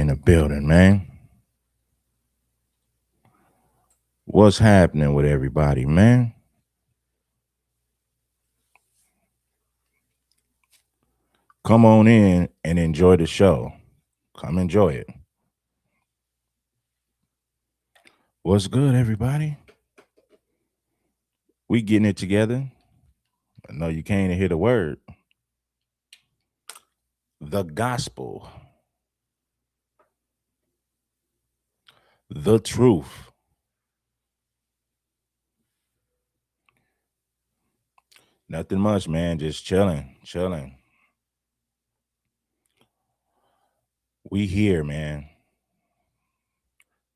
in the building, man. What's happening with everybody, man? Come on in and enjoy the show. Come enjoy it. What's good, everybody? We getting it together. I know you came to hear the word. The gospel, the truth. Nothing much, man. Just chilling, chilling. We here, man.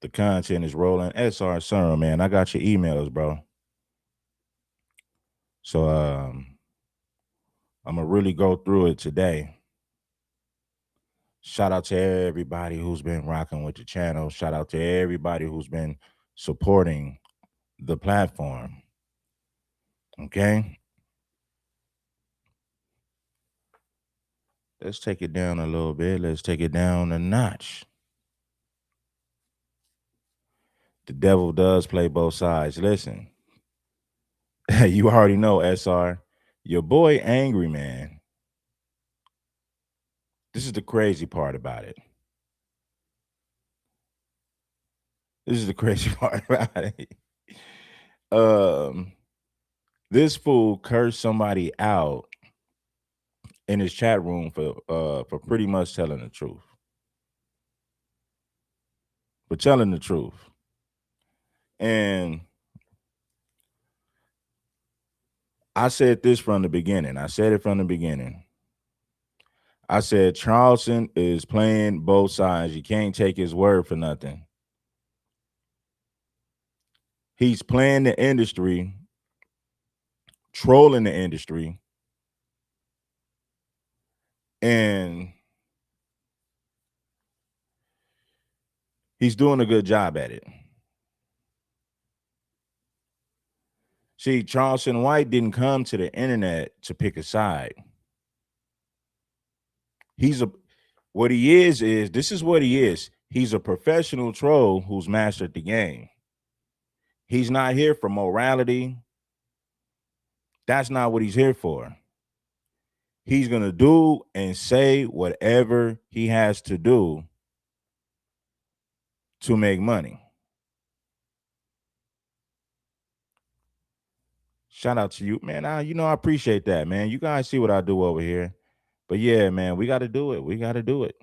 The content is rolling. SR Serum, man. I got your emails, bro. So I'm gonna really go through it today. Shout out to everybody who's been rocking with the channel. Shout out to everybody who's been supporting the platform. Okay. Let's take it down a little bit. Let's take it down a notch. The devil does play both sides. Listen, you already know, SR. Your boy angry, man. This is the crazy part about it. This is the crazy part about it. Um, this fool cursed somebody out in his chat room for pretty much telling the truth. For telling the truth. And I said this from the beginning. I said it from the beginning. I said Charleston is playing both sides. You can't take his word for nothing. He's playing the industry, trolling the industry, and he's doing a good job at it. See, Charleston White didn't come to the internet to pick a side. What he is this is what he is. He's a professional troll who's mastered the game. He's not here for morality. That's not what he's here for. He's going to do and say whatever he has to do to make money. Shout out to you, man. I appreciate that, man. You guys see what I do over here. But yeah, man, we got to do it. We got to do it.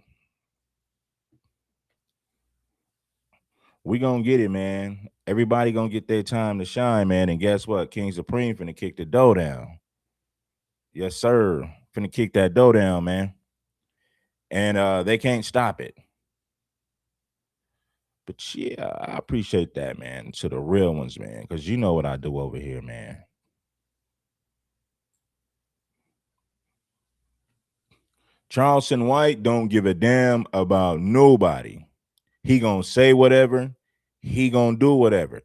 We going to get it, man. Everybody going to get their time to shine, man. And guess what? King Supreme finna kick the dough down. Yes, sir. Finna kick that dough down, man. And they can't stop it. But yeah, I appreciate that, man. To the real ones, man. Because you know what I do over here, man. Charleston White don't give a damn about nobody. He gonna say whatever. He gonna do whatever.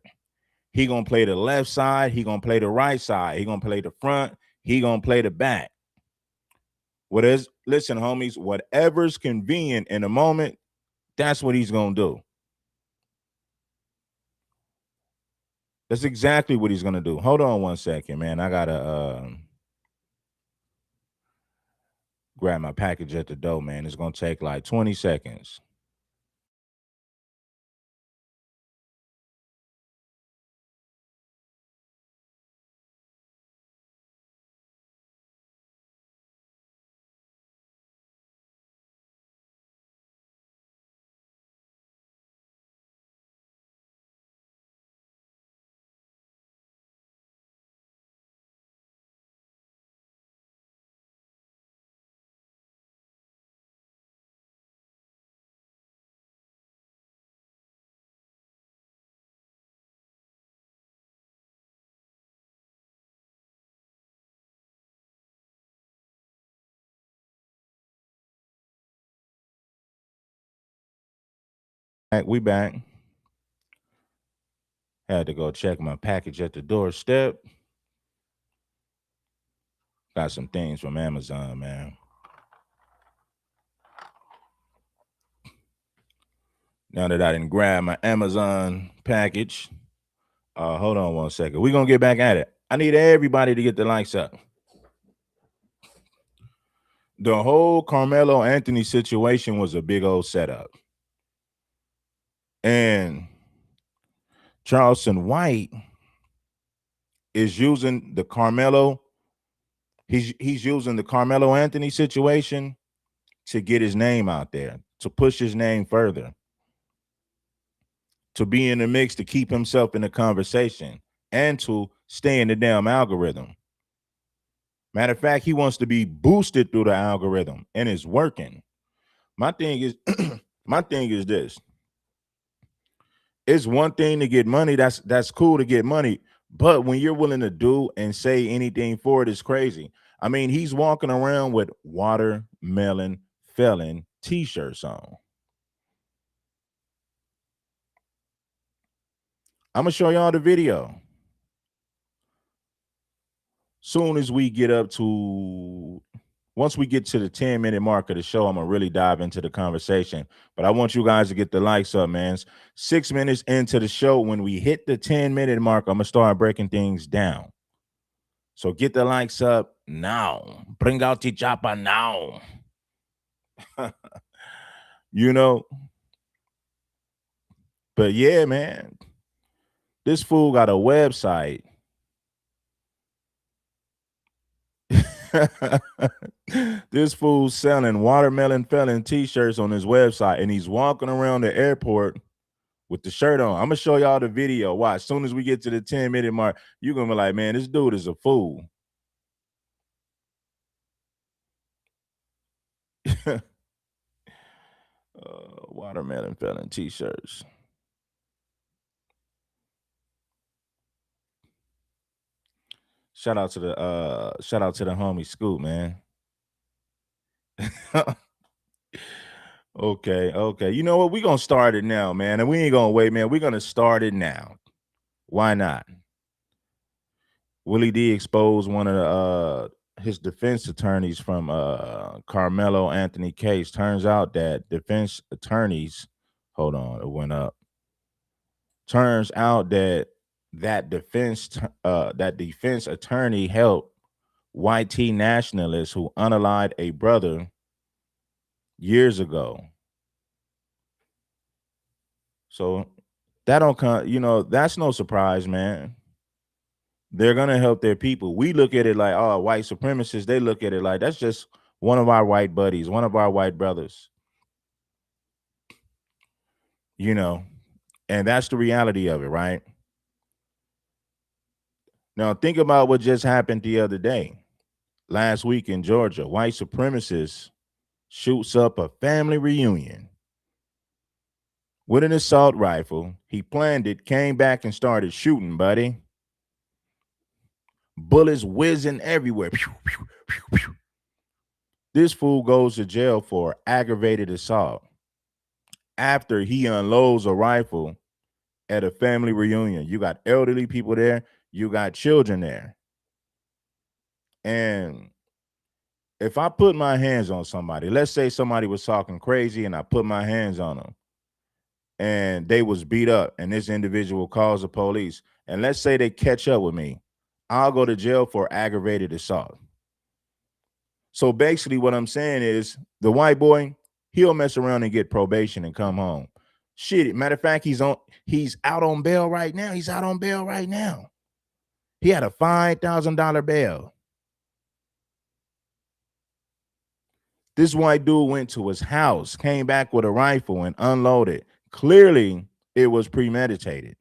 He gonna play the left side. He gonna play the right side. He gonna play the front. He gonna play the back. Listen, homies, whatever's convenient in the moment, that's what he's gonna do. That's exactly what he's gonna do. Hold on one second, man. I gotta grab my package at the door, man. It's gonna take like 20 seconds. We back. Had to go check my package at the doorstep. Got some things from Amazon, man. Now that I didn't grab my Amazon package. Hold on 1 second. We're going to get back at it. I need everybody to get the likes up. The whole Karmelo Anthony situation was a big old setup. And Charleston White is using the Karmelo. He's using the Karmelo Anthony situation to get his name out there, to push his name further, to be in the mix, to keep himself in the conversation, and to stay in the damn algorithm. Matter of fact, he wants to be boosted through the algorithm, and it's working. My thing is this. It's one thing to get money. That's cool to get money. But when you're willing to do and say anything for it, it's crazy. I mean, he's walking around with watermelon felon t-shirts on. I'm going to show y'all the video. Soon as we get up to, once we get to the 10-minute mark of the show, I'm going to really dive into the conversation. But I want you guys to get the likes up, man. 6 minutes into the show, when we hit the 10-minute mark, I'm going to start breaking things down. So get the likes up now. Bring out the chopper now. You know? But yeah, man. This fool got a website. This fool's selling watermelon felon t-shirts on his website, and he's walking around the airport with the shirt on. I'm gonna show y'all the video. Watch. As soon as we get to the 10-minute mark, you're gonna be like, man, this dude is a fool. Watermelon felon t-shirts. Shout out to the homie Scoop, man. Okay. You know what? We're gonna start it now, man. And we ain't gonna wait, man. We're gonna start it now. Why not? Willie D exposed one of his defense attorneys from Karmelo Anthony case. Turns out that defense attorneys, hold on, it went up. Turns out that defense attorney helped white T nationalists who unallied a brother years ago. So that don't come, that's no surprise, man. They're gonna help their people. We look at it like, oh, white supremacists. They look at it like that's just one of our white buddies, one of our white brothers. And that's the reality of it, right? Now think about what just happened the other day. Last week in Georgia, white supremacists shoots up a family reunion with an assault rifle. He planned it, came back and started shooting, buddy. Bullets whizzing everywhere. Pew, pew, pew, pew. This fool goes to jail for aggravated assault after he unloads a rifle at a family reunion. You got elderly people there. You got children there. And if I put my hands on somebody, let's say somebody was talking crazy and I put my hands on them and they was beat up and this individual calls the police, and let's say they catch up with me, I'll go to jail for aggravated assault. So basically what I'm saying is the white boy, he'll mess around and get probation and come home. Shit, matter of fact, he's out on bail right now. He's out on bail right now. He had a $5,000 bail. This white dude went to his house, came back with a rifle and unloaded. Clearly, it was premeditated.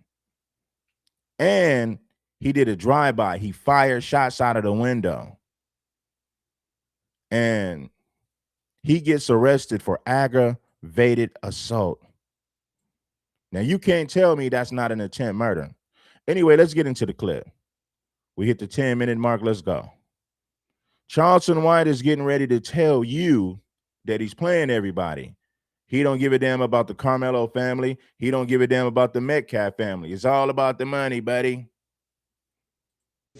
And he did a drive-by. He fired shots out of the window. And he gets arrested for aggravated assault. Now, you can't tell me that's not an attempt murder. Anyway, let's get into the clip. We hit the 10-minute mark. Let's go. Charleston White is getting ready to tell you that he's playing everybody. He don't give a damn about the Karmelo family. He don't give a damn about the Metcalf family. It's all about the money, buddy.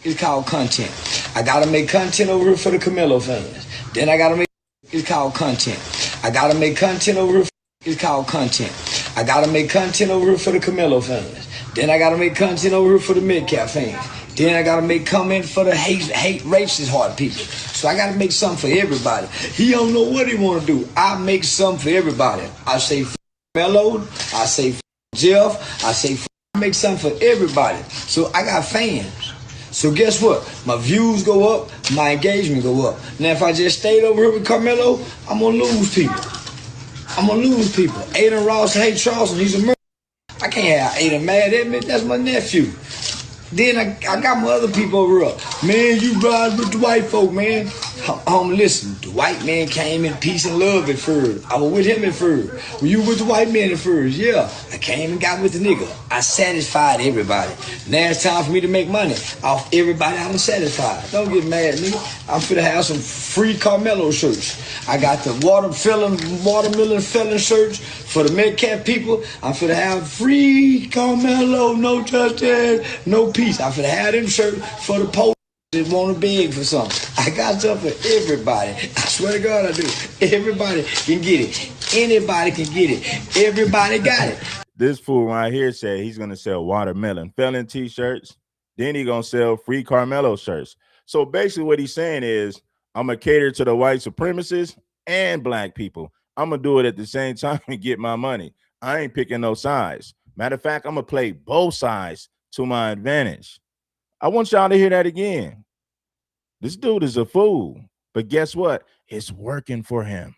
It's called content. I gotta make content over for the Karmelo fans. Then I gotta make. It's called content. I gotta make content over. It's called content. I gotta make content over here for the Karmelo fans. Then I gotta make content over here for the Metcalf fans. Then I gotta make comment for the hate racist heart people. So I gotta make something for everybody. He don't know what he wanna do. I make something for everybody. I say Karmelo, I say Jeff, I say make something for everybody. So I got fans. So guess what? My views go up, my engagement go up. Now if I just stayed over here with Karmelo, I'm gonna lose people. I'm gonna lose people. Aiden Ross hate Charleston, he's a murderer. I can't have Aiden mad at me, that's my nephew. Then I got my other people over here. Man, you ride with the white folk, man. Listen, the white man came in peace and love at first. I was with him at first. Were you with the white man at first? Yeah. I came and got with the nigga. I satisfied everybody. Now it's time for me to make money off everybody I'm satisfied. Don't get mad, nigga. I'm finna have some free Karmelo shirts. I got the watermelon felon shirts for the Metcalf people. I'm finna have free Karmelo, no touchdown, no peace. I'm finna have them shirts for the post that want to beg for something. I got something for everybody. I swear to God I do. Everybody can get it. Anybody can get it. Everybody got it. This fool right here said he's gonna sell watermelon felon t-shirts. Then he gonna sell free Karmelo shirts. So basically what he's saying is, I'm gonna cater to the white supremacists and black people. I'm gonna do it at the same time and get my money. I ain't picking no sides. Matter of fact, I'm gonna play both sides to my advantage. I want y'all to hear that again. This dude is a fool, but guess what? It's working for him.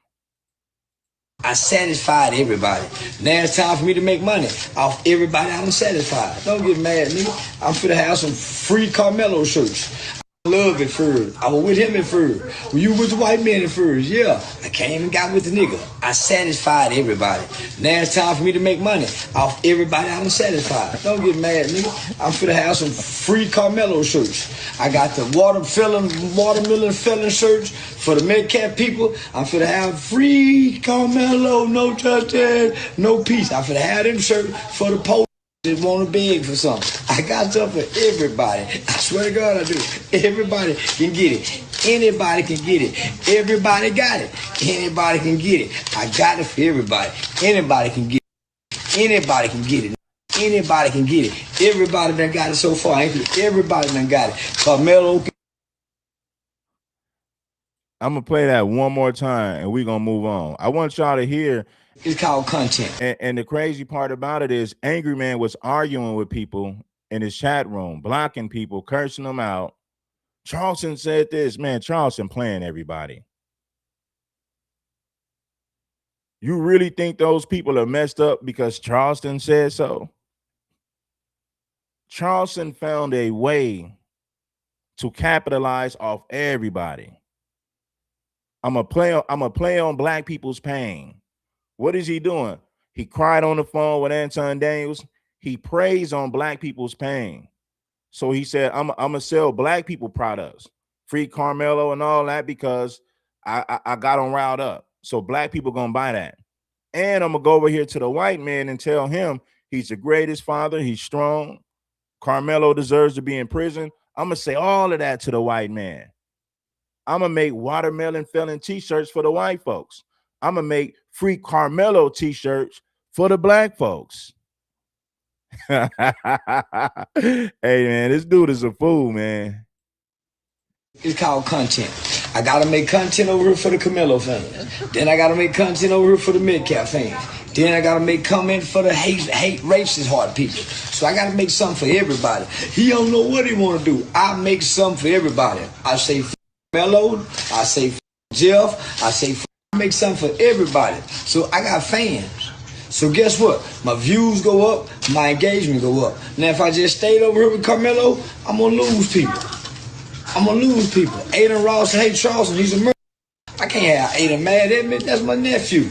I satisfied everybody. Now it's time for me to make money off everybody I'm satisfied. Don't get mad, nigga. I'm finna have some free Karmelo shirts. Love at first. I was with him at first. Were you with the white man at first? Yeah. I came and got with the nigga. I satisfied everybody. Now it's time for me to make money off everybody I'm satisfied. Don't get mad, nigga. I'm finna have some free Karmelo shirts. I got the watermelon felon shirts for the Metcalf people. I'm finna have free Karmelo, no touchdown, no peace. I'm finna have them shirts for the post that want to beg for something. I got something for everybody. I swear to God I do. Everybody can get it. Anybody can get it. Everybody got it. Anybody can get it. I got it for everybody. Anybody can get it. Anybody can get it. Anybody can get it. Everybody done got it so far. Everybody done got it. Karmelo. I'm gonna play that one more time and we're gonna move on. I want y'all to hear. It's called content. And the crazy part about it is Angry Man was arguing with people in his chat room, blocking people, cursing them out. Charleston said this, man, Charleston playing everybody. You really think those people are messed up because Charleston said so? Charleston found a way to capitalize off everybody. I'm gonna play on black people's pain. What is he doing? He cried on the phone with Anton Daniels. He preys on black people's pain. So he said, I'm gonna sell black people products, free Karmelo and all that, because I got them riled up. So black people gonna buy that. And I'm gonna go over here to the white man and tell him he's the greatest father. He's strong. Karmelo deserves to be in prison. I'm gonna say all of that to the white man. I'm gonna make watermelon felon t-shirts for the white folks. I'm gonna make free Karmelo t-shirts for the black folks. Hey man, this dude is a fool, man. It's called content. I gotta make content over here for the Karmelo fans. Then I gotta make content over here for the Metcalf fans. Then I gotta make comment for the hate racist heart people. So I gotta make something for everybody. He don't know what he wanna do. I make something for everybody. I say Karmelo, I say Jeff, I say make something for everybody. So I got fans. So guess what? My views go up, my engagement go up. Now if I just stayed over here with Karmelo, I'm gonna lose people. I'm gonna lose people. Aiden Ross hate Charleston, he's a murderer. I can't have Aiden mad at me, that's my nephew.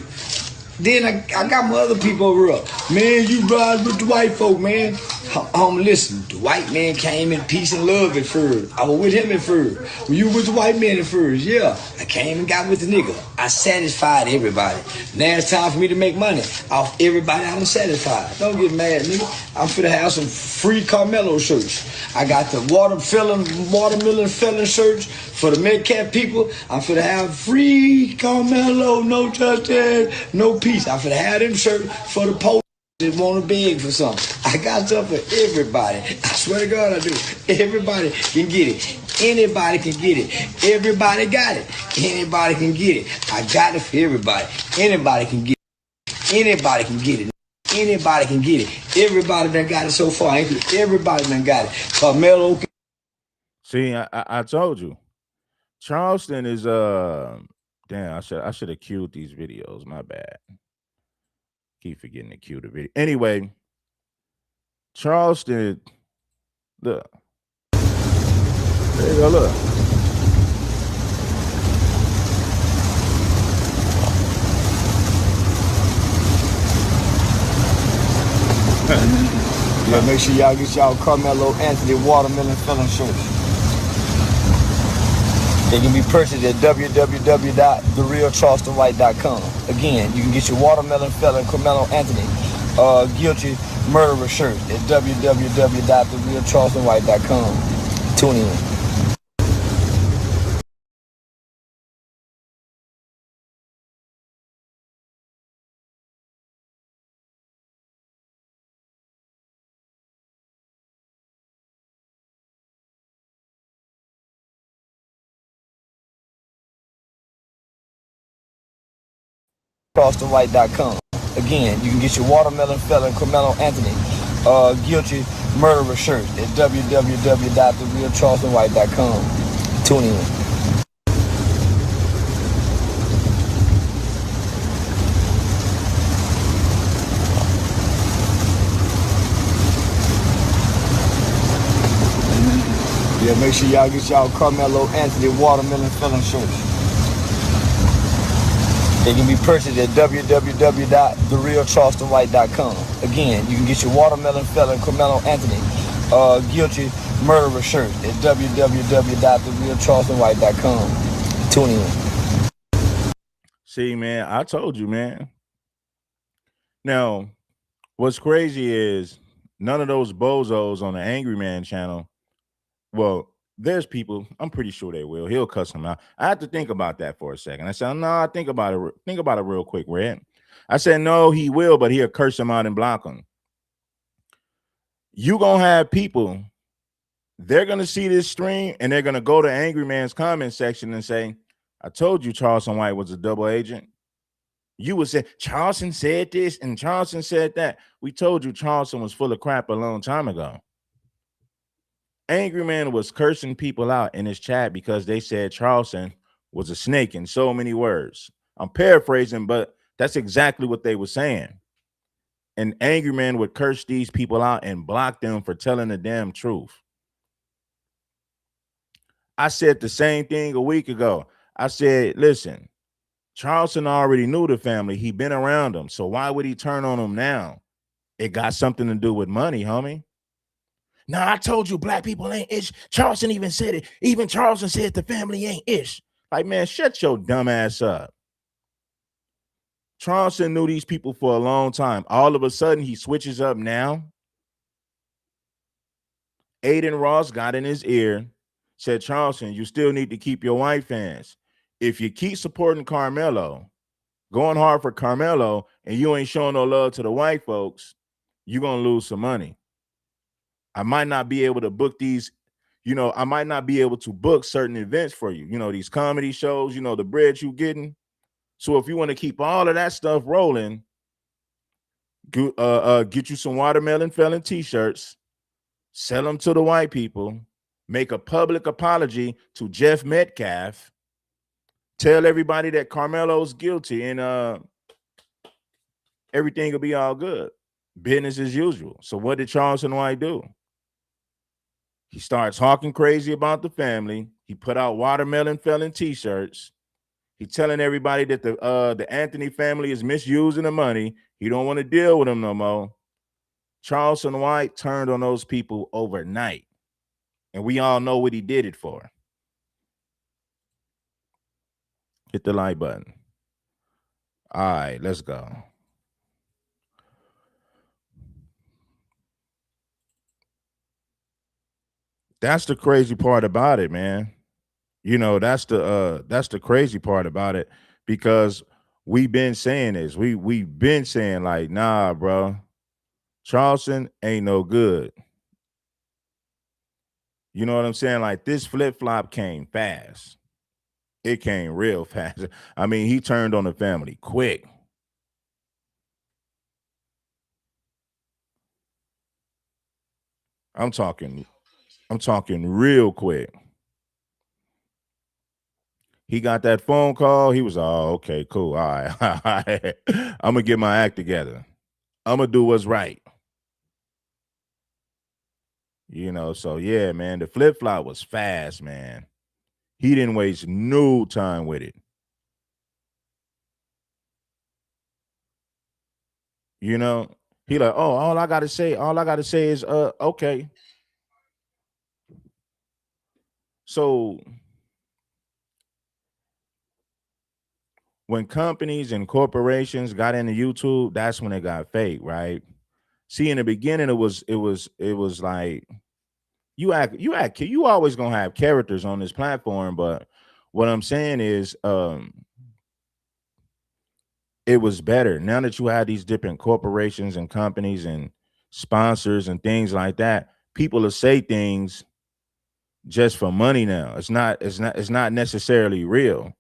Then I got my other people over here. Man, you ride with the white folk, man. Listen, the white man came in peace and love at first. I was with him at first. Were you with the white man at first? Yeah. I came and got with the nigga. I satisfied everybody. Now it's time for me to make money off everybody I'm satisfied. Don't get mad, nigga. I'm finna have some free Karmelo shirts. I got the watermelon felon shirts for the Metcalf people. I'm finna have free Karmelo, no touchdown, no peace. I'm finna have them shirts for the post Just want to beg for something. I got stuff for everybody. I swear to God I do. Everybody can get it. Anybody can get it. Everybody got it. Anybody can get it. I got it for everybody. Anybody can get it. Anybody can get it. Anybody can get it. Everybody done got it so far. Everybody done got it. Karmelo. See, I told you. Charleston is damn, I should have queued these videos. My bad. Keep forgetting to cue the video. Anyway, Charleston, look. There you go, look. Yeah, make sure y'all get y'all Karmelo Anthony watermelon filling shirts. They can be purchased at www.therealcharlestonwhite.com. Again, you can get your watermelon felon Karmelo Anthony guilty murderer shirt at www.therealcharlestonwhite.com. Tune in. CharlestonWhite.com. Again, you can get your watermelon felon Karmelo Anthony guilty murderer shirt at www.therealcharlestonwhite.com. Tune in. Yeah, make sure y'all get y'all Karmelo Anthony watermelon filling shirts. They can be purchased at www.therealcharlestonwhite.com. Again, you can get your watermelon felon Karmelo Anthony guilty murderer shirt at www.therealcharlestonwhite.com. Tune in. See, man, I told you, man. Now, what's crazy is none of those bozos on the Angry Man channel. Well, there's people. I'm pretty sure they will. He'll cuss them out. I had to think about that for a second. I said, "No, think about it. Think about it real quick, Red." I said, "No, he will, but he'll curse him out and block him." You gonna have people. They're gonna see this stream and they're gonna go to Angry Man's comment section and say, "I told you Charleston White was a double agent." You would say Charleston said this and Charleston said that. We told you Charleston was full of crap a long time ago. Angry Man was cursing people out in his chat because they said Charleston was a snake in so many words. I'm paraphrasing, but that's exactly what they were saying. And Angry Man would curse these people out and block them for telling the damn truth. I said the same thing a week ago. I said, listen, Charleston already knew the family. He been around them. So why would he turn on them now? It got something to do with money, homie. Now, I told you black people ain't ish. Charleston even said it. Even Charleston said the family ain't ish. Like, man, shut your dumb ass up. Charleston knew these people for a long time. All of a sudden, he switches up now. Aiden Ross got in his ear, said, Charleston, you still need to keep your white fans. If you keep supporting Karmelo, going hard for Karmelo, and you ain't showing no love to the white folks, you're going to lose some money. I might not be able to book these, I might not be able to book certain events for you, these comedy shows, the bread you getting. So if you want to keep all of that stuff rolling, get you some watermelon felon t-shirts, sell them to the white people, make a public apology to Jeff Metcalf, tell everybody that Karmelo's guilty, and everything will be all good. Business as usual. So what did Charleston White do? He started talking crazy about the family. He put out watermelon felon t-shirts. He's telling everybody that the Anthony family is misusing the money. He don't want to deal with them no more. Charleston White turned on those people overnight. And we all know what he did it for. Hit the like button. All right, let's go. That's the crazy part about it, man. That's the crazy part about it, because we've been saying this. We've been saying, like, nah, bro. Charleston ain't no good. You know what I'm saying? Like this flip flop came fast. It came real fast. I mean, he turned on the family quick. I'm talking, I'm talking real quick. He got that phone call. He was, oh, okay, cool. All right. All right. I'm gonna get my act together. I'm gonna do what's right. So yeah, man, the flip flop was fast, man. He didn't waste no time with it. You know, he like, oh, all I gotta say is, okay. So when companies and corporations got into YouTube, that's when it got fake, right? See, in the beginning, it was like you always gonna have characters on this platform, but what I'm saying is, it was better now that you had these different corporations and companies and sponsors and things like that. People will say things just for money now. It's not necessarily real.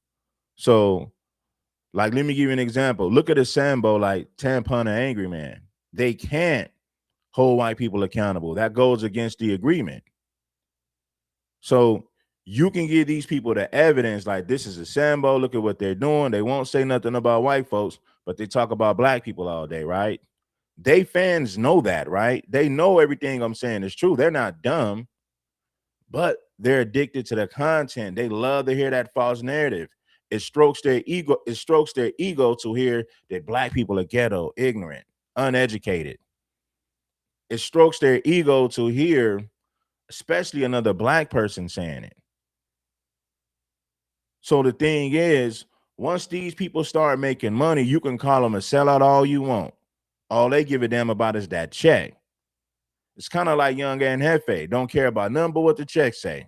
So, like, let me give you an example. Look at a Sambo like Tampon or Angry Man. They can't hold white people accountable. That goes against the agreement. So you can give these people the evidence, like this is a Sambo. Look at what they're doing. They won't say nothing about white folks, but they talk about black people all day, right? They fans know that, right? They know everything I'm saying is true. They're not dumb, but they're addicted to the content. They love to hear that false narrative. It strokes their ego. It strokes their ego to hear that black people are ghetto, ignorant, uneducated. It strokes their ego to hear, especially another black person saying it. So the thing is, once these people start making money, you can call them a sellout all you want. All they give a damn about is that check. It's kind of like Young and Hefe. Don't care about nothing but what the checks say.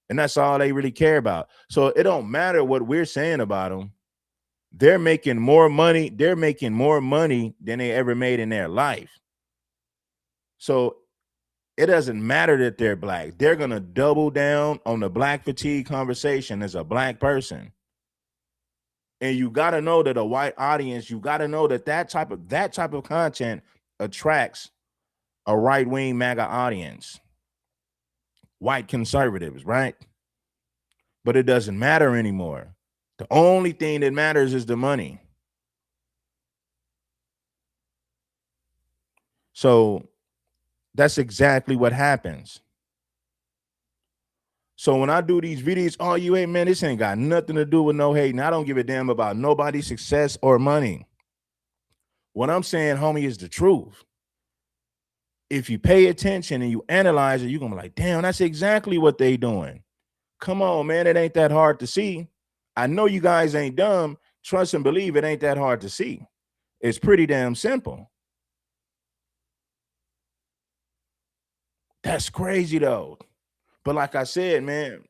And that's all they really care about. So it don't matter what we're saying about them. They're making more money. They're making more money than they ever made in their life. So it doesn't matter that they're black. They're going to double down on the black fatigue conversation as a black person. And you got to know that a white audience, you got to know that that type of content attracts a right-wing MAGA audience, white conservatives, right? But it doesn't matter anymore. The only thing that matters is the money. So that's exactly what happens. So when I do these videos, oh, you ain't, man, this ain't got nothing to do with no hating. I don't give a damn about nobody's success or money. What I'm saying, homie, is the truth. If you pay attention and you analyze it, you're gonna be like, damn, that's exactly what they doing. Come on, man, it ain't that hard to see. I know you guys ain't dumb. Trust and believe it ain't that hard to see. It's pretty damn simple. That's crazy though. But like I said, man,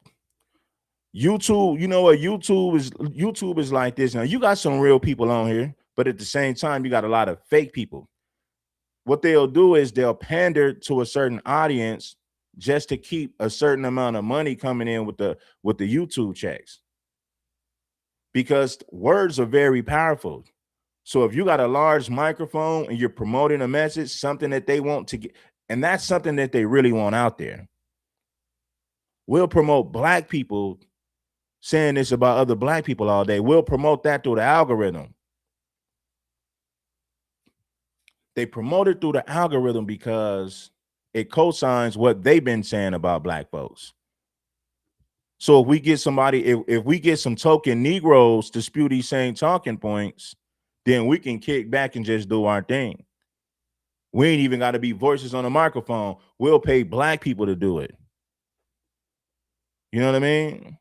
YouTube, you know what? YouTube is like this. Now you got some real people on here, but at the same time, you got a lot of fake people. What they'll do is they'll pander to a certain audience just to keep a certain amount of money coming in with the YouTube checks. Because words are very powerful. So if you got a large microphone and you're promoting a message, something that they want to get, and that's something that they really want out there. We'll promote black people saying this about other black people all day. We'll promote that through the algorithm. They promote it through the algorithm because it cosigns what they've been saying about black folks. So if we get somebody, if we get some token Negroes to spew these same talking points, then we can kick back and just do our thing. We ain't even got to be voices on a microphone. We'll pay black people to do it. You know what I mean?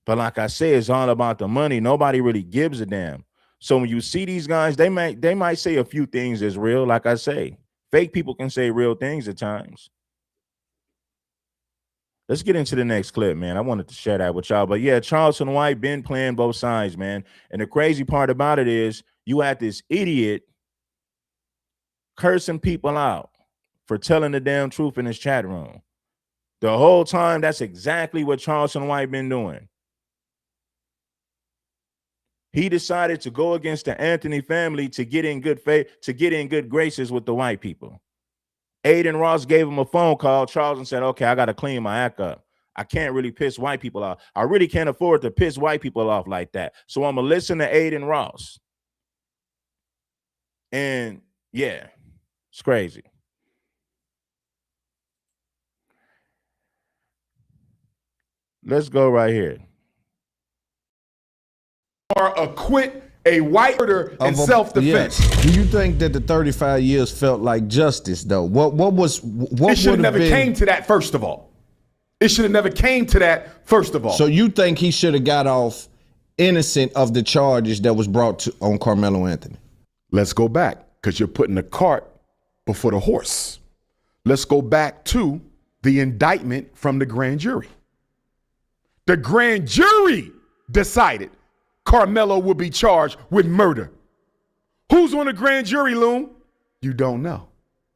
But like I said, it's all about the money. Nobody really gives a damn. So when you see these guys, they might say a few things that's real. Like I say, fake people can say real things at times. Let's get into the next clip, man. I wanted to share that with y'all. But yeah, Charleston White been playing both sides, man. And the crazy part about it is you had this idiot cursing people out for telling the damn truth in his chat room. The whole time, that's exactly what Charleston White been doing. He decided to go against the Anthony family to get in good faith, to get in good graces with the white people. Aiden Ross gave him a phone call. Charleston said, okay, I got to clean my act up. I can't really piss white people off. I really can't afford to piss white people off like that. So I'm going to listen to Aiden Ross. And yeah, it's crazy. Let's go right here. Or acquit a white murder in self-defense. Yes. Do you think that the 35 years felt like justice, though? What it should have never came to that, first of all. It should have never came to that, first of all. So you think he should have got off innocent of the charges that was brought on Karmelo Anthony? Let's go back, because you're putting the cart before the horse. Let's go back to the indictment from the grand jury. The grand jury decided Karmelo would be charged with murder. Who's on the grand jury, Loon? You don't know.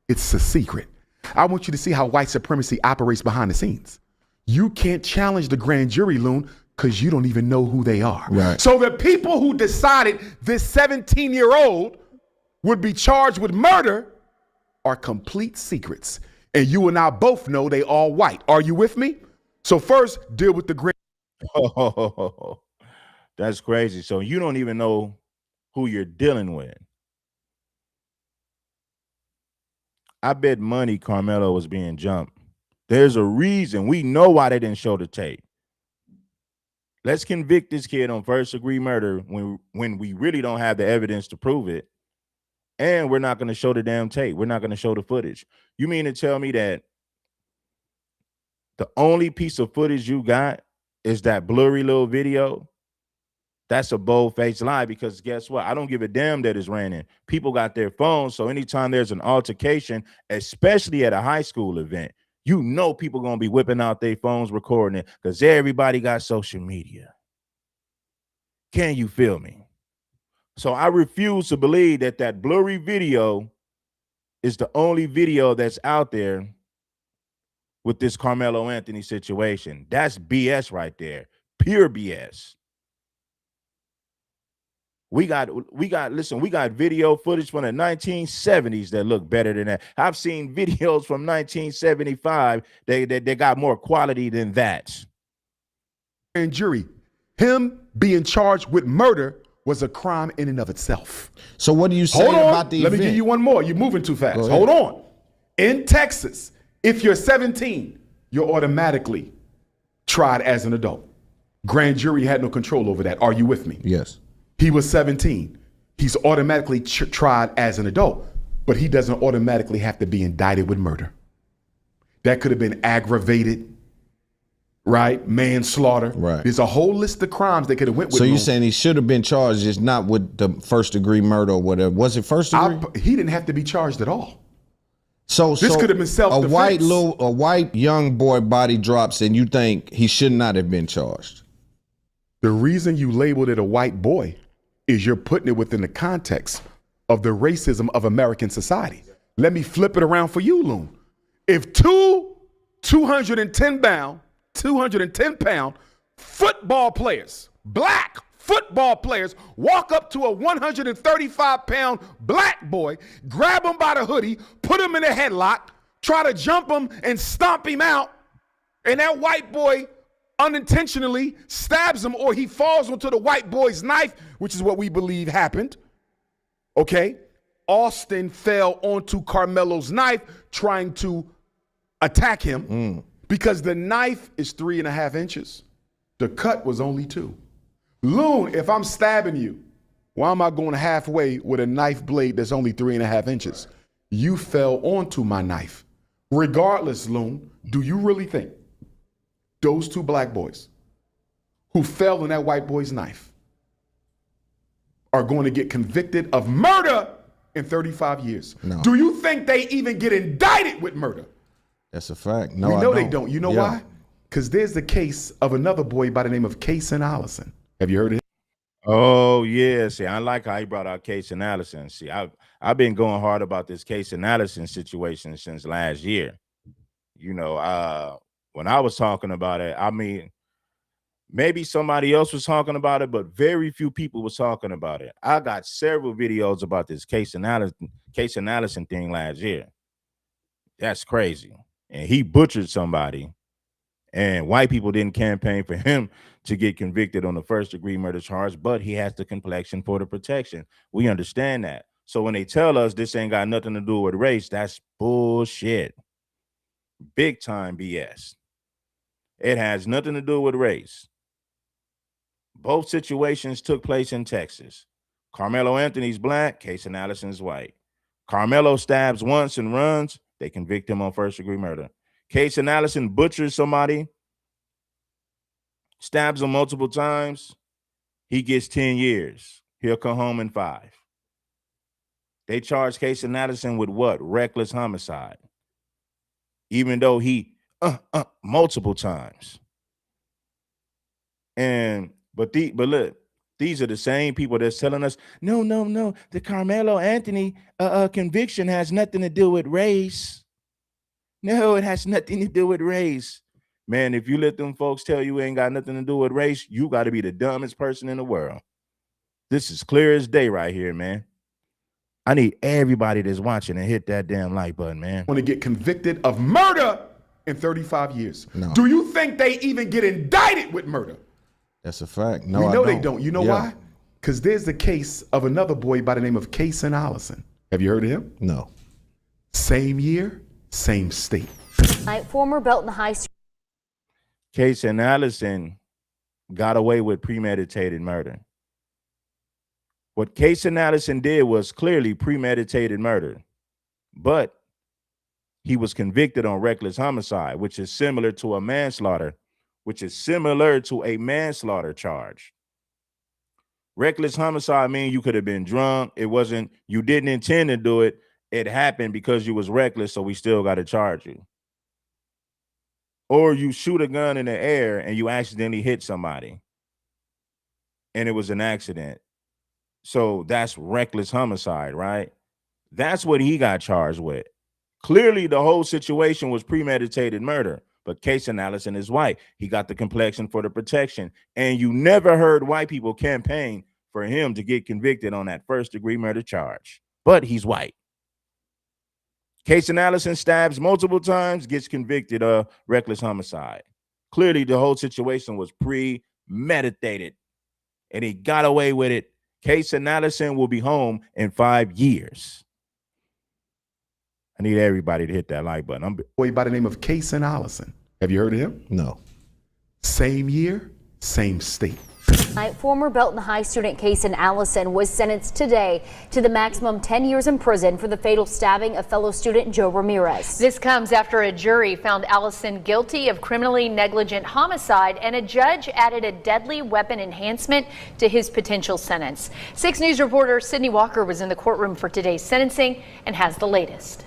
It's a secret. I want you to see how white supremacy operates behind the scenes. You can't challenge the grand jury, Loon, because you don't even know who they are. Right. So the people who decided this 17-year-old would be charged with murder are complete secrets. And you and I both know they all white. Are you with me? So first, deal with the grand. Oh, that's crazy. So you don't even know who you're dealing with. I bet money Karmelo was being jumped. There's a reason. We know why they didn't show the tape. Let's convict this kid on first-degree murder when we really don't have the evidence to prove it. And we're not going to show the damn tape. We're not going to show the footage. You mean to tell me that the only piece of footage you got is that blurry little video? That's a bold-faced lie, because guess what? I don't give a damn that it's raining. People got their phones, so anytime there's an altercation, especially at a high school event, you know people going to be whipping out their phones recording it, because everybody got social media. Can you feel me? So I refuse to believe that that blurry video is the only video that's out there with this Karmelo Anthony situation. That's BS right there. Pure BS. We got video footage from the 1970s that look better than that. I've seen videos from 1975 that got more quality than that. And jury, him being charged with murder was a crime in and of itself. So what do you say about the event? Let me give you one more. You're moving too fast. Hold on. In Texas, if you're 17, you're automatically tried as an adult. Grand jury had no control over that. Are you with me? Yes. He was 17. He's automatically tried as an adult, but he doesn't automatically have to be indicted with murder. That could have been aggravated, right? Manslaughter. Right. There's a whole list of crimes they could have went with. So you're saying he should have been charged, just not with the first-degree murder or whatever. Was it first degree? He didn't have to be charged at all. So this could have been self-defense. A white young boy body drops, and you think he should not have been charged? The reason you labeled it a white boy is you're putting it within the context of the racism of American society. Let me flip it around for you, Loon. If two 210-pound football players, black football players, walk up to a 135-pound black boy, grab him by the hoodie, put him in a headlock, try to jump him and stomp him out, and that white boy unintentionally stabs him, or he falls onto the white boy's knife, which is what we believe happened. Okay? Austin fell onto Karmelo's knife trying to attack him because the knife is 3.5 inches. The cut was only 2. Loon, if I'm stabbing you, why am I going halfway with a knife blade that's only 3.5 inches? You fell onto my knife. Regardless, Loon, do you really think those 2 black boys who fell on that white boy's knife are going to get convicted of murder in 35 years? No. Do you think they even get indicted with murder? That's a fact. No, we I know don't. they don't. You know why? Because there's the case of another boy by the name of Kason Allison. Have you heard of him? Oh yeah. See, I like how he brought out case analysis. See, I've been going hard about this case analysis situation since last year. You know, when I was talking about it, I mean, maybe somebody else was talking about it, but very few people was talking about it. I got several videos about this case analysis thing last year. That's crazy. And he butchered somebody, and white people didn't campaign for him to get convicted on the first-degree murder charge, but he has the complexion for the protection. We understand that. So when they tell us this ain't got nothing to do with race, that's bullshit. Big time BS. It has nothing to do with race. Both situations took place in Texas. Karmelo Anthony's black, case analysis is white. Karmelo stabs once and runs, they convict him on first-degree murder. Case analysis butchers somebody, stabs him multiple times, he gets 10 years. He'll come home in 5. They charge Case analysis with what? Reckless homicide. Even though he multiple times. But look, these are the same people that's telling us, no, the Karmelo Anthony conviction has nothing to do with race. No, it has nothing to do with race. Man, if you let them folks tell you it ain't got nothing to do with race, you got to be the dumbest person in the world. This is clear as day right here, man. I need everybody that's watching to hit that damn like button, man. Want to get convicted of murder in 35 years. No. Do you think they even get indicted with murder? That's a fact. No, We I know they don't. You know Yeah. why? Because there's the case of another boy by the name of Kason Allison. Have you heard of him? No. Same year, same state. Former Belton High Case Allison got away with premeditated murder. What Case Allison did was clearly premeditated murder, but he was convicted on reckless homicide, which is similar to a manslaughter charge. Reckless homicide means you could have been drunk. You didn't intend to do it. It happened because you was reckless, so we still got to charge you. Or you shoot a gun in the air and you accidentally hit somebody and it was an accident. So that's reckless homicide, right? That's what he got charged with. Clearly, the whole situation was premeditated murder, but Case Allison is white. He got the complexion for the protection. And you never heard white people campaign for him to get convicted on that first-degree murder charge, but he's white. Case Allison stabs multiple times, gets convicted of reckless homicide. Clearly, the whole situation was premeditated, and he got away with it. Case Allison will be home in 5 years. I need everybody to hit that like button. Boy by the name of Kason Allison. Have you heard of him? No. Same year, same state. Former Belton High student Kason Allison was sentenced today to the maximum 10 years in prison for the fatal stabbing of fellow student Joe Ramirez. This comes after a jury found Allison guilty of criminally negligent homicide, and a judge added a deadly weapon enhancement to his potential sentence. 6 News reporter Sydney Walker was in the courtroom for today's sentencing and has the latest.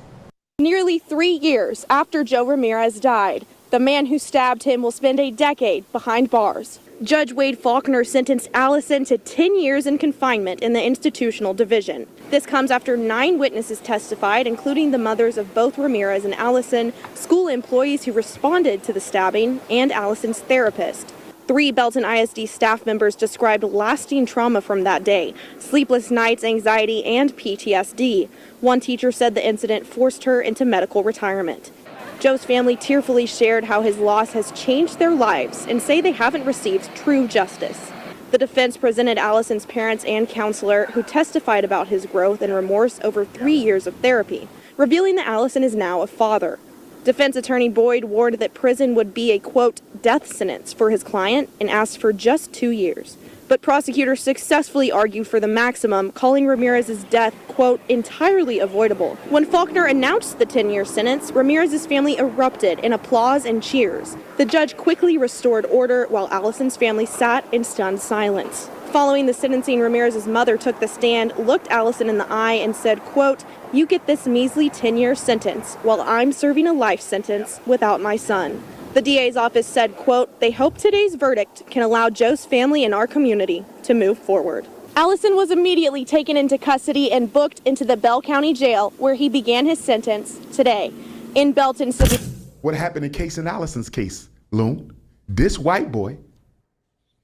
Nearly 3 years after Joe Ramirez died, the man who stabbed him will spend a decade behind bars. Judge Wade Faulkner sentenced Allison to 10 years in confinement in the institutional division. This comes after 9 witnesses testified, including the mothers of both Ramirez and Allison, school employees who responded to the stabbing, and Allison's therapist. 3 Belton ISD staff members described lasting trauma from that day: sleepless nights, anxiety, and PTSD. One teacher said the incident forced her into medical retirement. Joe's family tearfully shared how his loss has changed their lives and say they haven't received true justice. The defense presented Allison's parents and counselor, who testified about his growth and remorse over 3 years of therapy, revealing that Allison is now a father. Defense attorney Boyd warned that prison would be a, quote, death sentence for his client, and asked for just 2 years. But prosecutors successfully argued for the maximum, calling Ramirez's death, quote, entirely avoidable. When Faulkner announced the 10-year sentence, Ramirez's family erupted in applause and cheers. The judge quickly restored order while Allison's family sat in stunned silence. Following the sentencing, Ramirez's mother took the stand, looked Allison in the eye, and said, quote, "You get this measly 10-year sentence while I'm serving a life sentence without my son." The DA's office said, quote, they hope today's verdict can allow Joe's family and our community to move forward. Allison was immediately taken into custody and booked into the Bell County Jail, where he began his sentence today. In Belton City. What happened in Case and Allison's case, Loon? This white boy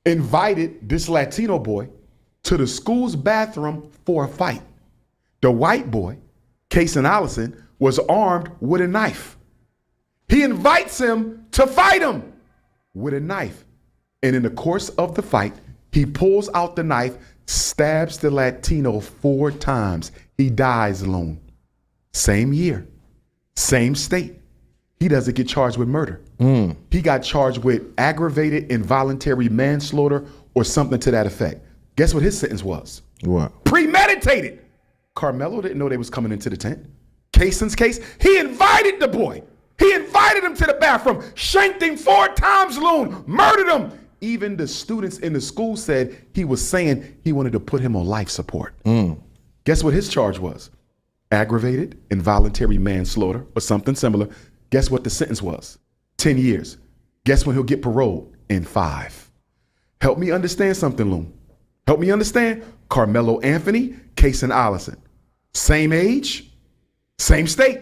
invited this Latino boy to the school's bathroom for a fight. The white boy, Case and Allison, was armed with a knife. He invites him to fight him with a knife. And in the course of the fight, he pulls out the knife, stabs the Latino 4 times. He dies alone. Same year, same state. He doesn't get charged with murder. He got charged with aggravated involuntary manslaughter or something to that effect. Guess what his sentence was? What? Premeditated. Karmelo didn't know they was coming into the tent. Cason's case, he invited the boy. He invited him to the bathroom, shanked him 4 times, Loon, murdered him. Even the students in the school said he was saying he wanted to put him on life support. Guess what his charge was? Aggravated involuntary manslaughter or something similar. Guess what the sentence was? 10 years. Guess when he'll get paroled? In 5. Help me understand something, Loon. Help me understand. Karmelo Anthony, Case and Allison. Same age, same state.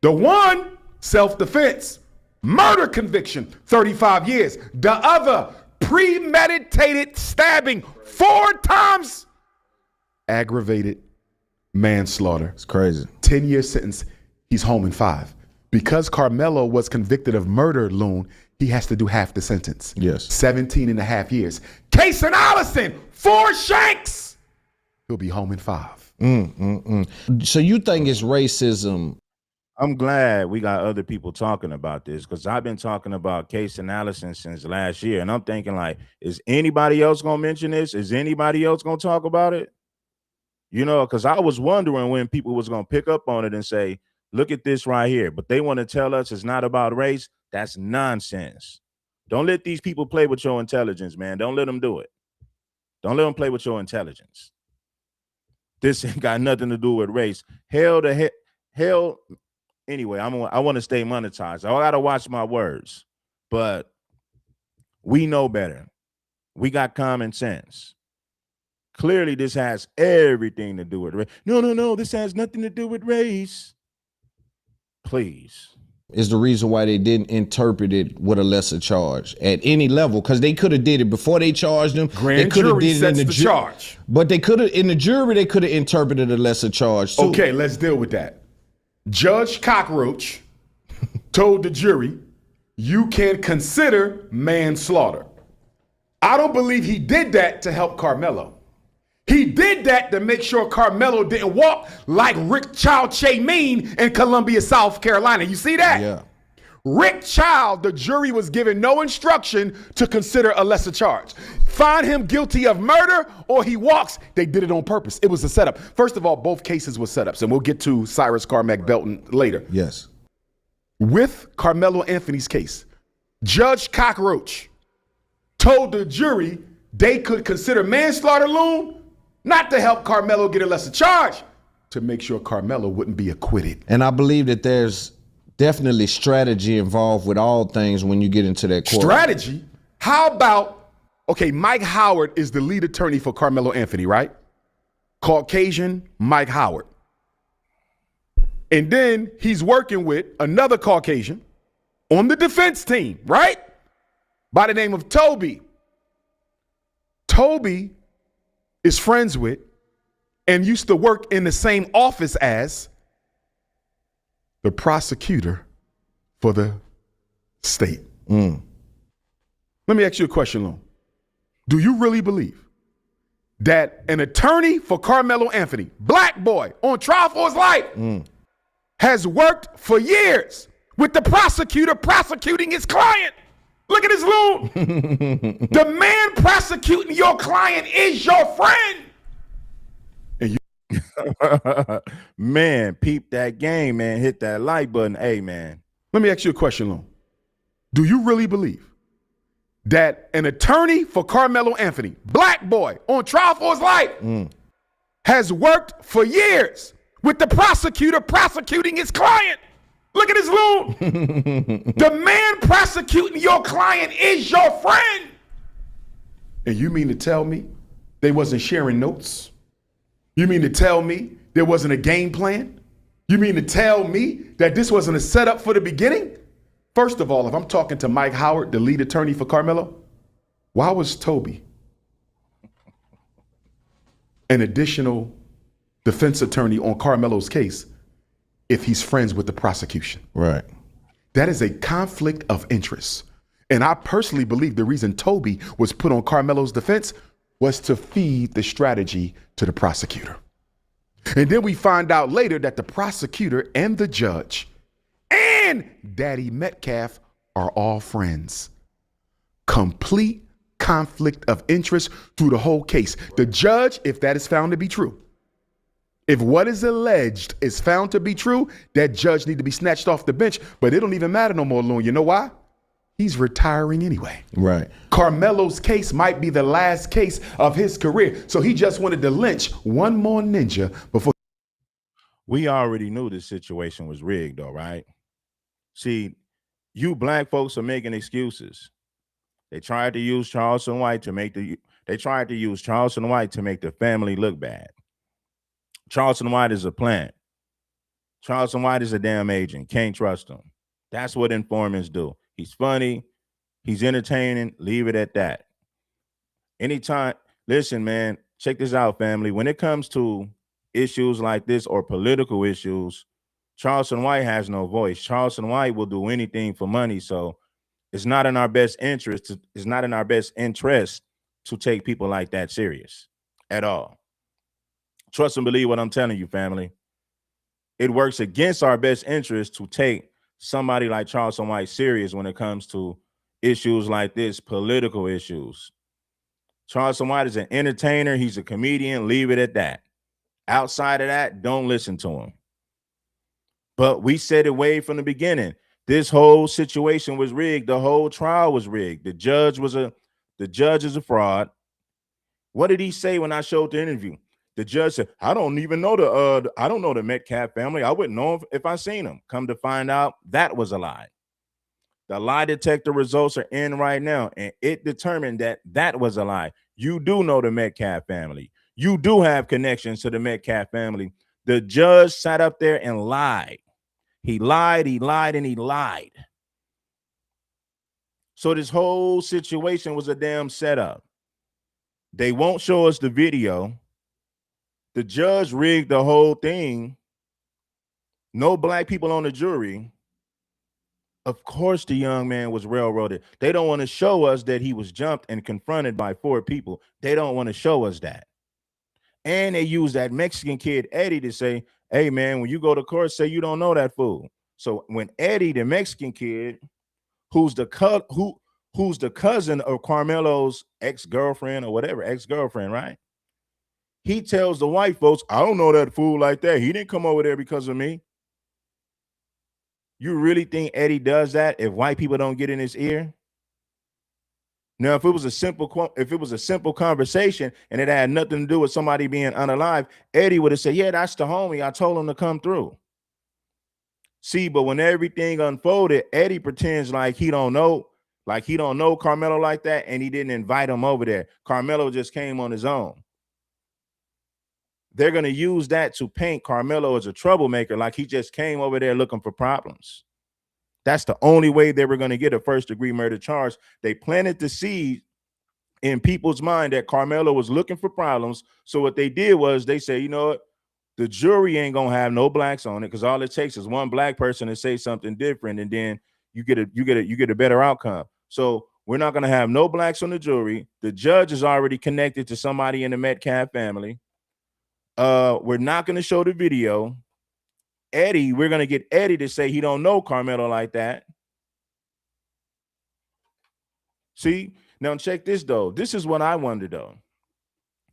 The one, self-defense, murder conviction, 35 years. The other, premeditated stabbing 4 times, aggravated manslaughter. It's crazy. 10-year sentence. He's home in 5. Because Karmelo was convicted of murder, Loon, he has to do half the sentence. Yes. 17 and a half years. Case and Allison, 4 shanks. He'll be home in 5. So you think it's racism? I'm glad we got other people talking about this, because I've been talking about Case and Allison since last year. And I'm thinking, like, is anybody else going to mention this? Is anybody else going to talk about it? You know, because I was wondering when people was going to pick up on it and say, look at this right here. But they want to tell us it's not about race. That's nonsense. Don't let these people play with your intelligence, man. Don't let them do it. Don't let them play with your intelligence. This ain't got nothing to do with race. Hell. Anyway, I want to stay monetized. I got to watch my words. But we know better. We got common sense. Clearly, this has everything to do with race. No. This has nothing to do with race. Please. Is the reason why they didn't interpret it with a lesser charge at any level, because they could have did it before they charged them. Grand they jury did sets it in the charge. But they could have, in the jury, they could have interpreted a lesser charge too. Okay, let's deal with that. Judge Cockroach told the jury, you can consider manslaughter. I don't believe he did that to help Karmelo. He did that to make sure Karmelo didn't walk like Rick Child Mean in Columbia, South Carolina. You see that? Yeah. Rick Child, the jury was given no instruction to consider a lesser charge. Find him guilty of murder or he walks. They did it on purpose. It was a setup. First of all, both cases were setups, and we'll get to Cyrus Carmack Belton later. Yes. With Karmelo Anthony's case, Judge Cockroach told the jury they could consider manslaughter, Loon, not to help Karmelo get a lesser charge, to make sure Karmelo wouldn't be acquitted. And I believe that there's definitely strategy involved with all things when you get into that court. Strategy? How about, okay, Mike Howard is the lead attorney for Karmelo Anthony, right? Caucasian Mike Howard. And then he's working with another Caucasian on the defense team, right? By the name of Toby. Toby is friends with and used to work in the same office as the prosecutor for the state. Let me ask you a question, Lon. Do you really believe that an attorney for Karmelo Anthony, black boy on trial for his life, has worked for years with the prosecutor prosecuting his client? Look at his loon. The man prosecuting your client is your friend. And you Man, peep that game, man. Hit that like button. Hey, man. Let me ask you a question, Lon. Do you really believe that an attorney for Karmelo Anthony, black boy on trial for his life, has worked for years with the prosecutor prosecuting his client? Look at his loon. The man prosecuting your client is your friend. And you mean to tell me they wasn't sharing notes? You mean to tell me there wasn't a game plan? You mean to tell me that this wasn't a setup for the beginning? First of all, if I'm talking to Mike Howard, the lead attorney for Karmelo, why was Toby an additional defense attorney on Karmelo's case if he's friends with the prosecution? Right. That is a conflict of interest. And I personally believe the reason Toby was put on Karmelo's defense was to feed the strategy to the prosecutor. And then we find out later that the prosecutor and the judge and Daddy Metcalf are all friends. Complete conflict of interest through the whole case. The judge, if that is found to be true, if what is alleged is found to be true, that judge need to be snatched off the bench, but it don't even matter no more, Loon. You know why? He's retiring anyway. Right. Karmelo's case might be the last case of his career. So he just wanted to lynch one more ninja before. We already knew this situation was rigged, though, right? See, you black folks are making excuses. They tried to use Charleston White to make the family look bad. Charleston White is a plant. Charleston White is a damn agent. Can't trust him. That's what informants do. He's funny. He's entertaining. Leave it at that. Anytime, listen, man, check this out, family. When it comes to issues like this or political issues, Charleston White has no voice. Charleston White will do anything for money. So it's not in our best interest. It's not in our best interest to take people like that serious at all. Trust and believe what I'm telling you, family. It works against our best interest to take somebody like Charleston White serious when it comes to issues like this, political issues. Charleston White is an entertainer. He's a comedian. Leave it at that. Outside of that, don't listen to him. But we said it way from the beginning. This whole situation was rigged. The whole trial was rigged. The judge is a fraud. What did he say when I showed the interview? The judge said, I don't know the Metcalf family. I wouldn't know if I seen them. Come to find out, that was a lie. The lie detector results are in right now, and it determined that was a lie. You do know the Metcalf family. You do have connections to the Metcalf family. The judge sat up there and lied. He lied, and he lied. So this whole situation was a damn setup. They won't show us the video. The judge rigged the whole thing. No black people on the jury. Of course, the young man was railroaded. They don't want to show us that he was jumped and confronted by 4 people. They don't want to show us that. And they use that Mexican kid, Eddie, to say, hey, man, when you go to court, say you don't know that fool. So when Eddie, the Mexican kid, who's the cousin of Karmelo's ex-girlfriend or whatever, ex-girlfriend, right? He tells the white folks, I don't know that fool like that. He didn't come over there because of me. You really think Eddie does that if white people don't get in his ear? Now, if it was a simple conversation and it had nothing to do with somebody being unalive, Eddie would have said, yeah, that's the homie. I told him to come through. See, but when everything unfolded, Eddie pretends like he don't know Karmelo like that, and he didn't invite him over there. Karmelo just came on his own. They're going to use that to paint Karmelo as a troublemaker, like he just came over there looking for problems. That's the only way they were going to get a first-degree murder charge. They planted the seed in people's mind that Karmelo was looking for problems. So what they did was they say, you know what? The jury ain't going to have no blacks on it because all it takes is one black person to say something different, and then you get a better outcome. So we're not going to have no blacks on the jury. The judge is already connected to somebody in the Metcalf family. We're not going to show the video. Eddie, we're going to get Eddie to say he don't know Karmelo like that. See, now check this though. This is what I wonder though.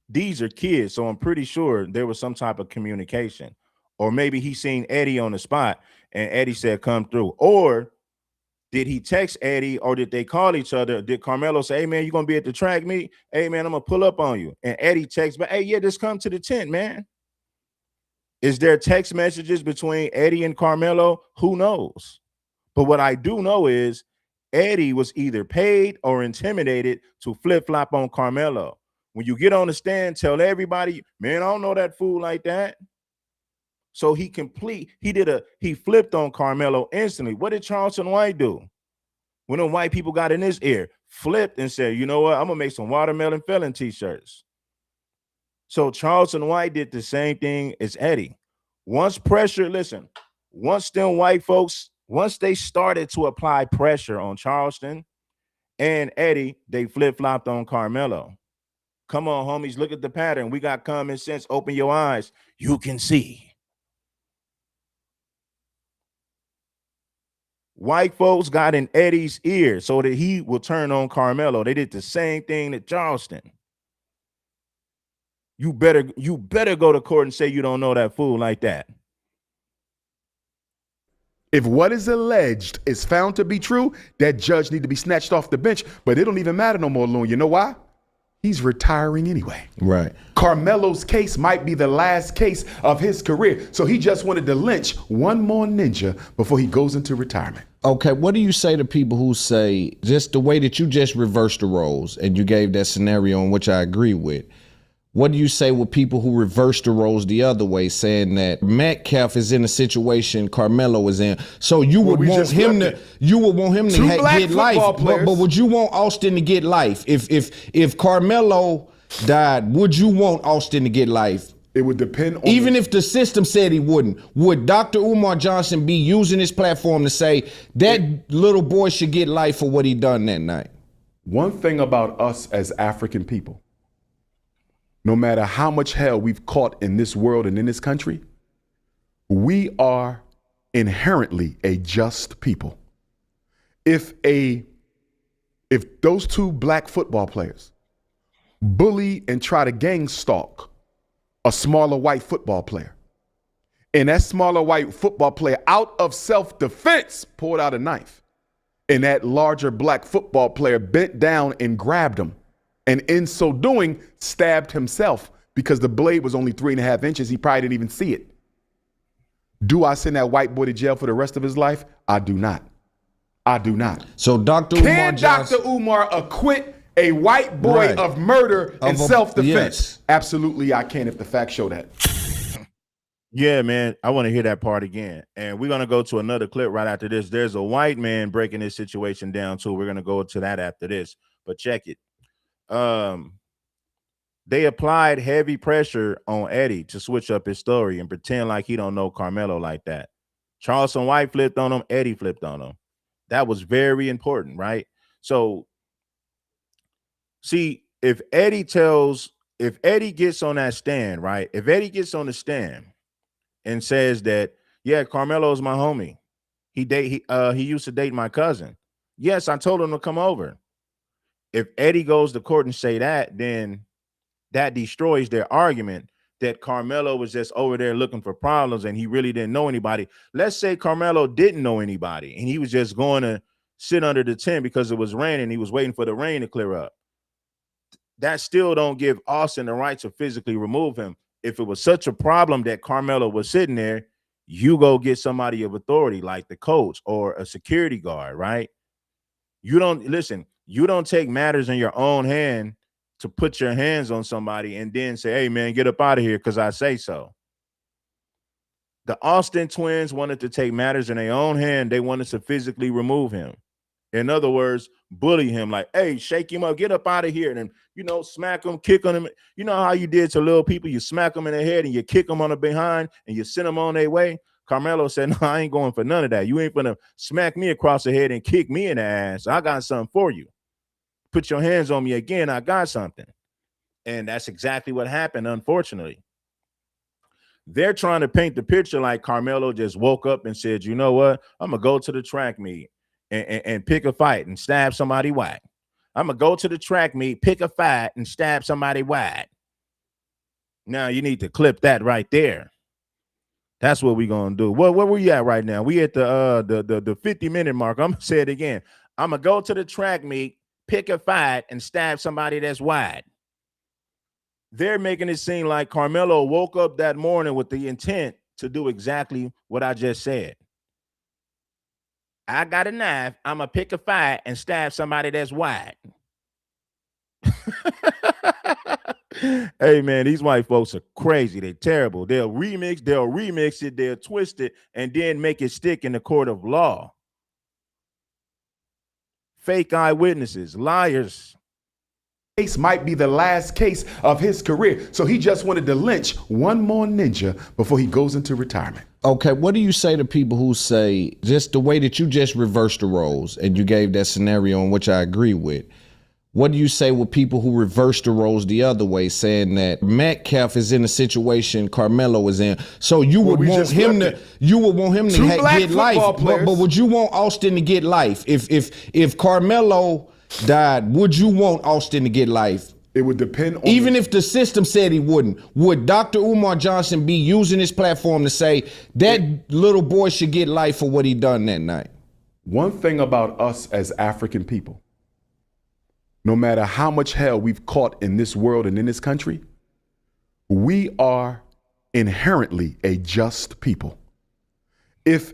These are kids, so I'm pretty sure there was some type of communication, or maybe he seen Eddie on the spot and Eddie said, come through. Or did he text Eddie, or did they call each other? Did Karmelo say, hey man, you going to be at the track meet? Hey man, I'm going to pull up on you. And Eddie texts back, hey, yeah, just come to the tent, man. Is there text messages between Eddie and Karmelo? Who knows? But what I do know is Eddie was either paid or intimidated to flip-flop on Karmelo. When you get on the stand, tell everybody, man, I don't know that fool like that. So he flipped on Karmelo instantly. What did Charleston White do? When the white people got in his ear, flipped and said, you know what? I'm gonna make some watermelon felon t-shirts. So Charleston White did the same thing as Eddie. Once them white folks, once they started to apply pressure on Charleston and Eddie, they flip-flopped on Karmelo. Come on, homies, look at the pattern. We got common sense. Open your eyes. You can see. White folks got in Eddie's ear so that he will turn on Karmelo. They did the same thing to Charleston. You better go to court and say you don't know that fool like that. If what is alleged is found to be true, that judge need to be snatched off the bench, but it don't even matter no more, Loon. You know why? He's retiring anyway. Right. Karmelo's case might be the last case of his career. So he just wanted to lynch one more ninja before he goes into retirement. Okay, what do you say to people who say, just the way that you just reversed the roles and you gave that scenario in which I agree with, what do you say with people who reverse the roles the other way, saying that Metcalf is in a situation Karmelo is in? So you would want him to get life, but would you want Austin to get life? If Karmelo died, would you want Austin to get life? It would depend on even if the system said he wouldn't. Would Dr. Umar Johnson be using his platform to say that little boy should get life for what he done that night? One thing about us as African people, no matter how much hell we've caught in this world and in this country, we are inherently a just people. If those two black football players bully and try to gang stalk a smaller white football player, and that smaller white football player out of self-defense pulled out a knife, and that larger black football player bent down and grabbed him, and in so doing, stabbed himself because the blade was only 3.5 inches. He probably didn't even see it. Do I send that white boy to jail for the rest of his life? I do not. I do not. So Dr. Can Dr. Umar acquit a white boy of murder and self-defense? Yes. Absolutely, I can if the facts show that. Yeah, man, I want to hear that part again. And we're going to go to another clip right after this. There's a white man breaking this situation down too. We're going to go to that after this. But check it. They applied heavy pressure on Eddie to switch up his story and pretend like he don't know Karmelo like that. Charleston White flipped on him. Eddie flipped on him. That was very important, right? So, see, if Eddie gets on that stand, right? If Eddie gets on the stand and says that, yeah, Karmelo is my homie. He used to date my cousin. Yes, I told him to come over. If Eddie goes to court and say that, then that destroys their argument that Karmelo was just over there looking for problems and he really didn't know anybody. Let's say Karmelo didn't know anybody and he was just going to sit under the tent because it was raining. He was waiting for the rain to clear up. That still don't give Austin the right to physically remove him. If it was such a problem that Karmelo was sitting there, you go get somebody of authority like the coach or a security guard, right? You don't take matters in your own hand to put your hands on somebody and then say, hey, man, get up out of here because I say so. The Austin twins wanted to take matters in their own hand. They wanted to physically remove him. In other words, bully him like, hey, shake him up, get up out of here. And then, smack him, kick on him. You know how you did to little people? You smack them in the head and you kick them on the behind and you send them on their way. Karmelo said, no, I ain't going for none of that. You ain't gonna smack me across the head and kick me in the ass. I got something for you. Put your hands on me again. I got something. And that's exactly what happened, unfortunately. They're trying to paint the picture like Karmelo just woke up and said, you know what? I'm going to go to the track meet and pick a fight and stab somebody whack. I'm going to go to the track meet, pick a fight and stab somebody whack. Now you need to clip that right there. That's what we're going to do. Where we at right now? We at the 50-minute mark. I'm going to say it again. I'm going to go to the track meet, pick a fight, and stab somebody that's wide. they're making it seem like Karmelo woke up that morning with the intent to do exactly what I just said. I got a knife. I'm going to pick a fight and stab somebody that's white. Hey, man, these white folks are crazy. They're terrible. They'll remix it, they'll twist it, and then make it stick in the court of law. Fake eyewitnesses, liars. Case might be the last case of his career. So he just wanted to lynch one more ninja before he goes into retirement. Okay, what do you say to people who say, just the way that you just reversed the roles and you gave that scenario in which I agree with, what do you say with people who reverse the roles the other way, saying that Metcalf is in a situation Karmelo is in? So you would want him to get life, but would you want Austin to get life? If Karmelo died, would you want Austin to get life? It would depend on even if the system said he wouldn't. Would Dr. Umar Johnson be using his platform to say that little boy should get life for what he done that night? One thing about us as African people, no matter how much hell we've caught in this world and in this country, we are inherently a just people. If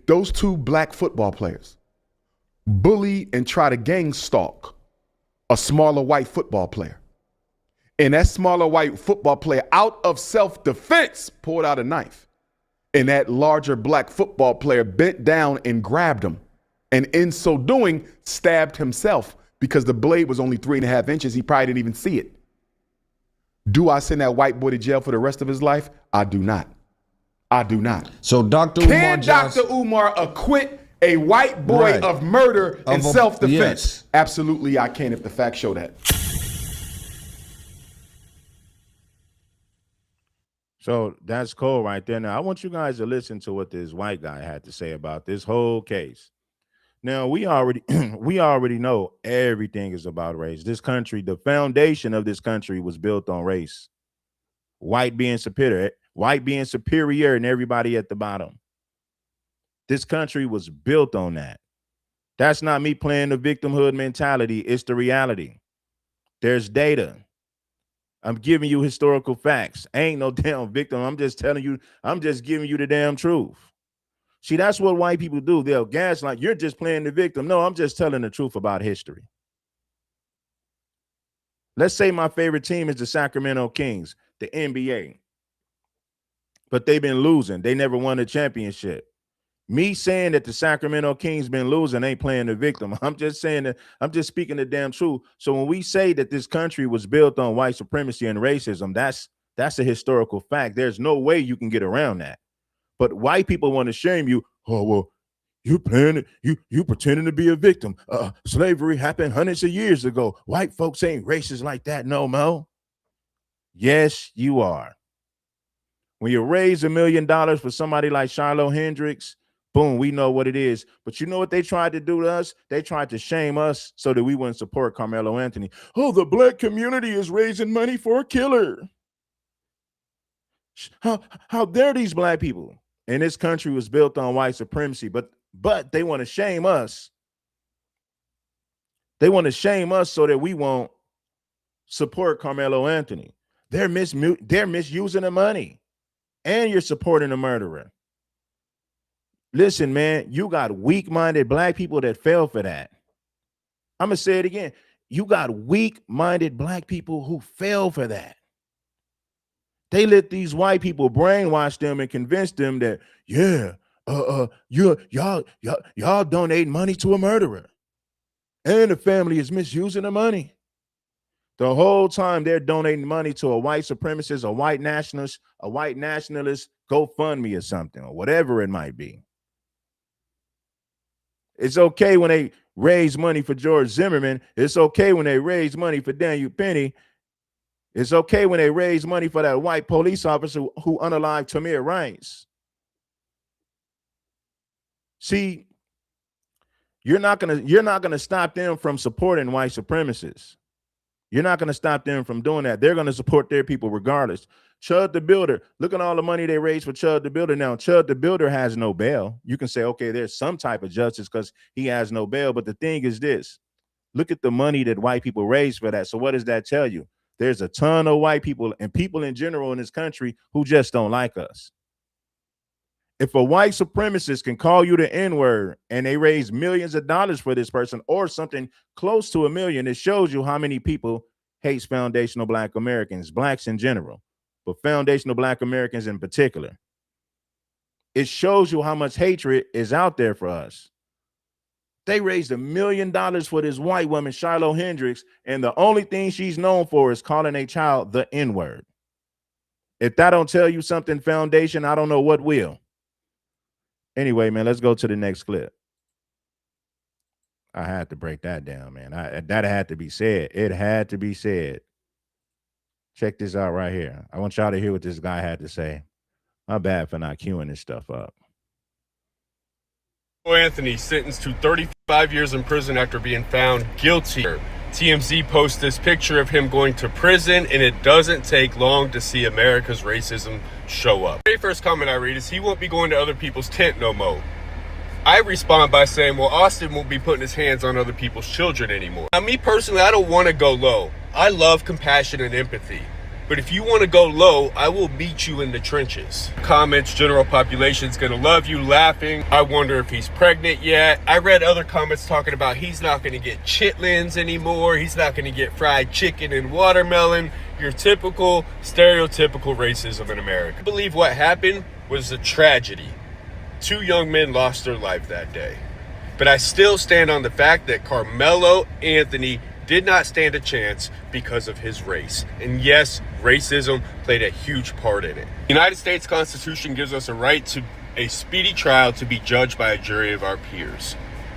those two black football players bully and try to gang stalk a smaller white football player, and that smaller white football player, out of self-defense, pulled out a knife, and that larger black football player bent down and grabbed him, and in so doing, stabbed himself because the blade was only 3.5 inches. He probably didn't even see it. Do I send that white boy to jail for the rest of his life? I do not. I do not. So Dr. Can Dr. Umar acquit a white boy of murder and self-defense? Yes. Absolutely, I can if the facts show that. So that's cool right there. Now, I want you guys to listen to what this white guy had to say about this whole case. Now, we already know everything is about race. This country, the foundation of this country was built on race. White being superior and everybody at the bottom. This country was built on that. That's not me playing the victimhood mentality. It's the reality. There's data. I'm giving you historical facts. Ain't no damn victim. I'm just telling you, I'm just giving you the damn truth. See, that's what white people do. They'll gaslight, you're just playing the victim. No, I'm just telling the truth about history. Let's say my favorite team is the Sacramento Kings, the NBA. But they've been losing. They never won a championship. Me saying that the Sacramento Kings been losing ain't playing the victim. I'm just saying that, I'm just speaking the damn truth. So when we say that this country was built on white supremacy and racism, that's a historical fact. There's no way you can get around that. But white people want to shame you. Oh, well, you playing it, you pretending to be a victim. Slavery happened hundreds of years ago. White folks ain't racist like that no more. Yes, you are. When you raise $1 million for somebody like Shiloh Hendricks, boom, we know what it is. But you know what they tried to do to us? They tried to shame us so that we wouldn't support Karmelo Anthony. Oh, the black community is raising money for a killer. How dare these black people? And this country was built on white supremacy, but they want to shame us. They want to shame us so that we won't support Karmelo Anthony. They're misusing the money, and you're supporting a murderer. Listen, man, you got weak-minded black people that fell for that. I'm going to say it again. You got weak-minded black people who fell for that. They let these white people brainwash them and convince them that, y'all donate money to a murderer. And the family is misusing the money. The whole time they're donating money to a white supremacist, a white nationalist, GoFundMe or something, or whatever it might be. It's okay when they raise money for George Zimmerman. It's okay when they raise money for Daniel Penny. It's okay when they raise money for that white police officer who unalived Tamir Rice. See, you're not gonna stop them from supporting white supremacists. You're not gonna stop them from doing that. They're gonna support their people regardless. Chud the Builder, look at all the money they raised for Chud the Builder. Now, Chud the Builder has no bail. You can say, okay, there's some type of justice because he has no bail. But the thing is this: look at the money that white people raised for that. So what does that tell you? There's a ton of white people and people in general in this country who just don't like us. If a white supremacist can call you the N-word and they raise millions of dollars for this person or something close to $1 million, it shows you how many people hates foundational Black Americans, Blacks in general, but foundational Black Americans in particular. It shows you how much hatred is out there for us. They raised $1 million for this white woman, Shiloh Hendricks, and the only thing she's known for is calling a child the N-word. If that don't tell you something, foundation, I don't know what will. Anyway, man, let's go to the next clip. I had to break that down, man. That had to be said. It had to be said. Check this out right here. I want y'all to hear what this guy had to say. My bad for not queuing this stuff up. Anthony sentenced to 35 years in prison after being found guilty. TMZ posts this picture of him going to prison, and it doesn't take long to see America's racism show up. The very first comment I read is, he won't be going to other people's tent no more. I respond by saying, well, Austin won't be putting his hands on other people's children anymore. Now, me personally, I don't want to go low. I love compassion and empathy. But if you want to go low, I will meet you in the trenches. Comments, general population's gonna love you, laughing. I wonder if he's pregnant yet. I read other comments talking about he's not gonna get chitlins anymore. He's not gonna get fried chicken and watermelon. Your typical, stereotypical racism in America. I believe what happened was a tragedy. 2 young men lost their life that day. But I still stand on the fact that Karmelo Anthony did not stand a chance because of his race. And yes, racism played a huge part in it. The United States Constitution gives us a right to a speedy trial to be judged by a jury of our peers.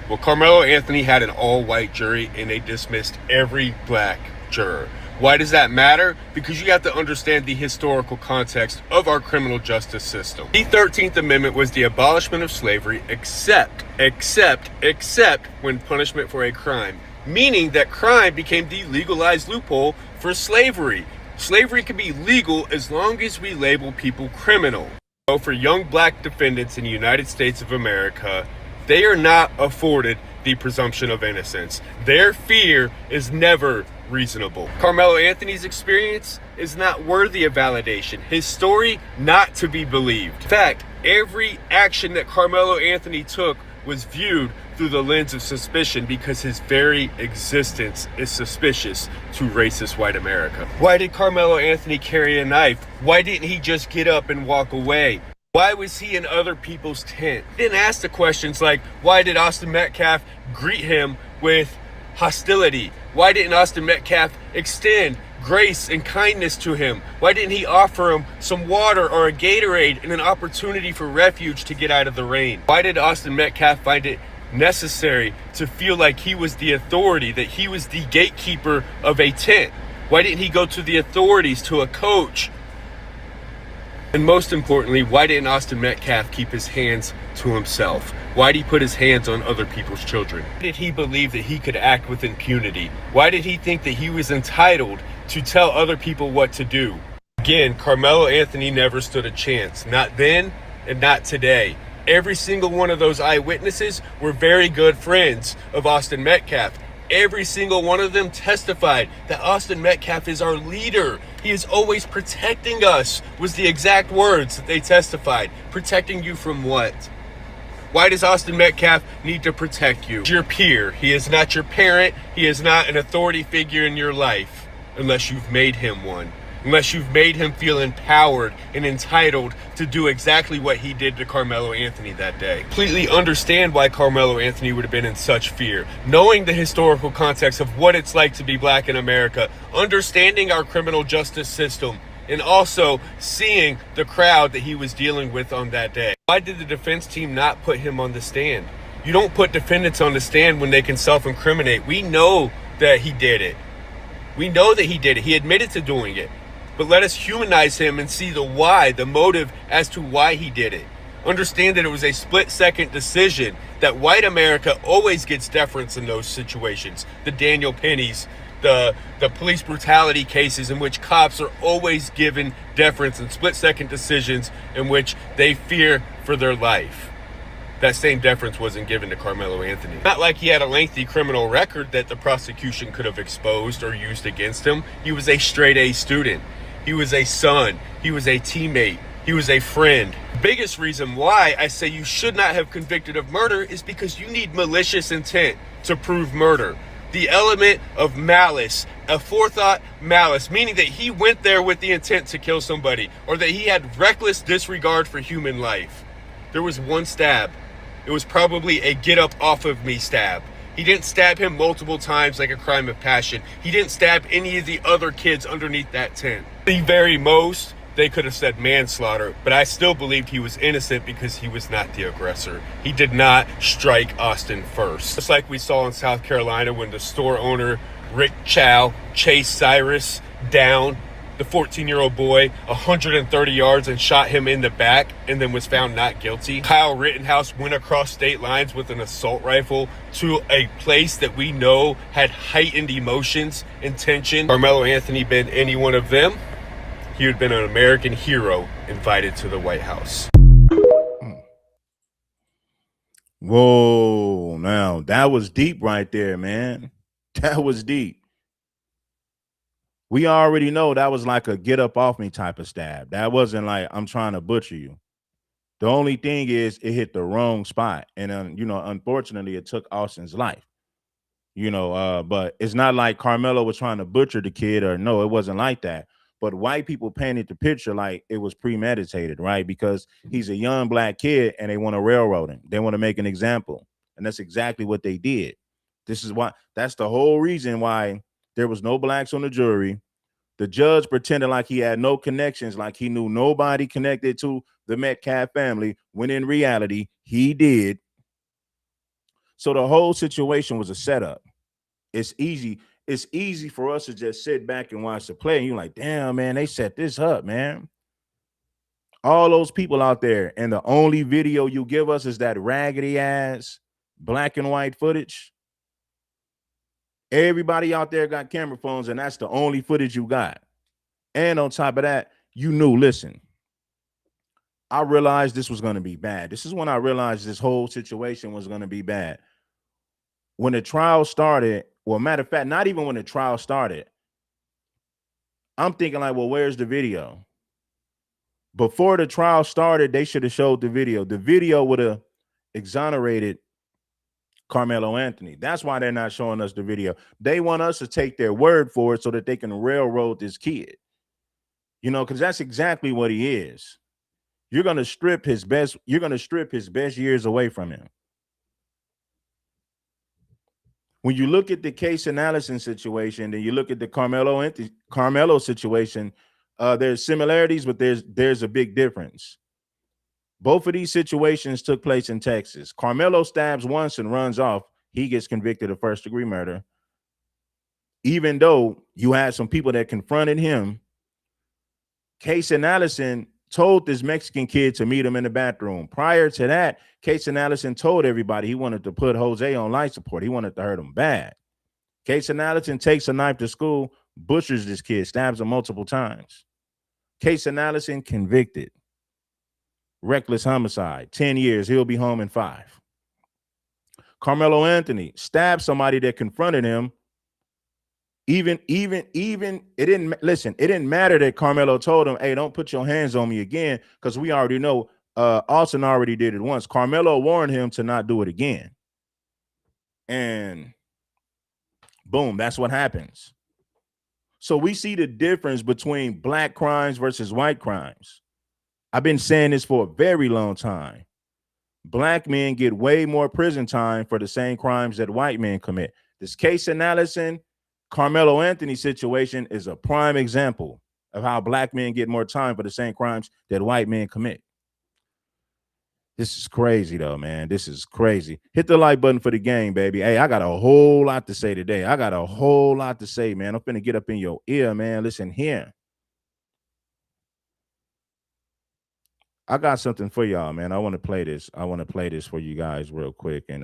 Well, Karmelo Anthony had an all-white jury and they dismissed every black juror. Why does that matter? Because you have to understand the historical context of our criminal justice system. The 13th Amendment was the abolishment of slavery except when punishment for a crime. Meaning that crime became the legalized loophole for slavery. Slavery can be legal as long as we label people criminal. So for young black defendants in the United States of America, they are not afforded the presumption of innocence. Their fear is never reasonable. Karmelo Anthony's experience is not worthy of validation. His story not to be believed. In fact, every action that Karmelo Anthony took was viewed through the lens of suspicion because his very existence is suspicious to racist white America. Why did Karmelo Anthony carry a knife? Why didn't he just get up and walk away? Why was he in other people's tent? He didn't ask the questions like, why did Austin Metcalf greet him with hostility? Why didn't Austin Metcalf extend grace and kindness to him? Why didn't he offer him some water or a Gatorade and an opportunity for refuge to get out of the rain? Why did Austin Metcalf find it necessary to feel like he was the authority, that he was the gatekeeper of a tent? Why didn't he go to the authorities, to a coach? And most importantly, why didn't Austin Metcalf keep his hands to himself? Why did he put his hands on other people's children? Why did he believe that he could act with impunity? Why did he think that he was entitled to tell other people what to do? Again, Karmelo Anthony never stood a chance. Not then and not today. Every single one of those eyewitnesses were very good friends of Austin Metcalf. Every single one of them testified that Austin Metcalf is our leader. He is always protecting us, was the exact words that they testified. Protecting you from what? Why does Austin Metcalf need to protect you? He's your peer. He is not your parent. He is not an authority figure in your life unless you've made him one. Unless you've made him feel empowered and entitled to do exactly what he did to Karmelo Anthony that day. Completely understand why Karmelo Anthony would have been in such fear. Knowing the historical context of what it's like to be black in America, understanding our criminal justice system, and also seeing the crowd that he was dealing with on that day. Why did the defense team not put him on the stand? You don't put defendants on the stand when they can self-incriminate. We know that he did it. We know that he did it. He admitted to doing it. But let us humanize him and see the why, the motive as to why he did it. Understand that it was a split-second decision, that white America always gets deference in those situations. The Daniel Pennies, the police brutality cases in which cops are always given deference in split-second decisions in which they fear for their life. that same deference wasn't given to Karmelo Anthony. Not like he had a lengthy criminal record that the prosecution could have exposed or used against him. He was a straight A student. He was a son. He was a teammate. He was a friend. The biggest reason why I say you should not have convicted of murder is because you need malicious intent to prove murder. The element of malice, a forethought malice, meaning that he went there with the intent to kill somebody, or that he had reckless disregard for human life. There was one stab. It was probably a get up off of me stab. He didn't stab him multiple times like a crime of passion. He didn't stab any of the other kids underneath that tent. The very most, they could have said manslaughter, but I still believed he was innocent because he was not the aggressor. He did not strike Austin first. Just like we saw in South Carolina when the store owner, Rick Chow, chased Cyrus down, the 14-year-old boy, 130 yards and shot him in the back and then was found not guilty. Kyle Rittenhouse went across state lines with an assault rifle to a place that we know had heightened emotions and tension. Karmelo Anthony been any one of them, he would have been an American hero invited to the White House. Whoa, now that was deep right there, man. That was deep. We already know that was like a get up off me type of stab. That wasn't like I'm trying to butcher you. The only thing is it hit the wrong spot. And, unfortunately, it took Austin's life. But it's not like Karmelo was trying to butcher the kid, or no, it wasn't like that. But white people painted the picture like it was premeditated, right? Because he's a young black kid and they want to railroad him. They want to make an example. And that's exactly what they did. That's the whole reason why there was no blacks on the jury. The judge pretended like he had no connections, like he knew nobody connected to the Metcalf family, when in reality, he did. So the whole situation was a setup. It's easy for us to just sit back and watch the play, and you're like, damn, man, they set this up, man. All those people out there, and the only video you give us is that raggedy ass black and white footage. Everybody out there got camera phones, and that's the only footage you got. And on top of that, you knew, listen, I realized this was going to be bad. This is when I realized this whole situation was going to be bad. When the trial started, well, matter of fact, not even when the trial started, I'm thinking like, well, where's the video? Before the trial started, they should have showed the video. The video would have exonerated Karmelo Anthony. That's why they're not showing us the video. They want us to take their word for it so that they can railroad this kid. Because that's exactly what he is. You're going to strip his best years away from him. When you look at the case analysis situation, and you look at the Karmelo situation, there's similarities, but there's a big difference. Both of these situations took place in Texas. Karmelo stabs once and runs off. He gets convicted of first-degree murder. Even though you had some people that confronted him, Case and Allison told this Mexican kid to meet him in the bathroom. Prior to that, Case and Allison told everybody he wanted to put Jose on life support. He wanted to hurt him bad. Case and Allison takes a knife to school, butchers this kid, stabs him multiple times. Case and Allison convicted. Reckless homicide, 10 years. He'll be home in 5. Karmelo Anthony stabbed somebody that confronted him. Even it didn't matter that Karmelo told him, hey, don't put your hands on me again, because we already know Austin already did it once. Karmelo warned him to not do it again. And boom, that's what happens. So we see the difference between black crimes versus white crimes. I've been saying this for a very long time. Black men get way more prison time for the same crimes that white men commit. This Case and Allison, Karmelo Anthony situation is a prime example of how black men get more time for the same crimes that white men commit. This is crazy, though, man. This is crazy. Hit the like button for the game, baby. Hey, I got a whole lot to say today. I got a whole lot to say, man. I'm finna get up in your ear, man. Listen here. I got something for y'all, man. I want to play this. I want to play this for you guys real quick. And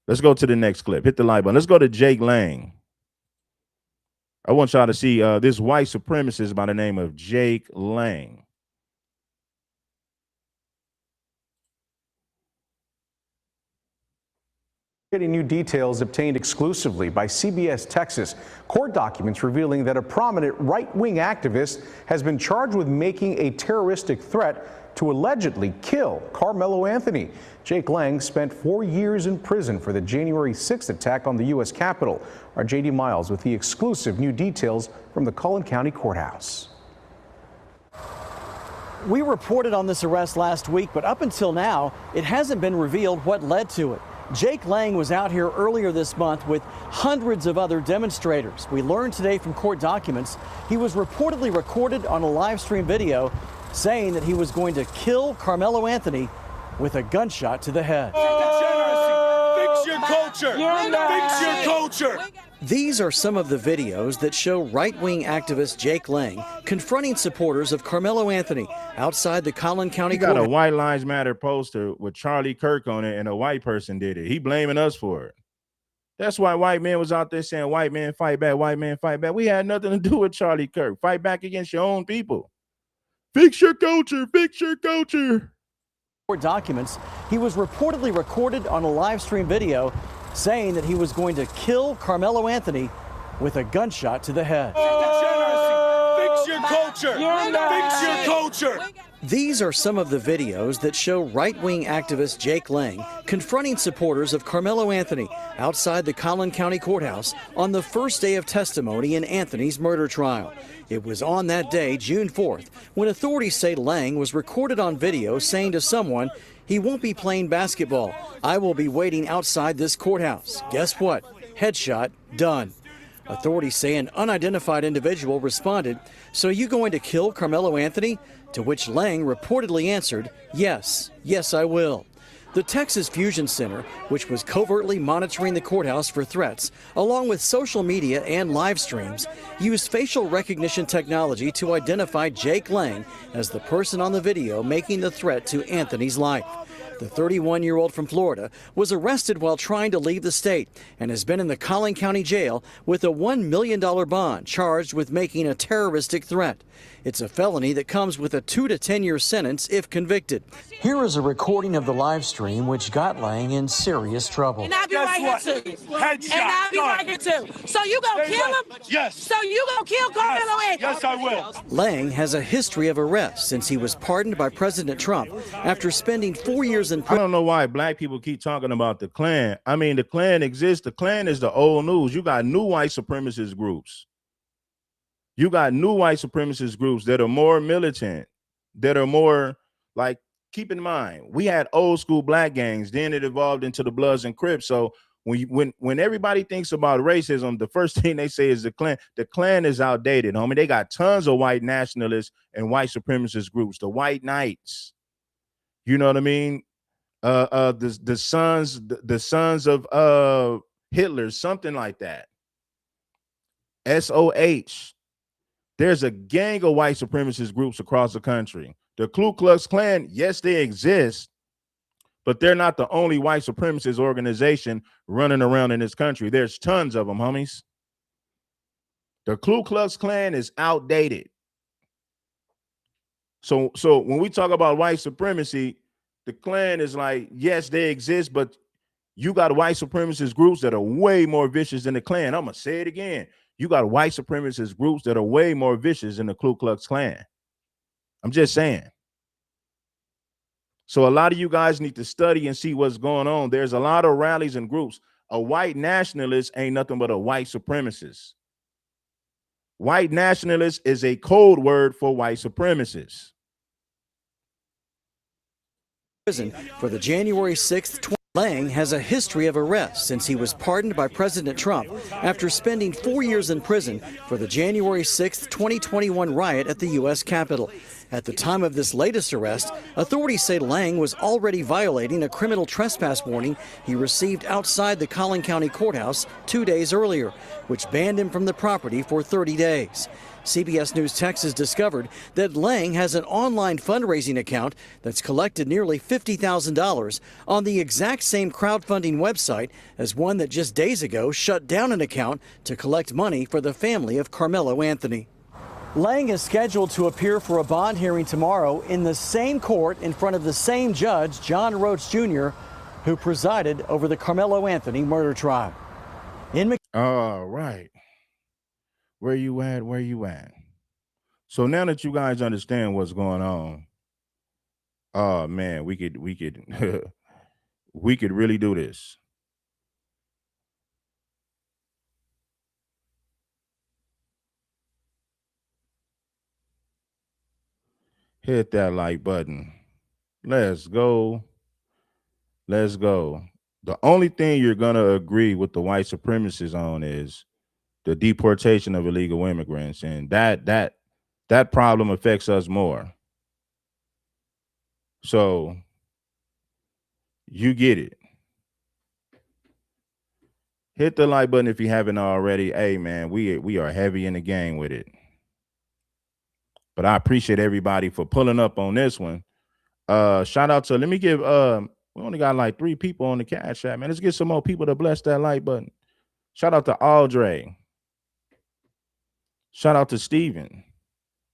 let's go to the next clip. Hit the like button. Let's go to Jake Lang. I want y'all to see this white supremacist by the name of Jake Lang. Getting new details obtained exclusively by CBS Texas. Court documents revealing that a prominent right-wing activist has been charged with making a terroristic threat to allegedly kill Karmelo Anthony. Jake Lang spent 4 years in prison for the January 6th attack on the U.S. Capitol. Our J.D. Miles with the exclusive new details from the Collin County Courthouse. We reported on this arrest last week, but up until now, it hasn't been revealed what led to it. Jake Lang was out here earlier this month with hundreds of other demonstrators. We learned today from court documents he was reportedly recorded on a live stream video saying that he was going to kill Karmelo Anthony with a gunshot to the head. Fix your culture! Fix your culture! These are some of the videos that show right-wing activist Jake Lang confronting supporters of Karmelo Anthony outside the Collin County He got Court. a White Lives Matter poster with Charlie Kirk on it, and a white person did it. He blaming us for it. That's why white men was out there saying, white men fight back, white men fight back. We had nothing to do with Charlie Kirk. Fight back against your own people. Fix your culture, fix your culture. Court documents, he was reportedly recorded on a live stream video saying that he was going to kill Karmelo Anthony with a gunshot to the head. Fix your culture! Fix your culture! These are some of the videos that show right-wing activist Jake Lang confronting supporters of Karmelo Anthony outside the Collin County Courthouse on the first day of testimony in Anthony's murder trial. It was on that day, June 4th, when authorities say Lang was recorded on video saying to someone, "He won't be playing basketball. I will be waiting outside this courthouse." Guess what? Headshot done. Authorities say an unidentified individual responded, "So you going to kill Karmelo Anthony?" To which Lang reportedly answered, "Yes, yes, I will." The Texas Fusion Center, which was covertly monitoring the courthouse for threats, along with social media and live streams, used facial recognition technology to identify Jake Lang as the person on the video making the threat to Anthony's life. The 31-year-old from Florida was arrested while trying to leave the state and has been in the Collin County Jail with a $1 million bond, charged with making a terroristic threat. It's a felony that comes with a 2 to 10-year sentence if convicted. Here is a recording of the live stream, which got Lang in serious trouble. And I'll be right here too. Headshot. And I'll be right here too. So you gonna kill him? Yes. So you gonna kill Karmelo Anthony? Yes, I will. Lang has a history of arrests since he was pardoned by President Trump after spending 4 years in prison. I don't know why black people keep talking about the Klan. I mean, the Klan exists. The Klan is the old news. You got new white supremacist groups. You got new white supremacist groups that are more militant, that are more like, keep in mind, we had old school black gangs, then it evolved into the Bloods and Crips. So when everybody thinks about racism, the first thing they say is the Klan. The Klan is outdated, homie. They got tons of white nationalists and white supremacist groups, the White Knights. You know what I mean? The sons of Hitler, something like that. SOH. There's a gang of white supremacist groups across the country. The Ku Klux Klan, yes, they exist, but they're not the only white supremacist organization running around in this country. There's tons of them, homies. The Ku Klux Klan is outdated. So when we talk about white supremacy, the Klan is like, yes, they exist, but you got white supremacist groups that are way more vicious than the Klan. I'm going to say it again. You got white supremacist groups that are way more vicious than the Ku Klux Klan. I'm just saying. So a lot of you guys need to study and see what's going on. There's a lot of rallies and groups. A white nationalist ain't nothing but a white supremacist. White nationalist is a code word for white supremacists. For the January 6th, Lang has a history of arrests since he was pardoned by President Trump after spending 4 years in prison for the January 6th, 2021 riot at the U.S. Capitol. At the time of this latest arrest, authorities say Lang was already violating a criminal trespass warning he received outside the Collin County Courthouse 2 days earlier, which banned him from the property for 30 days. CBS News Texas discovered that Lang has an online fundraising account that's collected nearly $50,000 on the exact same crowdfunding website as one that just days ago shut down an account to collect money for the family of Karmelo Anthony. Lang is scheduled to appear for a bond hearing tomorrow in the same court in front of the same judge, John Roach Jr., who presided over the Karmelo Anthony murder trial. All right. Where you at? Where you at? So now that you guys understand what's going on, oh man, we could we could really do this. Hit that like button. Let's go. Let's go. The only thing you're gonna agree with the white supremacists on is the deportation of illegal immigrants, and that problem affects us more. So you get it. Hit the like button if you haven't already. Hey man, we are heavy in the game with it. But I appreciate everybody for pulling up on this one. Shout out to, let me give we only got like 3 people on the Cash App, man. Let's get some more people to bless that like button. Shout out to Audrey. Shout out to Steven.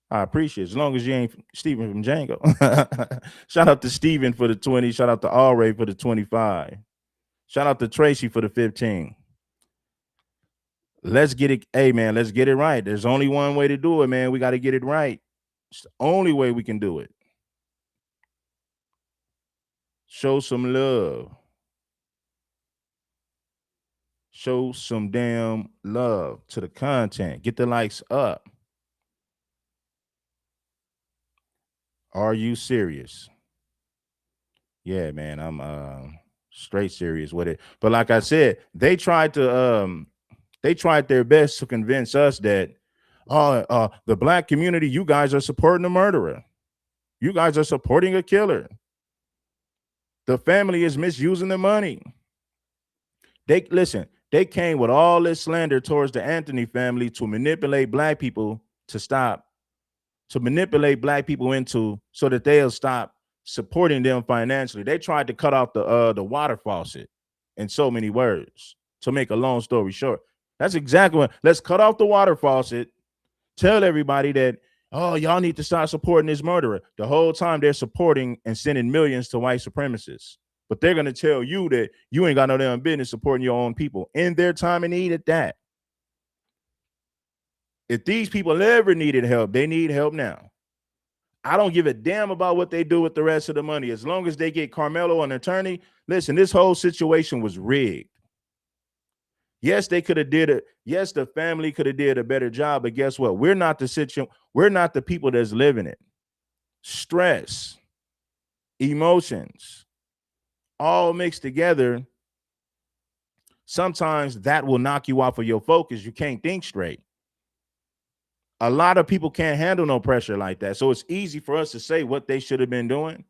I appreciate it. As long as you ain't Steven from Django. Shout out to Steven for the 20. Shout out to Audrey for the 25. Shout out to Tracy for the 15. Let's get it. Hey, man, let's get it right. There's only one way to do it, man. We got to get it right. It's the only way we can do it. Show some love. Show some damn love to the content. Get the likes up. Are you serious? Yeah, man, I'm straight serious with it. But like I said, they tried their best to convince us that the black community, you guys are supporting a murderer. You guys are supporting a killer. The family is misusing the money. They came with all this slander towards the Anthony family to manipulate black people to manipulate black people into so that they'll stop supporting them financially. They tried to cut off the water faucet, in so many words, to make a long story short. That's exactly what, let's cut off the water faucet, tell everybody that, oh, y'all need to start supporting this murderer. The whole time they're supporting and sending millions to white supremacists. But they're going to tell you that you ain't got no damn business supporting your own people in their time of need at that. If these people ever needed help, they need help now. I don't give a damn about what they do with the rest of the money. As long as they get Karmelo an attorney, listen, this whole situation was rigged. Yes, they could have did it. Yes, the family could have did a better job, but guess what? We're not the people that's living it. Stress, emotions, all mixed together. Sometimes that will knock you off of your focus. You can't think straight. A lot of people can't handle no pressure like that. So it's easy for us to say what they should have been doing.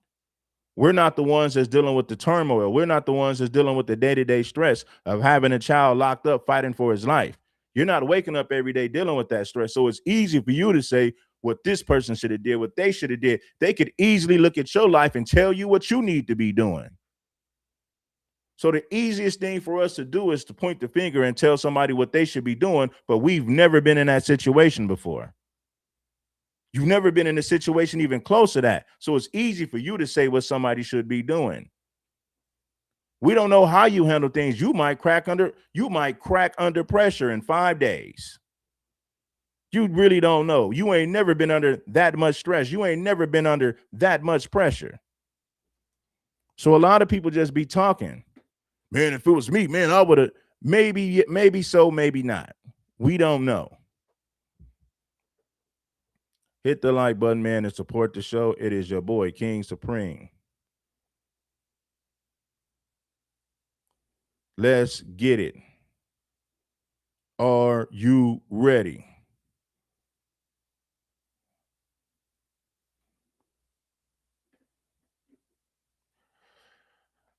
We're not the ones that's dealing with the turmoil. We're not the ones that's dealing with the day-to-day stress of having a child locked up fighting for his life. You're not waking up every day dealing with that stress. So it's easy for you to say what this person should have did, what they should have did. They could easily look at your life and tell you what you need to be doing. So the easiest thing for us to do is to point the finger and tell somebody what they should be doing, but we've never been in that situation before. You've never been in a situation even close to that. So it's easy for you to say what somebody should be doing. We don't know how you handle things. You might crack under pressure in 5 days. You really don't know. You ain't never been under that much stress. You ain't never been under that much pressure. So a lot of people just be talking. Man, if it was me, man, I would have maybe so, maybe not. We don't know. Hit the like button, man, and support the show. It is your boy, King Supreme. Let's get it. Are you ready?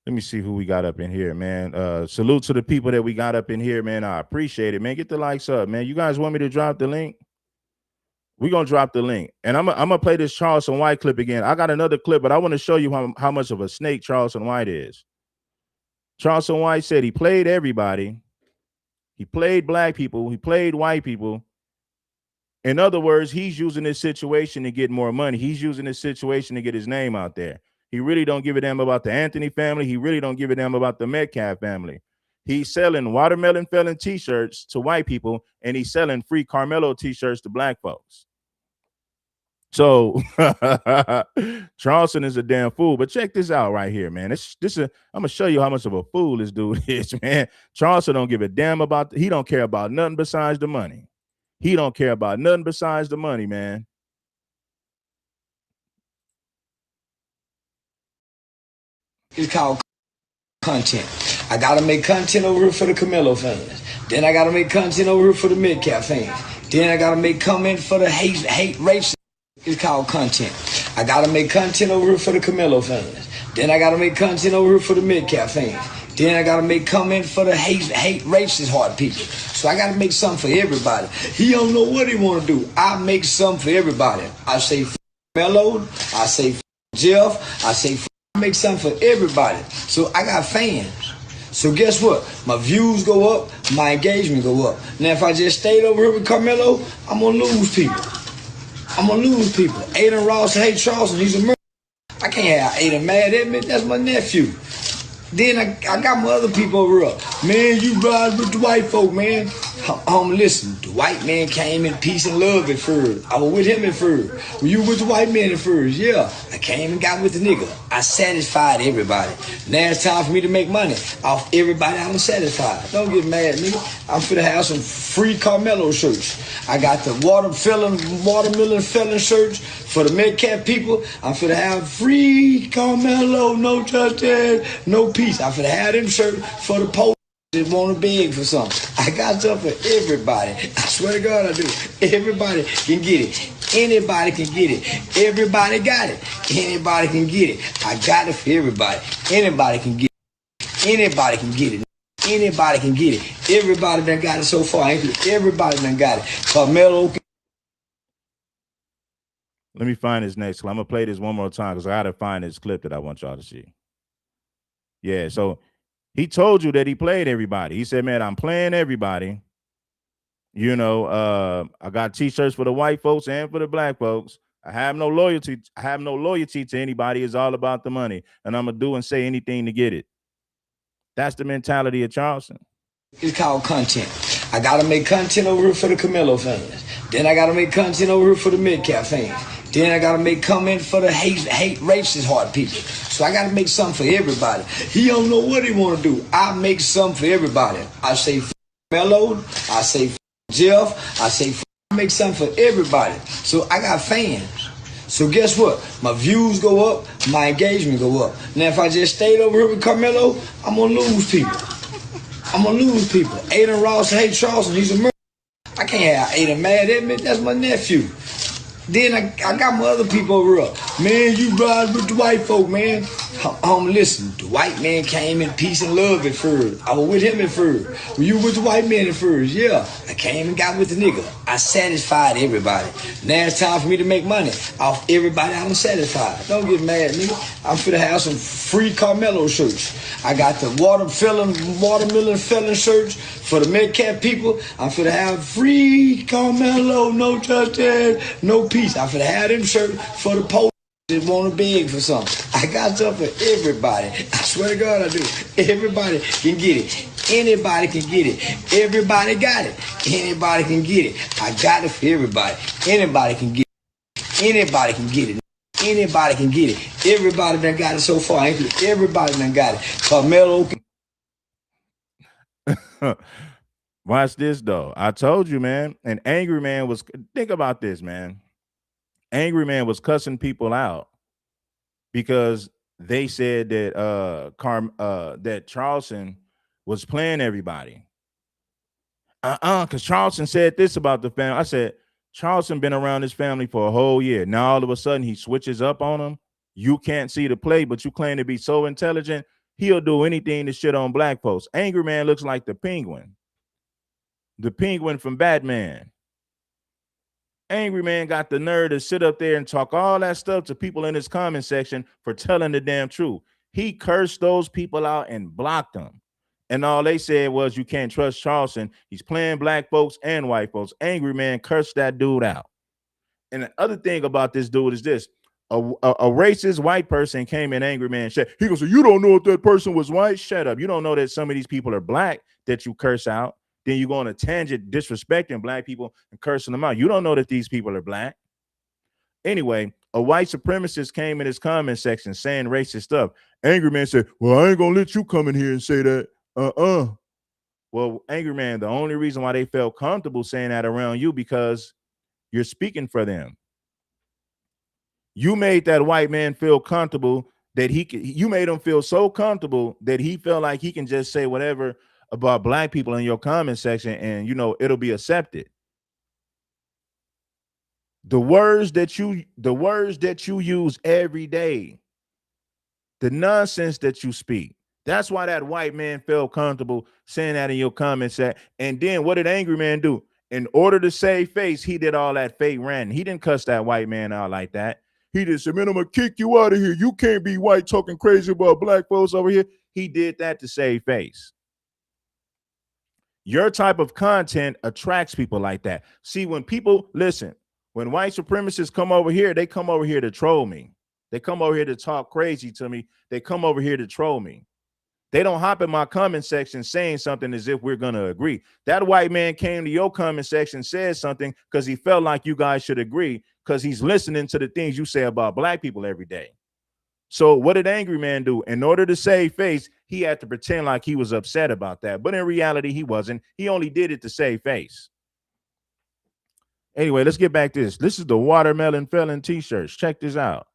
Let me see who we got up in here, man. Salute to the people that we got up in here, man. I appreciate it, man. Get the likes up, man. You guys want me to drop the link? We're going to drop the link. And I'm going to play this Charleston White clip again. I got another clip, but I want to show you how much of a snake Charleston White is. Charleston White said he played everybody. He played black people. He played white people. In other words, he's using this situation to get more money. He's using this situation to get his name out there. He really don't give a damn about the Anthony family. He really don't give a damn about the Metcalf family. He's selling watermelon felon t-shirts to white people, and he's selling free Karmelo t-shirts to black folks. So Charleston is a damn fool. But check this out right here, man. I'm gonna show you how much of a fool this dude is, man. Charleston don't give a damn about. He don't care about nothing besides the money. He don't care about nothing besides the money, man. It's called content. I gotta make content over here for the Karmelo fans. Then I gotta make content over here for the Metcalf fans. Then I gotta make comment for the hate race. It's called content. I gotta make content over here for the Karmelo fans. Then I gotta make content over here for the Metcalf fans. Then I gotta make comment for the hate racist heart people. So I gotta make something for everybody. He don't know what he wanna do. I make something for everybody. I say Karmelo, I say Jeff, I say I make something for everybody. So I got fans. So guess what? My views go up, my engagement go up. Now if I just stayed over here with Karmelo, I'm gonna lose people. I'm gonna lose people. Aiden Ross hate Charleston, he's a murderer. I can't have Aiden mad at me, that's my nephew. Then I got my other people over here. Man, you ride with the white folk, man. Listen, the white man came in peace and love at first. I was with him at first. Were you with the white man at first? Yeah. I came and got with the nigga. I satisfied everybody. Now it's time for me to make money off everybody I'm satisfied. Don't get mad, nigga. I'm finna have some free Karmelo shirts. I got the watermelon felon shirts for the Metcalf people. I'm finna have free Karmelo, no justice, no peace. I'm finna have them shirts for the post that want to beg for something. I got something for everybody. I swear to God I do. Everybody can get it. Anybody can get it. Everybody got it. Anybody can get it. I got it for everybody. Anybody can get it. Anybody can get it. Anybody can get it. Everybody done got it so far. Everybody done got it. Karmelo. Let me find this next clip. I'm gonna play this one more time because I gotta find this clip that I want y'all to see. Yeah, so he told you that he played everybody. He said, man, I'm playing everybody. You know, I got t-shirts for the white folks and for the black folks. I have no loyalty. I have no loyalty to anybody. It's all about the money. And I'm gonna do and say anything to get it. That's the mentality of Charleston. It's called content. I gotta make content over here for the Karmelo fans. Then I gotta make content over here for the Metcalf fans. Then I gotta make comment for the hate racist heart people. So I gotta make something for everybody. He don't know what he wanna do. I make something for everybody. I say Karmelo, I say Jeff, I say I make something for everybody. So I got fans. So guess what? My views go up, my engagement go up. Now if I just stayed over here with Karmelo, I'm gonna lose people. I'm gonna lose people. Aiden Ross hate Charleston, he's a murderer. I can't have Aiden mad at me, that's my nephew. Then I got my other people over here. Man, you ride with the white folk, man. Listen, the white man came in peace and love at first. I was with him at first. Were you with the white man at first? Yeah. I came and got with the nigga. I satisfied everybody. Now it's time for me to make money off everybody I'm satisfied. Don't get mad, nigga. I'm finna have some free Karmelo shirts. I got the watermelon felon shirts for the Metcalf people. I'm finna have free Karmelo, no justice, no peace. I'm finna have them shirts for the post that want to beg for something. I got something for everybody. I swear to God I do. Everybody can get it. Anybody can get it. Everybody got it. Anybody can get it. I got it for everybody. Anybody can get it. Anybody can get it. Anybody can get it. Everybody done got it so far. Everybody done got it. Karmelo. Watch this though. I told you, man. An angry man was, think about this, man. Angry man was cussing people out because they said that that Charleston was playing everybody. Because Charleston said this about the family. I said, Charleston been around this family for a whole year. Now all of a sudden he switches up on them. You can't see the play, but you claim to be so intelligent. He'll do anything to shit on black folks. Angry man looks like the penguin. The penguin from Batman. Angry man got the nerve to sit up there and talk all that stuff to people in his comment section for telling the damn truth. He cursed those people out and blocked them. And all they said was, you can't trust Charleston. He's playing black folks and white folks. Angry man cursed that dude out. And the other thing about this dude is this. A racist white person came in, angry man said, he goes, so you don't know if that person was white? Shut up. You don't know that some of these people are black that you curse out. Then you go on a tangent disrespecting black people and cursing them out. You don't know that these people are black. Anyway, a white supremacist came in his comment section saying racist stuff. Angry man said, well, I ain't gonna let you come in here and say that. Well, angry man, the only reason why they felt comfortable saying that around you because you're speaking for them. You made that white man feel comfortable that you made him feel so comfortable that he felt like he can just say whatever about black people in your comment section and, it'll be accepted. The words that you use every day, the nonsense that you speak, that's why that white man felt comfortable saying that in your comment section. And then what did angry man do? In order to save face, he did all that fake ranting. He didn't cuss that white man out like that. He just said, man, I'm going to kick you out of here. You can't be white talking crazy about black folks over here. He did that to save face. Your type of content attracts people like that. See, when people, listen, when white supremacists come over here, they come over here to troll me. They come over here to talk crazy to me. They come over here to troll me. They don't hop in my comment section saying something as if we're going to agree. That white man came to your comment section, said something because he felt like you guys should agree because he's listening to the things you say about black people every day. So what did angry man do? In order to save face, he had to pretend like he was upset about that. But in reality, he wasn't. He only did it to save face. Anyway, let's get back to this. This is the Watermelon Felon t-shirts. Check this out.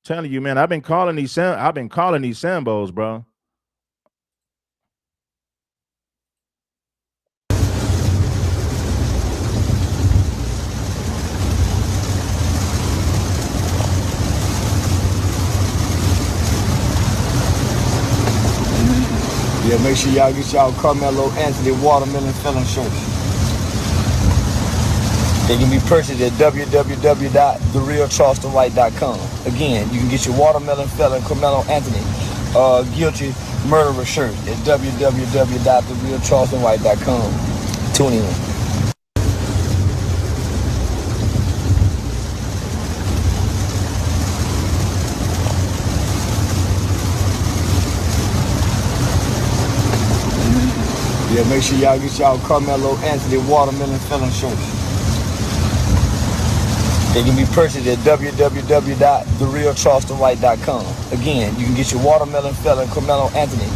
Telling you, man, I've been calling these Sambos, bro. Yeah, make sure y'all get y'all Karmelo Anthony Watermelon Felon shirts. They can be purchased at www.therealcharlestonwhite.com. Again, you can get your Watermelon Felon Karmelo Anthony guilty murderer shirt at www.therealcharlestonwhite.com. Tune in. Yeah, make sure y'all get y'all Karmelo Anthony Watermelon Felon shirts. They can be purchased at www.therealcharlestonwhite.com. Again, you can get your Watermelon Felon Karmelo Anthony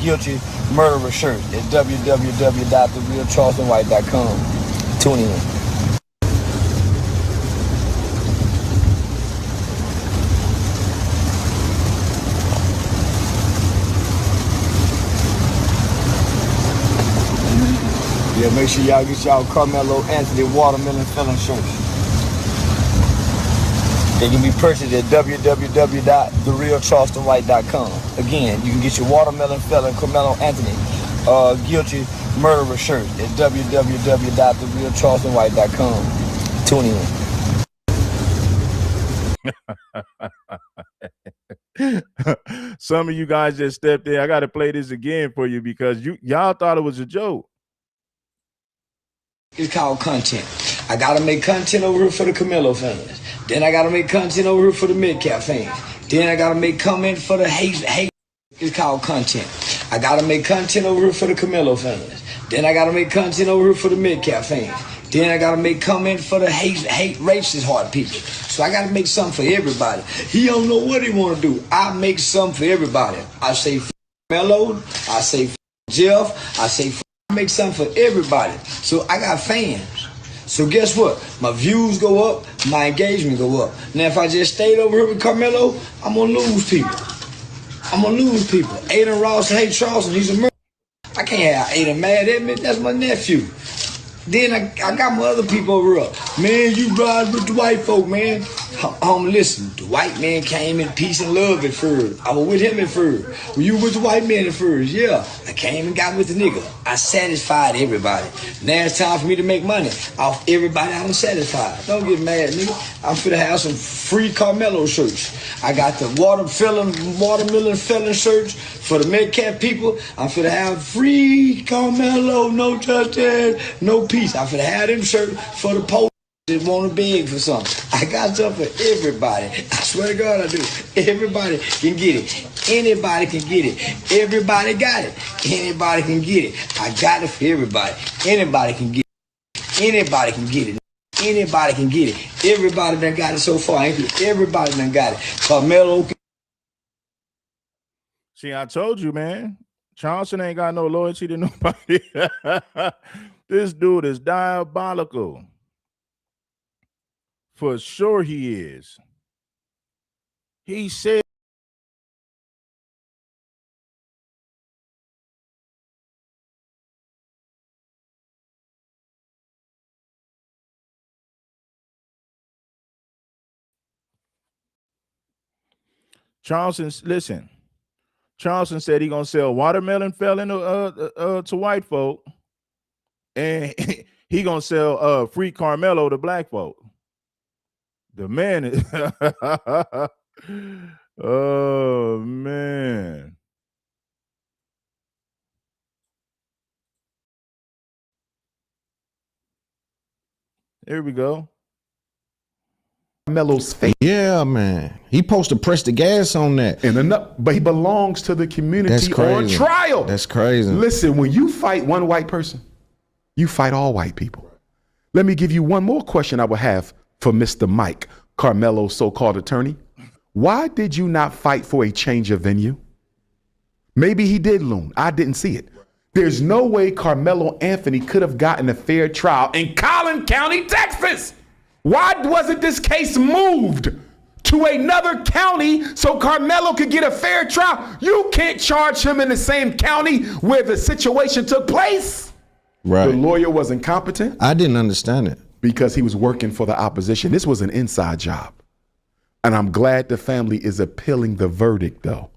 guilty murderer shirt at www.therealcharlestonwhite.com. Tune in. Yeah, make sure y'all get y'all Karmelo Anthony Watermelon Felon shirts. They can be purchased at www.therealcharlestonwhite.com. Again, you can get your Watermelon Felon Karmelo Anthony guilty murderer shirt at www.therealcharlestonwhite.com. Tune in. Some of you guys just stepped in. I got to play this again for you because y'all thought it was a joke. It's called content. I gotta make content over here for the Karmelo fans. Then I gotta make content over here for the Metcalf fans. Then I gotta make comment for the hate. It's called content. I gotta make content over here for the Karmelo fans. Then I gotta make content over here for the Metcalf fans. Then I gotta make comment for the hate racist heart people. So I gotta make something for everybody. He don't know what he wanna do. I make something for everybody. I say Karmelo, I say Jeff, I say make something for everybody. So I got fans. So guess what? My views go up, my engagement go up. Now if I just stayed over here with Karmelo, I'm gonna lose people. Aiden Ross hate Charleston, he's a murderer. I can't have Aiden mad at me, that's my nephew. Then I got my other people over here. Man, you ride with the white folk, man. Listen, the white man came in peace and love at first. I was with him at first. Were you with the white man at first? Yeah. I came and got with the nigga. I satisfied everybody. Now it's time for me to make money off everybody I'm satisfied. Don't get mad, nigga. I'm finna have some free Karmelo shirts. I got the Watermelon Felon shirts for the Metcalf people. I'm finna have free Karmelo, no justice, no peace. I'm finna have them shirts for the post just want to beg for something. I got something for everybody. I swear to God I do. Everybody can get it. Anybody can get it. Everybody got it. Anybody can get it. I got it for everybody. Anybody can get it. Anybody can get it. Anybody can get it. Everybody done got it so far. Everybody done got it. Karmelo. See, I told you, man. Charleston ain't got no loyalty to nobody. This dude is diabolical. For sure he is. He said Charleston, listen. Charleston said he gonna sell watermelon felon to white folk, and he gonna sell free Karmelo to black folk. The man is oh man. Here we go. Karmelo's face. Yeah, man. He supposed to press the gas on that. But he belongs to the community on trial. That's crazy. Listen, when you fight one white person, you fight all white people. Let me give you one more question I would have for Mr. Mike, Karmelo's so-called attorney. Why did you not fight for a change of venue? Maybe he did, Loon. I didn't see it. There's no way Karmelo Anthony could have gotten a fair trial in Collin County, Texas. Why wasn't this case moved to another county so Karmelo could get a fair trial? You can't charge him in the same county where the situation took place. Right. The lawyer was incompetent. I didn't understand it. Because he was working for the opposition. This was an inside job. And I'm glad the family is appealing the verdict, though.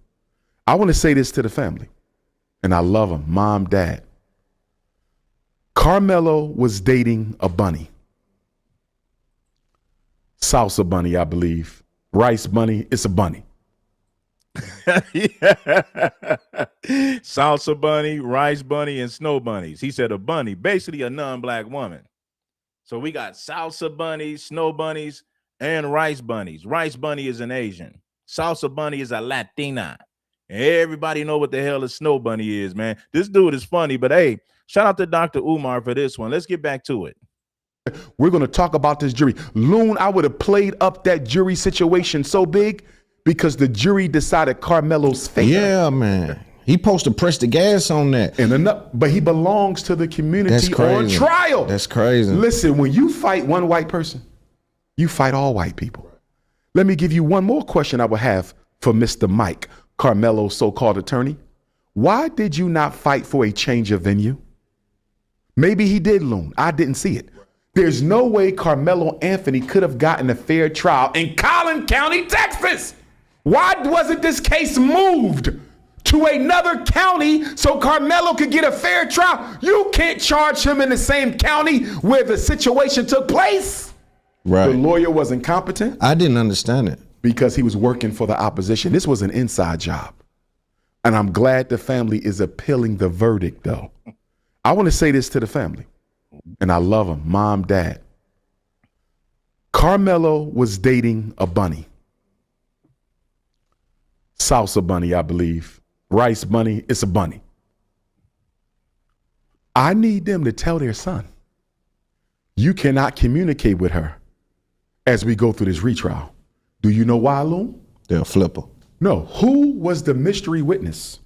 I want to say this to the family, and I love them, mom, dad. Karmelo was dating a bunny. Salsa bunny, I believe. Rice bunny, it's a bunny. Salsa bunny, rice bunny, and snow bunnies. He said a bunny, basically a non-black woman. So we got salsa bunnies, snow bunnies, and rice bunnies. Rice bunny is an Asian. Salsa bunny is a Latina. And everybody know what the hell a snow bunny is, man. This dude is funny, but hey, shout out to Dr. Umar for this one. Let's get back to it. We're going to talk about this jury. Loon, I would have played up that jury situation so big because the jury decided Karmelo's fate. Yeah, man. He supposed to press the gas on that. But he belongs to the community on trial. That's crazy. Listen, when you fight one white person, you fight all white people. Let me give you one more question I would have for Mr. Mike, Karmelo's so-called attorney. Why did you not fight for a change of venue? Maybe he did, Loon. I didn't see it. There's no way Karmelo Anthony could have gotten a fair trial in Collin County, Texas. Why wasn't this case moved to another county so Karmelo could get a fair trial? You can't charge him in the same county where the situation took place. Right. The lawyer was incompetent. I didn't understand it. Because he was working for the opposition. This was an inside job. And I'm glad the family is appealing the verdict, though. I want to say this to the family, and I love them, mom, dad. Karmelo was dating a bunny. Salsa bunny, I believe. Rice bunny, it's a bunny. I need them to tell their son, you cannot communicate with her as we go through this retrial. Do you know why, Loon? They'll flip her. No. Who was the mystery witness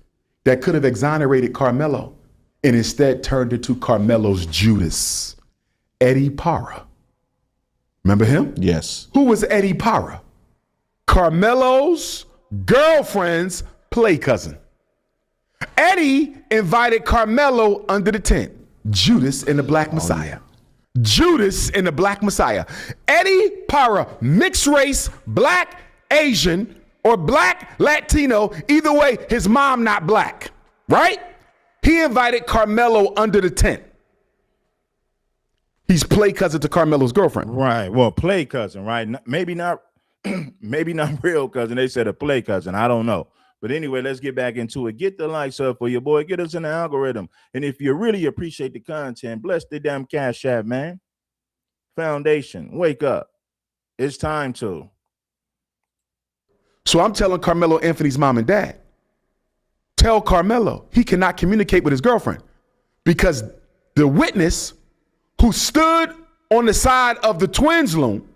that could have exonerated Karmelo and instead turned it to Karmelo's Judas? Eddie Parra. Remember him? Yes. Who was Eddie Parra? Karmelo's girlfriend's play cousin. Eddie invited Karmelo under the tent. Judas and the Black Messiah. Judas and the Black Messiah. Eddie Parra, mixed race, black, Asian, or black, Latino. Either way, his mom not black, right? He invited Karmelo under the tent. He's play cousin to Karmelo's girlfriend. Right. Well, play cousin, right? Maybe not real cousin. They said a play cousin. I don't know. But anyway, let's get back into it. Get the likes up for your boy. Get us in the algorithm. And if you really appreciate the content, bless the damn Cash App, man. Foundation, wake up. It's time to. So I'm telling Karmelo Anthony's mom and dad, tell Karmelo he cannot communicate with his girlfriend because the witness who stood on the side of the twins' loom,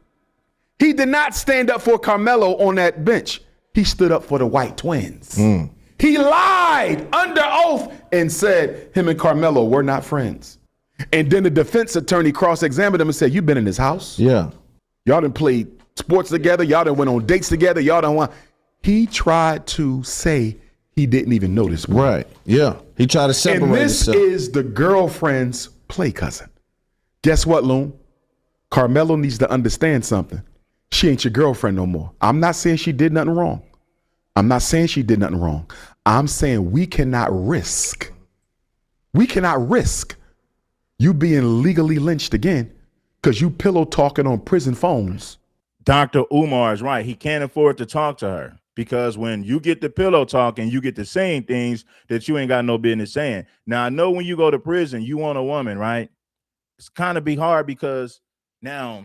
he did not stand up for Karmelo on that bench. He stood up for the white twins. He lied under oath and said him and Karmelo were not friends. And then the defense attorney cross-examined him and said, "You've been in his house? Yeah. Y'all done played sports together. Y'all done went on dates together. Y'all done won." He tried to say he didn't even know this boy. Right. Yeah. He tried to separate And this himself. is the girlfriend's play cousin. Guess what, Loon? Karmelo needs to understand something. She ain't your girlfriend no more. I'm not saying she did nothing wrong. I'm saying we cannot risk you being legally lynched again because you pillow talking on prison phones. Dr. Umar is right. He can't afford to talk to her because when you get the pillow talking, you get to saying things that you ain't got no business saying. Now, I know when you go to prison, you want a woman, right? It's kind of be hard because now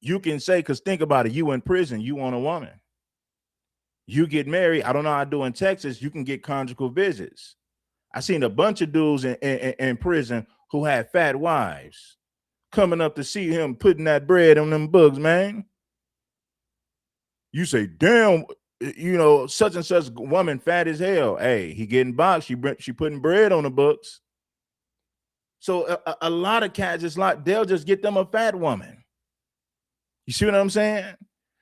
you can say, because think about it, you in prison, you want a woman. You get married, I don't know how to do in Texas, you can get conjugal visits. I seen a bunch of dudes in prison who had fat wives coming up to see him putting that bread on them books, man. You say, damn, you know, such and such woman fat as hell. Hey, he getting boxed. She putting bread on the books. So a lot of cats just like they'll just get them a fat woman. You see what I'm saying?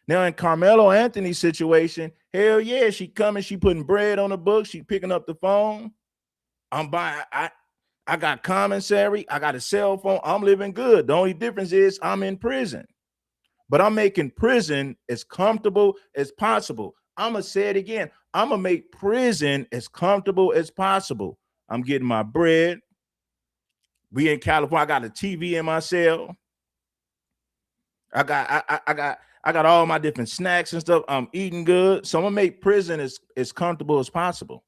Now in Karmelo Anthony's situation, hell yeah, she coming, she putting bread on the books, she picking up the phone. I'm buying. I got commissary. I got a cell phone. I'm living good. The only difference is I'm in prison. But I'm making prison as comfortable as possible. I'm going to say it again. I'm going to make prison as comfortable as possible. I'm getting my bread. We in California. I got a TV in my cell. I got all my different snacks and stuff. I'm eating good. So I'm going to make prison as comfortable as possible.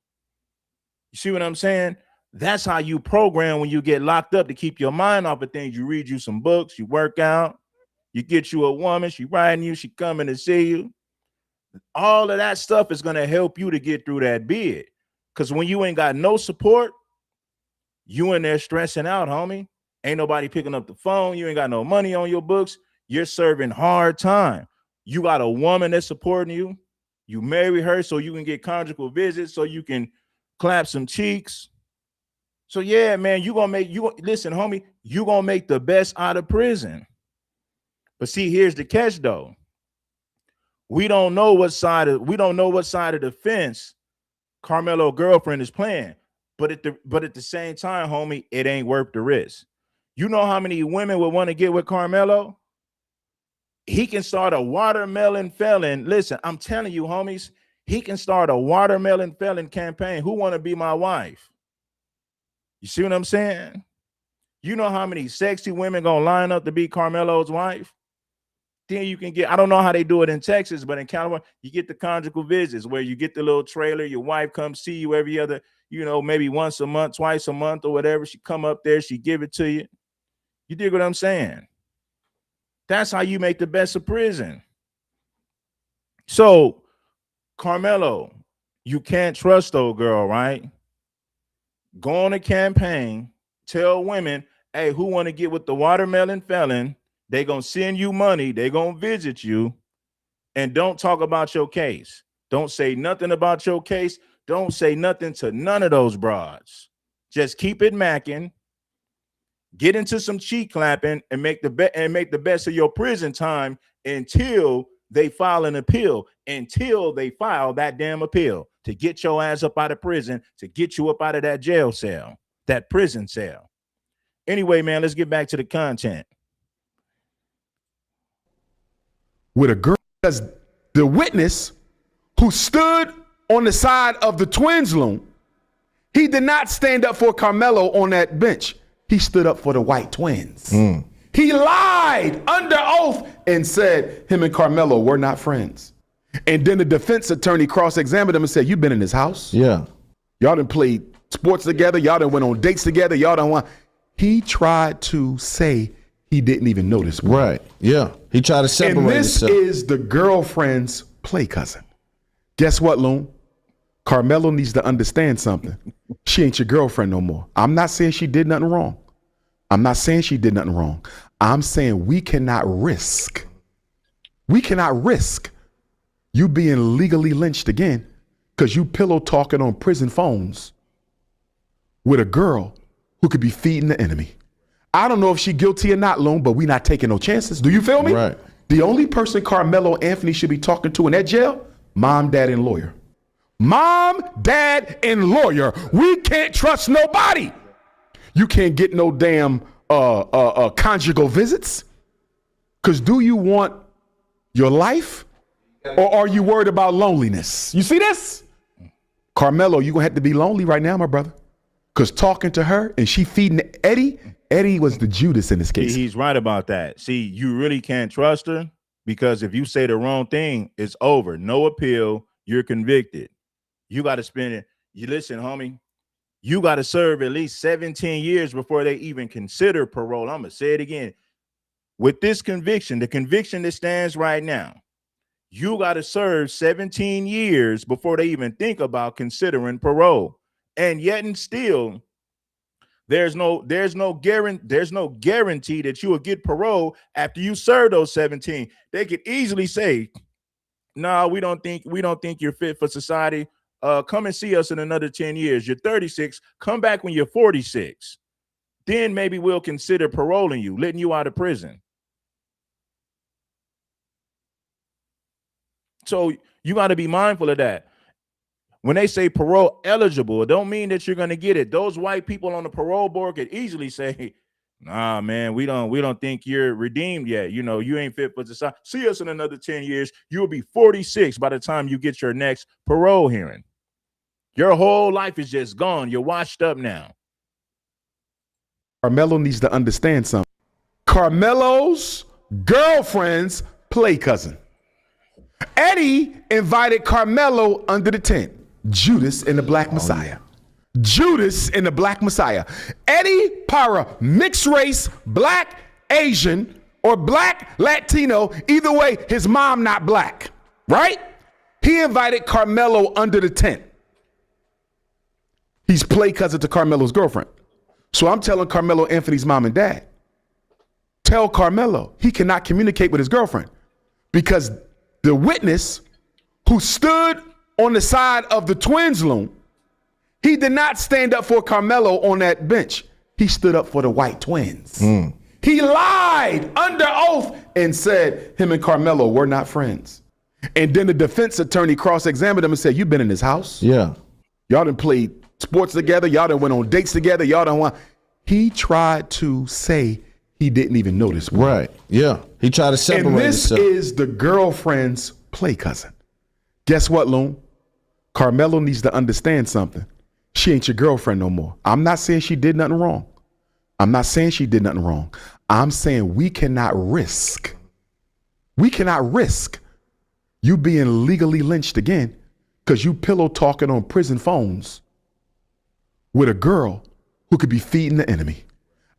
You see what I'm saying? That's how you program when you get locked up to keep your mind off of things. You read you some books, you work out, you get you a woman, she riding you, she coming to see you. All of that stuff is going to help you to get through that bid. Because when you ain't got no support, you in there stressing out, homie. Ain't nobody picking up the phone. You ain't got no money on your books. You're serving hard time. You got a woman that's supporting you. You marry her so you can get conjugal visits, so you can clap some cheeks. So yeah, man, listen, homie, you gonna make the best out of prison. But see, here's the catch though. We don't know what side of the fence Karmelo girlfriend is playing. But at the same time, homie, it ain't worth the risk. You know how many women would want to get with Karmelo? He can start a watermelon felon. Listen, I'm telling you, homies, he can start a watermelon felon campaign. Who want to be my wife? You see what I'm saying? You know how many sexy women gonna line up to be Karmelo's wife? Then you can get, I don't know how they do it in Texas, but in California, you get the conjugal visits where you get the little trailer, your wife comes see you every other, maybe once a month, twice a month or whatever. She come up there, she give it to you. You dig what I'm saying? That's how you make the best of prison. So, Karmelo, you can't trust old girl, right? Go on a campaign, tell women, hey, who want to get with the watermelon felon? They gonna send you money, they gonna visit you, and don't talk about your case. Don't say nothing about your case. Don't say nothing to none of those broads. Just keep it macking. Get into some cheek clapping and make the best of your prison time until they file an appeal, until they file that damn appeal to get your ass up out of prison, to get you up out of that jail cell, that prison cell. Anyway, man, let's get back to the content. With a girl, because the witness who stood on the side of the twins' loom, he did not stand up for Karmelo on that bench. He stood up for the white twins. He lied under oath and said him and Karmelo were not friends. And then the defense attorney cross-examined him and said, "You've been in his house? Yeah. Y'all done played sports together. Y'all done went on dates together. Y'all done won." He tried to say he didn't even notice. Right. Yeah. He tried to separate And this himself. is the girlfriend's play cousin. Guess what, Loon? Karmelo needs to understand something. She ain't your girlfriend no more. I'm not saying she did nothing wrong. I'm not saying she did nothing wrong. I'm saying we cannot risk you being legally lynched again because you pillow talking on prison phones with a girl who could be feeding the enemy. I don't know if she's guilty or not, Loon, but we not taking no chances. Do you feel me? Right. The only person Karmelo Anthony should be talking to in that jail, mom, dad, and lawyer. Mom, dad, and lawyer. We can't trust nobody. You can't get no damn conjugal visits. Because do you want your life or are you worried about loneliness? You see this? Karmelo, you're going to have to be lonely right now, my brother. Because talking to her and she feeding Eddie was the Judas in this case. He's right about that. See, you really can't trust her because if you say the wrong thing, it's over. No appeal. You're convicted. You got to spend it. You listen, homie. You got to serve at least 17 years before they even consider parole. I'm going to say it again. With this conviction, the conviction that stands right now, you got to serve 17 years before they even think about considering parole. And yet and still, there's no guarantee that you will get parole after you serve those 17. They could easily say, "No, we don't think you're fit for society. Come and see us in another 10 years. You're 36. Come back when you're 46. Then maybe we'll consider paroling you, letting you out of prison." So you got to be mindful of that. When they say parole eligible, it don't mean that you're going to get it. Those white people on the parole board could easily say, "Nah, man, we don't think you're redeemed yet. You know, you ain't fit for society. See us in another 10 years. You'll be 46 by the time you get your next parole hearing. Your whole life is just gone. You're washed up now." Karmelo needs to understand something. Karmelo's girlfriend's play cousin. Eddie invited Karmelo under the tent. Judas and the Black Messiah. Judas and the Black Messiah. Eddie Para, mixed race, black, Asian, or black, Latino. Either way, his mom not black, right? He invited Karmelo under the tent. He's play cousin to Karmelo's girlfriend. So I'm telling Karmelo Anthony's mom and dad, tell Karmelo he cannot communicate with his girlfriend because the witness who stood on the side of the twins' loom, he did not stand up for Karmelo on that bench. He stood up for the white twins. He lied under oath and said him and Karmelo were not friends. And then the defense attorney cross-examined him and said, "You've been in his house. Yeah. Y'all done played sports together. Y'all done went on dates together. Y'all done won." He tried to say he didn't even know this. Right. Yeah. He tried to separate And this himself. is the girlfriend's play cousin. Guess what, Loon? Karmelo needs to understand something. She ain't your girlfriend no more. I'm not saying she did nothing wrong. I'm not saying she did nothing wrong. I'm saying we cannot risk you being legally lynched again because you pillow talking on prison phones with a girl who could be feeding the enemy.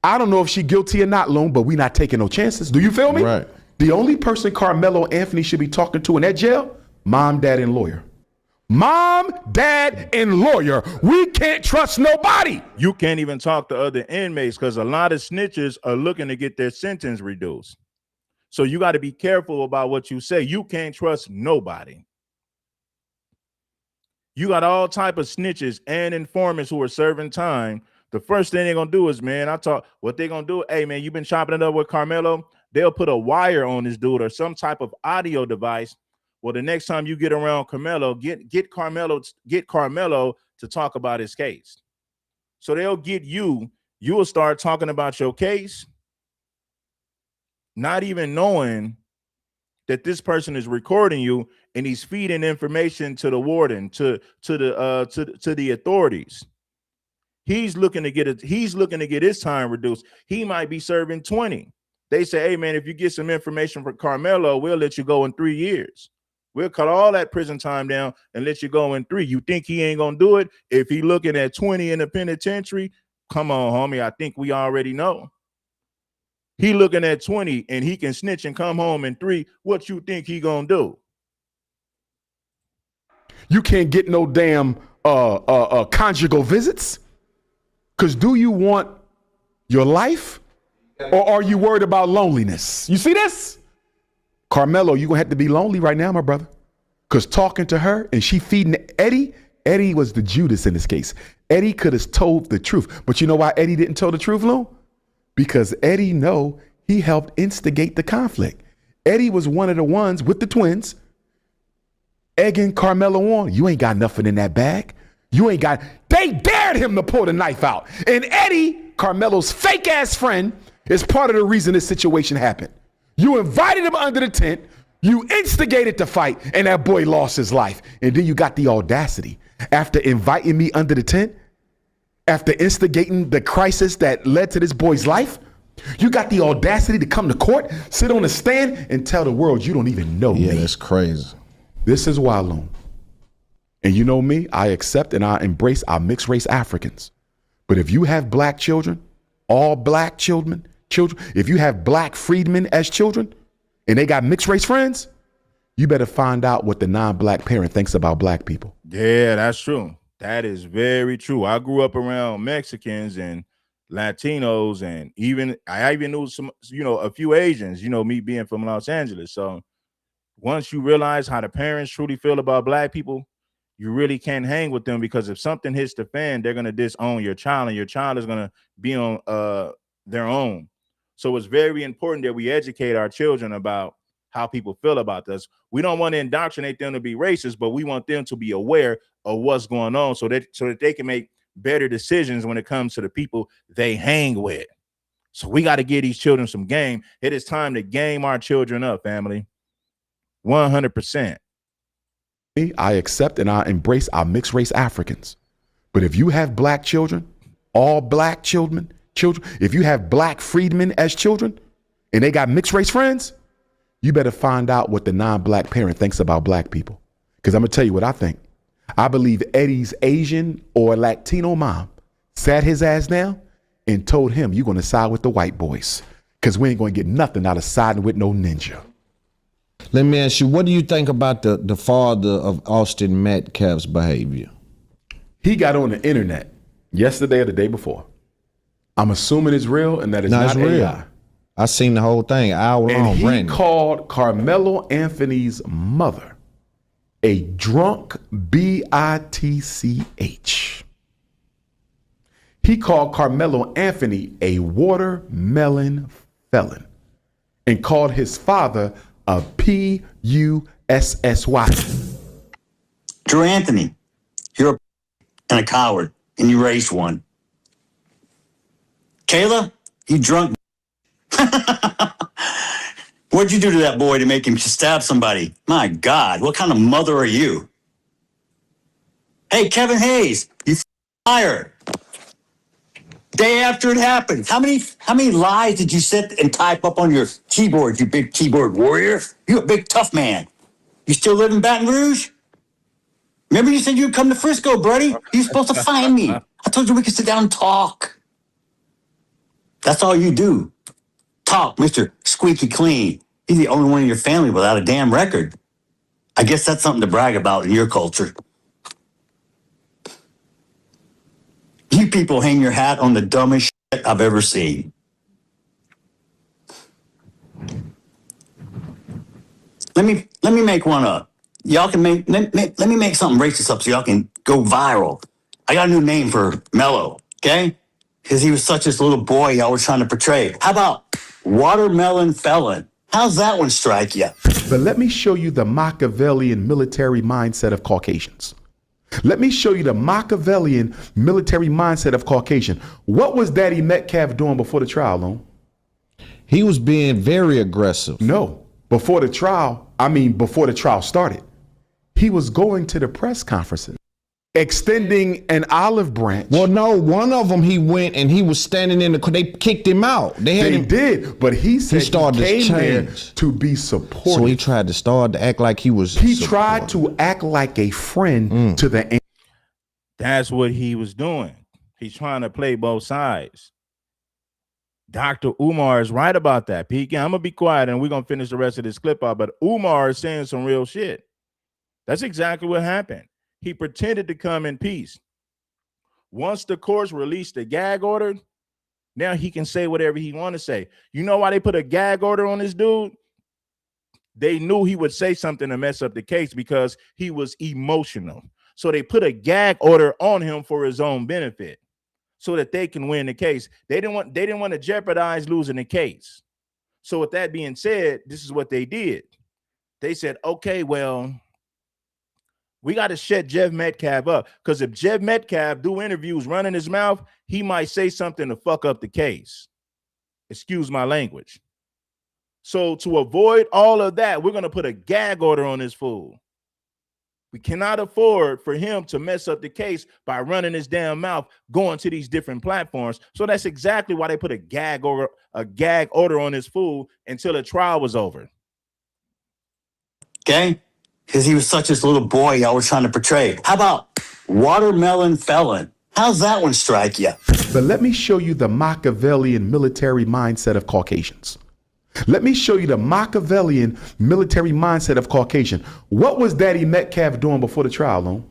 I don't know if she's guilty or not, Loon, but we not taking no chances. Do you feel me? Right. The only person Karmelo Anthony should be talking to in that jail, mom, dad, and lawyer. Mom, dad, and lawyer. We can't trust nobody. You can't even talk to other inmates because a lot of snitches are looking to get their sentence reduced. So you got to be careful about what you say. You can't trust nobody. You got all type of snitches and informants who are serving time. The first thing they're going to do is, man, what they're going to do, hey, man, you've been chopping it up with Karmelo. They'll put a wire on this dude or some type of audio device. Well, the next time you get around Karmelo, get Karmelo to talk about his case. So they'll get you. You will start talking about your case, not even knowing that this person is recording you and he's feeding information to the warden, to the authorities. He's looking to get his time reduced. He might be serving 20. They say, "Hey man, if you get some information from Karmelo, we'll let you go in 3 years. We'll cut all that prison time down and let you go in 3. You think he ain't gonna do it? If he looking at 20 in the penitentiary, come on, homie. I think we already know. He looking at 20 and he can snitch and come home in 3. What you think he gonna do? You can't get no damn conjugal visits? Because do you want your life or are you worried about loneliness? You see this? Karmelo, you're going to have to be lonely right now, my brother. Because talking to her and she feeding Eddie was the Judas in this case. Eddie could have told the truth. But you know why Eddie didn't tell the truth, Lou? Because Eddie know he helped instigate the conflict. Eddie was one of the ones with the twins egging Karmelo on. You ain't got nothing in that bag. They dared him to pull the knife out. And Eddie, Karmelo's fake ass friend, is part of the reason this situation happened. You invited him under the tent. You instigated the fight, and that boy lost his life. And then you got the audacity, after inviting me under the tent, after instigating the crisis that led to this boy's life, you got the audacity to come to court, sit on a stand, and tell the world you don't even know me. Yeah, that's crazy. This is why, Lone. And you know me, I accept and I embrace our mixed race Africans. But if you have black children, all black children, if you have black freedmen as children and they got mixed race friends, you better find out what the non-black parent thinks about black people. Yeah, that's true. That is very true. I grew up around Mexicans and Latinos, and I even knew some, a few Asians, me being from Los Angeles. So once you realize how the parents truly feel about black people, you really can't hang with them, because if something hits the fan, they're going to disown your child, and your child is going to be on their own. So it's very important that we educate our children about how people feel about us. We don't want to indoctrinate them to be racist, but we want them to be aware of what's going on so that they can make better decisions when it comes to the people they hang with. So we got to give these children some game. It is time to game our children up, family. 100%. I accept and I embrace our mixed race Africans. But if you have black children, all black children, if you have black freedmen as children and they got mixed race friends, you better find out what the non-black parent thinks about black people. Because I'm going to tell you what I think. I believe Eddie's Asian or Latino mom sat his ass down and told him, you're going to side with the white boys, because we ain't going to get nothing out of siding with no ninja. Let me ask you, what do you think about the father of Austin Metcalf's behavior? He got on the internet yesterday or the day before. I'm assuming it's real and that it's not real. AI. I seen the whole thing, hour long. And he called Karmelo Anthony's mother a drunk bitch. He called Karmelo Anthony a watermelon felon and called his father a pussy. Drew Anthony, you're a coward, and you raised one. Kayla, you drunk. What'd you do to that boy to make him stab somebody? My God, what kind of mother are you? Hey, Kevin Hayes, you liar. Day after it happened, how many lies did you sit and type up on your keyboard, you big keyboard warrior? You a big tough man. You still live in Baton Rouge? Remember you said you'd come to Frisco, buddy? You're supposed to find me. I told you we could sit down and talk. That's all you do. Talk, Mr. Squeaky Clean. You're the only one in your family without a damn record. I guess that's something to brag about in your culture. You people hang your hat on the dumbest shit I've ever seen. Let me make one up. Y'all can let me make something racist up so y'all can go viral. I got a new name for Mello, okay? Because he was such this little boy y'all was trying to portray. How about watermelon felon? How's that one strike you? But let me show you the Machiavellian military mindset of Caucasians. Let me show you the Machiavellian military mindset of Caucasian. What was Daddy Metcalf doing before the trial, Lone? He was being very aggressive. No, before the trial started, he was going to the press conferences, extending an olive branch. Well, no, one of them he went and he was standing they kicked him out. They did, but he said he came there to be supportive. So he tried to act like he was. He tried to act like a friend to the. That's what he was doing. He's trying to play both sides. Dr. Umar is right about that. Pete, I'm gonna be quiet and we're gonna finish the rest of this clip out. But Umar is saying some real shit. That's exactly what happened. He pretended to come in peace. Once the courts released the gag order, now he can say whatever he want to say. You know why they put a gag order on this dude? They knew he would say something to mess up the case because he was emotional. So they put a gag order on him for his own benefit so that they can win the case. They didn't want to jeopardize losing the case. So with that being said, this is what they did. They said, okay, well, we got to shut Jeff Metcalf up, because if Jeff Metcalf do interviews running his mouth, he might say something to fuck up the case. Excuse my language. So to avoid all of that, we're going to put a gag order on this fool. We cannot afford for him to mess up the case by running his damn mouth, going to these different platforms. So that's exactly why they put a gag order on this fool until the trial was over. Okay? Because he was such this little boy y'all were trying to portray. How about watermelon felon? How's that one strike you? But let me show you the Machiavellian military mindset of Caucasians. Let me show you the Machiavellian military mindset of Caucasian. What was Daddy Metcalf doing before the trial, Lone?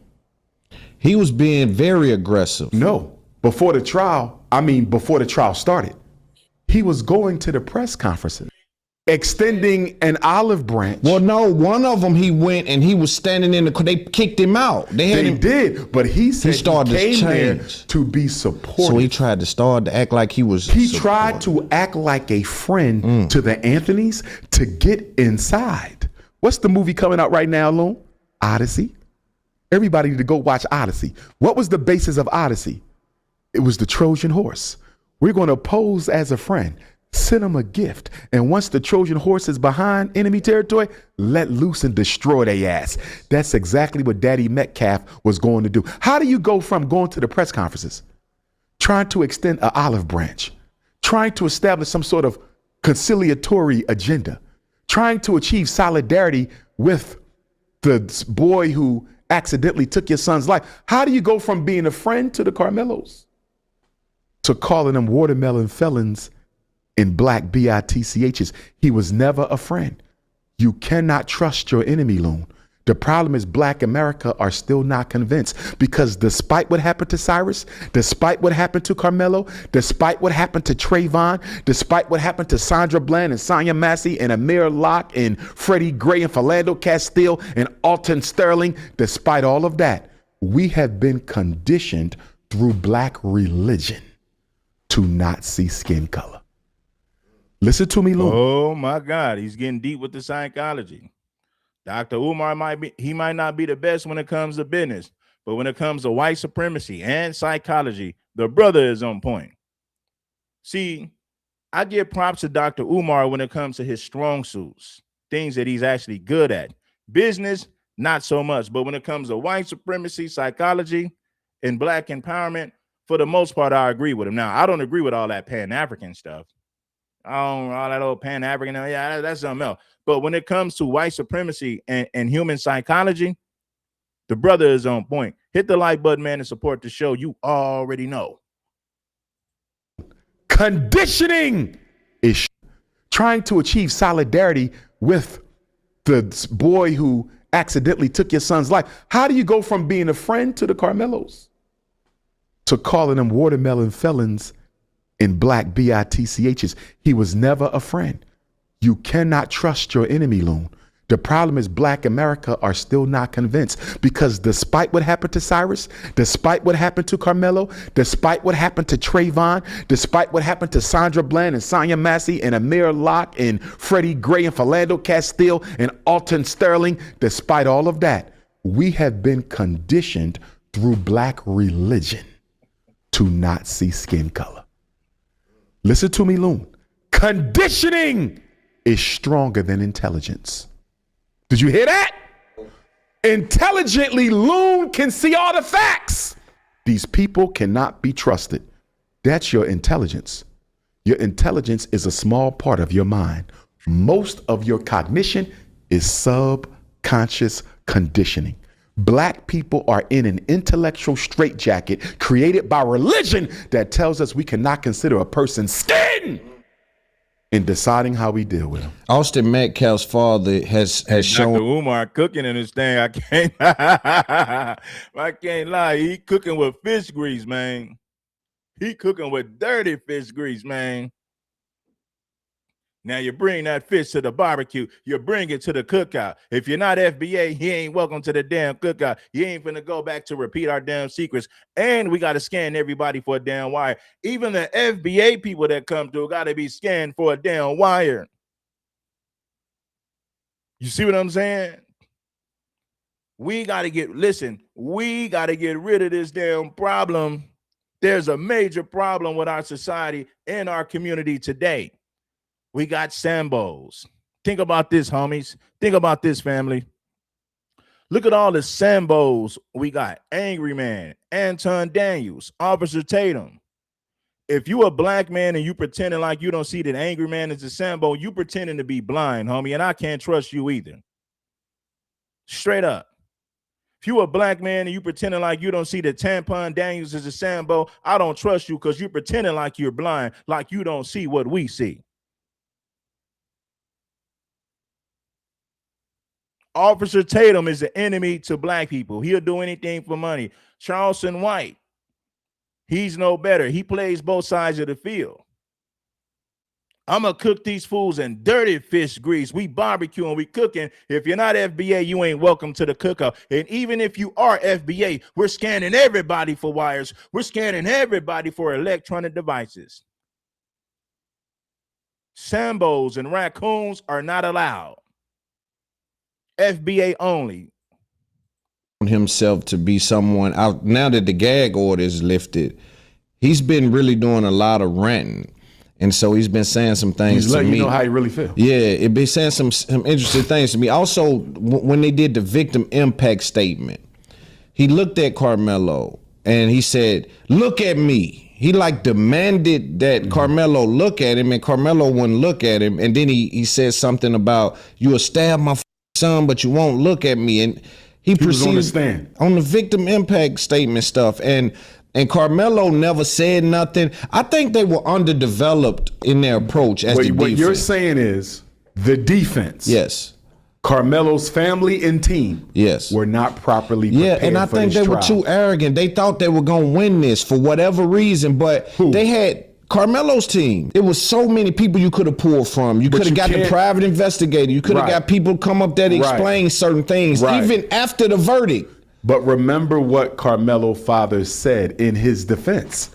He was being very aggressive. No, before the trial started, he was going to the press conferences, extending an olive branch. Well, no, one of them he went and he was standing in they kicked him out. They did, but he said he came there to be supportive. So he tried to act like he was. He tried to act like a friend to the Anthonys to get inside. What's the movie coming out right now, Lone? Odyssey. Everybody need to go watch Odyssey. What was the basis of Odyssey? It was the Trojan horse. We're going to pose as a friend. Send them a gift. And once the Trojan horse is behind enemy territory, let loose and destroy their ass. That's exactly what Daddy Metcalf was going to do. How do you go from going to the press conferences, trying to extend an olive branch, trying to establish some sort of conciliatory agenda, trying to achieve solidarity with the boy who accidentally took your son's life? How do you go from being a friend to the Karmelos to calling them watermelon felons in black bitchs? He was never a friend. You cannot trust your enemy, Loon. The problem is Black America are still not convinced, because despite what happened to Cyrus, despite what happened to Karmelo, despite what happened to Trayvon, despite what happened to Sandra Bland and Sonia Massey and Amir Locke and Freddie Gray and Philando Castile and Alton Sterling, despite all of that, we have been conditioned through black religion to not see skin color. Listen to me, Lou. Oh my God, he's getting deep with the psychology. Dr. Umar might not be the best when it comes to business, but when it comes to white supremacy and psychology, the brother is on point. See, I give props to Dr. Umar when it comes to his strong suits, things that he's actually good at. Business, not so much, but when it comes to white supremacy, psychology, and black empowerment, for the most part, I agree with him. Now, I don't agree with all that Pan-African stuff. All that old Pan-African, yeah, that's something else. But when it comes to white supremacy and human psychology, the brother is on point. Hit the like button, man, and support the show. You already know. Conditioning is trying to achieve solidarity with the boy who accidentally took your son's life. How do you go from being a friend to the Karmelos to calling them watermelon felons in black bitchs? He was never a friend. You cannot trust your enemy, Loon. The problem is Black America are still not convinced, because despite what happened to Cyrus, despite what happened to Karmelo, despite what happened to Trayvon, despite what happened to Sandra Bland and Sonia Massey and Amir Locke and Freddie Gray and Philando Castile and Alton Sterling, despite all of that, we have been conditioned through black religion to not see skin color. Listen to me, Loon. Conditioning is stronger than intelligence. Did you hear that? Intelligently, Loon can see all the facts. These people cannot be trusted. That's your intelligence. Your intelligence is a small part of your mind. Most of your cognition is subconscious conditioning. Black people are in an intellectual straitjacket created by religion that tells us we cannot consider a person's skin in deciding how we deal with them. Austin Metcalf's father has shown Dr. Umar cooking in this thing. I can't lie. He cooking with fish grease, man. He cooking with dirty fish grease, man. Now you bring that fish to the barbecue. You bring it to the cookout. If you're not FBA, he ain't welcome to the damn cookout. You ain't finna go back to repeat our damn secrets. And we got to scan everybody for a damn wire. Even the FBA people that come through got to be scanned for a damn wire. You see what I'm saying? We got to get rid of this damn problem. There's a major problem with our society and our community today. We got Sambos. Think about this, homies. Think about this, family. Look at all the Sambos we got. Angry Man, Anton Daniels, Officer Tatum. If you a black man and you pretending like you don't see that Angry Man is a Sambo, you pretending to be blind, homie, and I can't trust you either. Straight up. If you a black man and you pretending like you don't see that Tampon Daniels is a Sambo, I don't trust you because you're pretending like you're blind, like you don't see what we see. Officer Tatum is the enemy to black people. He'll do anything for money. Charleston White, he's no better. He plays both sides of the field. I'm going to cook these fools in dirty fish grease. We barbecue and we cooking. If you're not FBA, you ain't welcome to the cookout. And even if you are FBA, we're scanning everybody for wires. We're scanning everybody for electronic devices. Sambos and raccoons are not allowed. FBA only. Himself to be someone out now that the gag order is lifted. He's been really doing a lot of ranting, and so he's been saying some things. He's letting me. You know how he really feels. Yeah, it been saying some interesting things to me. Also, when they did the victim impact statement, he looked at Karmelo and he said, "Look at me." He like demanded that Karmelo look at him, and Karmelo wouldn't look at him. And then he said something about, "You will stab my son, but you won't look at me." And he proceeded on the victim impact statement stuff. And Karmelo never said nothing. I think they were underdeveloped in their approach as the defense. What you're saying is the defense. Yes. Carmelo's family and team. Yes. Were not properly prepared. Yeah, and I for think this they were trial. too arrogant. They thought they were going to win this for whatever reason, but they had Carmelo's team. It was so many people you could have pulled from. You could have got the private investigator. You could have got people come up there to explain certain things, even after the verdict. But remember what Karmelo's father said in his defense.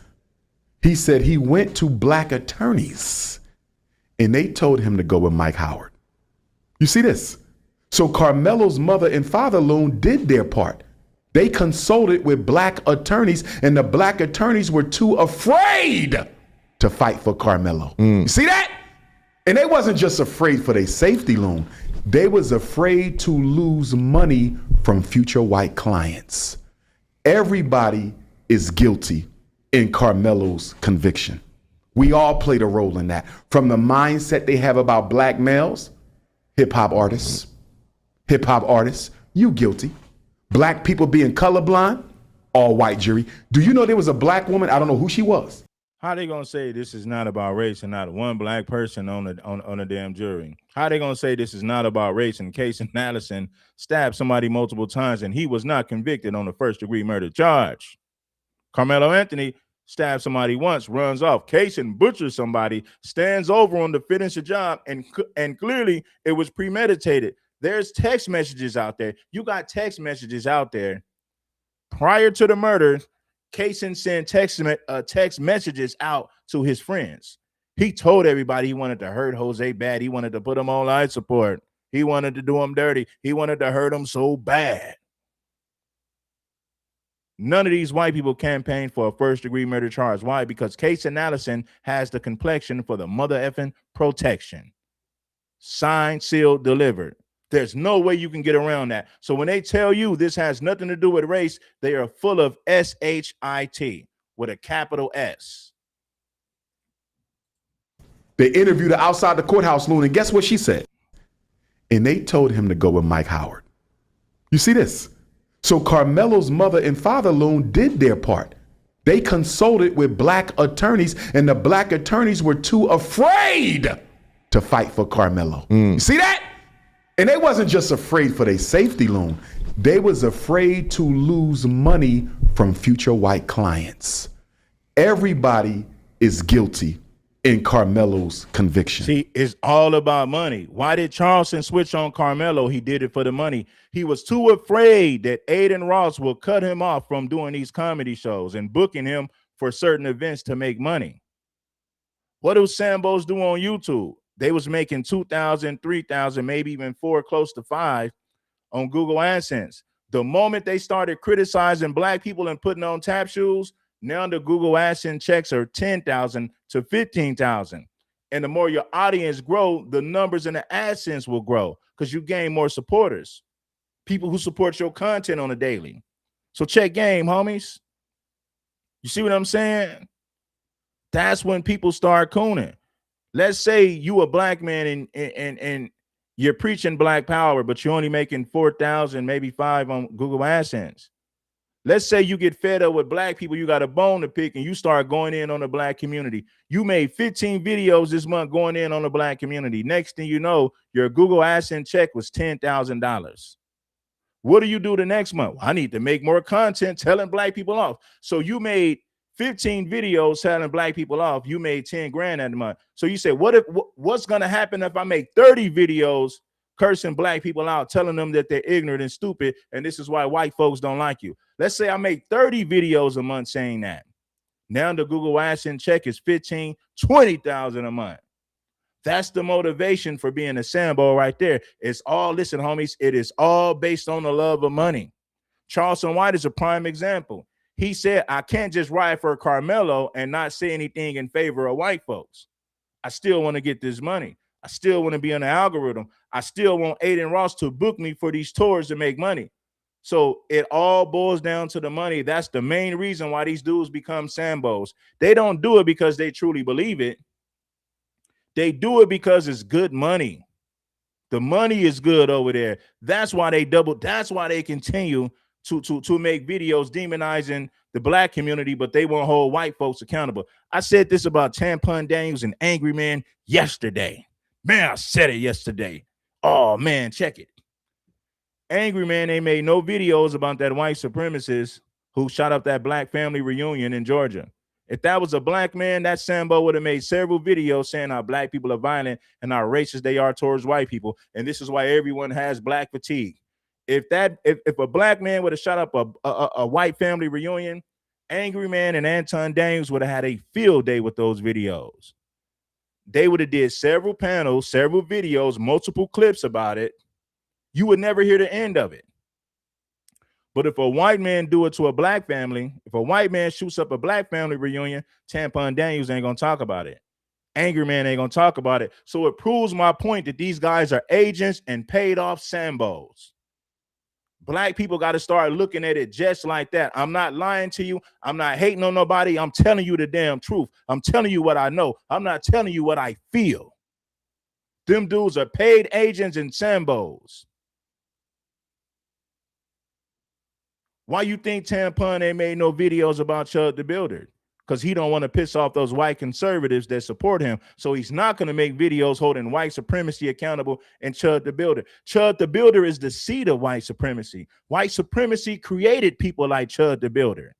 He said he went to black attorneys and they told him to go with Mike Howard. You see this? So Karmelo's mother and father Loon did their part. They consulted with black attorneys, and the black attorneys were too afraid to fight for Karmelo. You see that? And they wasn't just afraid for their safety, Loon. They was afraid to lose money from future white clients. Everybody is guilty in Karmelo's conviction. We all played a role in that. From the mindset they have about black males, hip-hop artists, you guilty. Black people being colorblind, all white jury. Do you know there was a black woman? I don't know who she was. How they gonna say this is not about race and not one black person on a damn jury? How they gonna say this is not about race and Casey Allison stabbed somebody multiple times and he was not convicted on the first-degree murder charge? Karmelo Anthony stabbed somebody once, runs off. Casey butchers somebody, stands over on to finish the job, and clearly it was premeditated. There's text messages out there. You got text messages out there prior to the murder. Kaysen sent text messages out to his friends. He told everybody he wanted to hurt Jose bad. He wanted to put him on life support. He wanted to do him dirty. He wanted to hurt him so bad. None of these white people campaigned for a first-degree murder charge. Why? Because Kaysen Allison has the complexion for the mother effing protection. Signed, sealed, delivered. There's no way you can get around that. So when they tell you this has nothing to do with race, they are full of SHIT with a capital S. They interviewed her outside the courthouse, Loon, and guess what she said? And they told him to go with Mike Howard. You see this? So Karmelo's mother and father loon did their part. They consulted with black attorneys, and the black attorneys were too afraid to fight for Karmelo. You see that? And they wasn't just afraid for their safety loan. They was afraid to lose money from future white clients. Everybody is guilty in Karmelo's conviction. See, it's all about money. Why did Charleston switch on Karmelo? He did it for the money. He was too afraid that Aiden Ross will cut him off from doing these comedy shows and booking him for certain events to make money. What do Sambos do on YouTube? They was making 2,000, 3,000, maybe even 4, close to 5 on Google AdSense. The moment they started criticizing black people and putting on tap shoes, now the Google AdSense checks are 10,000 to 15,000. And the more your audience grow, the numbers in the AdSense will grow because you gain more supporters, people who support your content on a daily. So check game, homies. You see what I'm saying? That's when people start cooning. Let's say you a black man and you're preaching black power, but you're only making 4,000, maybe 5 on Google AdSense. Let's say you get fed up with black people, you got a bone to pick, and you start going in on the black community. You made 15 videos this month going in on the black community. Next thing you know, your Google AdSense check was $10,000. What do you do the next month? I need to make more content telling black people off. So you made 15 videos telling black people off. You made 10 grand that month. So you say, what's going to happen if I make 30 videos cursing black people out, telling them that they're ignorant and stupid, and this is why white folks don't like you? Let's say I make 30 videos a month saying that. Now the Google AdSense check is 15, 20,000 a month. That's the motivation for being a Sambo right there. It's all, listen, homies, it is all based on the love of money. Charleston White is a prime example. He said, I can't just ride for Karmelo and not say anything in favor of white folks. I still want to get this money. I still want to be on the algorithm. I still want Aiden Ross to book me for these tours to make money. So it all boils down to the money. That's the main reason why these dudes become Sambos. They don't do it because they truly believe it. They do it because it's good money. The money is good over there. That's why they double. That's why they continue to make videos demonizing the black community, but they won't hold white folks accountable. I said this about Tampon Daniels and Angry Man yesterday. Man, I said it yesterday. Oh, man, check it. Angry Man, they made no videos about that white supremacist who shot up that black family reunion in Georgia. If that was a black man, that Sambo would have made several videos saying how black people are violent and how racist they are towards white people. And this is why everyone has black fatigue. If a black man would have shot up a white family reunion, Angry Man and Anton Daniels would have had a field day with those videos. They would have did several panels, several videos, multiple clips about it. You would never hear the end of it. But if a white man do it to a black family, if a white man shoots up a black family reunion, Tampon Daniels ain't gonna talk about it. Angry Man ain't gonna talk about it. So it proves my point that these guys are agents and paid off Sambos. Black people got to start looking at it just like that. I'm not lying to you. I'm not hating on nobody. I'm telling you the damn truth. I'm telling you what I know. I'm not telling you what I feel. Them dudes are paid agents and Sambos. Why you think Tampon ain't made no videos about Chud the Builder? Because he don't want to piss off those white conservatives that support him. So he's not going to make videos holding white supremacy accountable and Chud the Builder. Chud the Builder is the seed of white supremacy. White supremacy created people like Chud the Builder.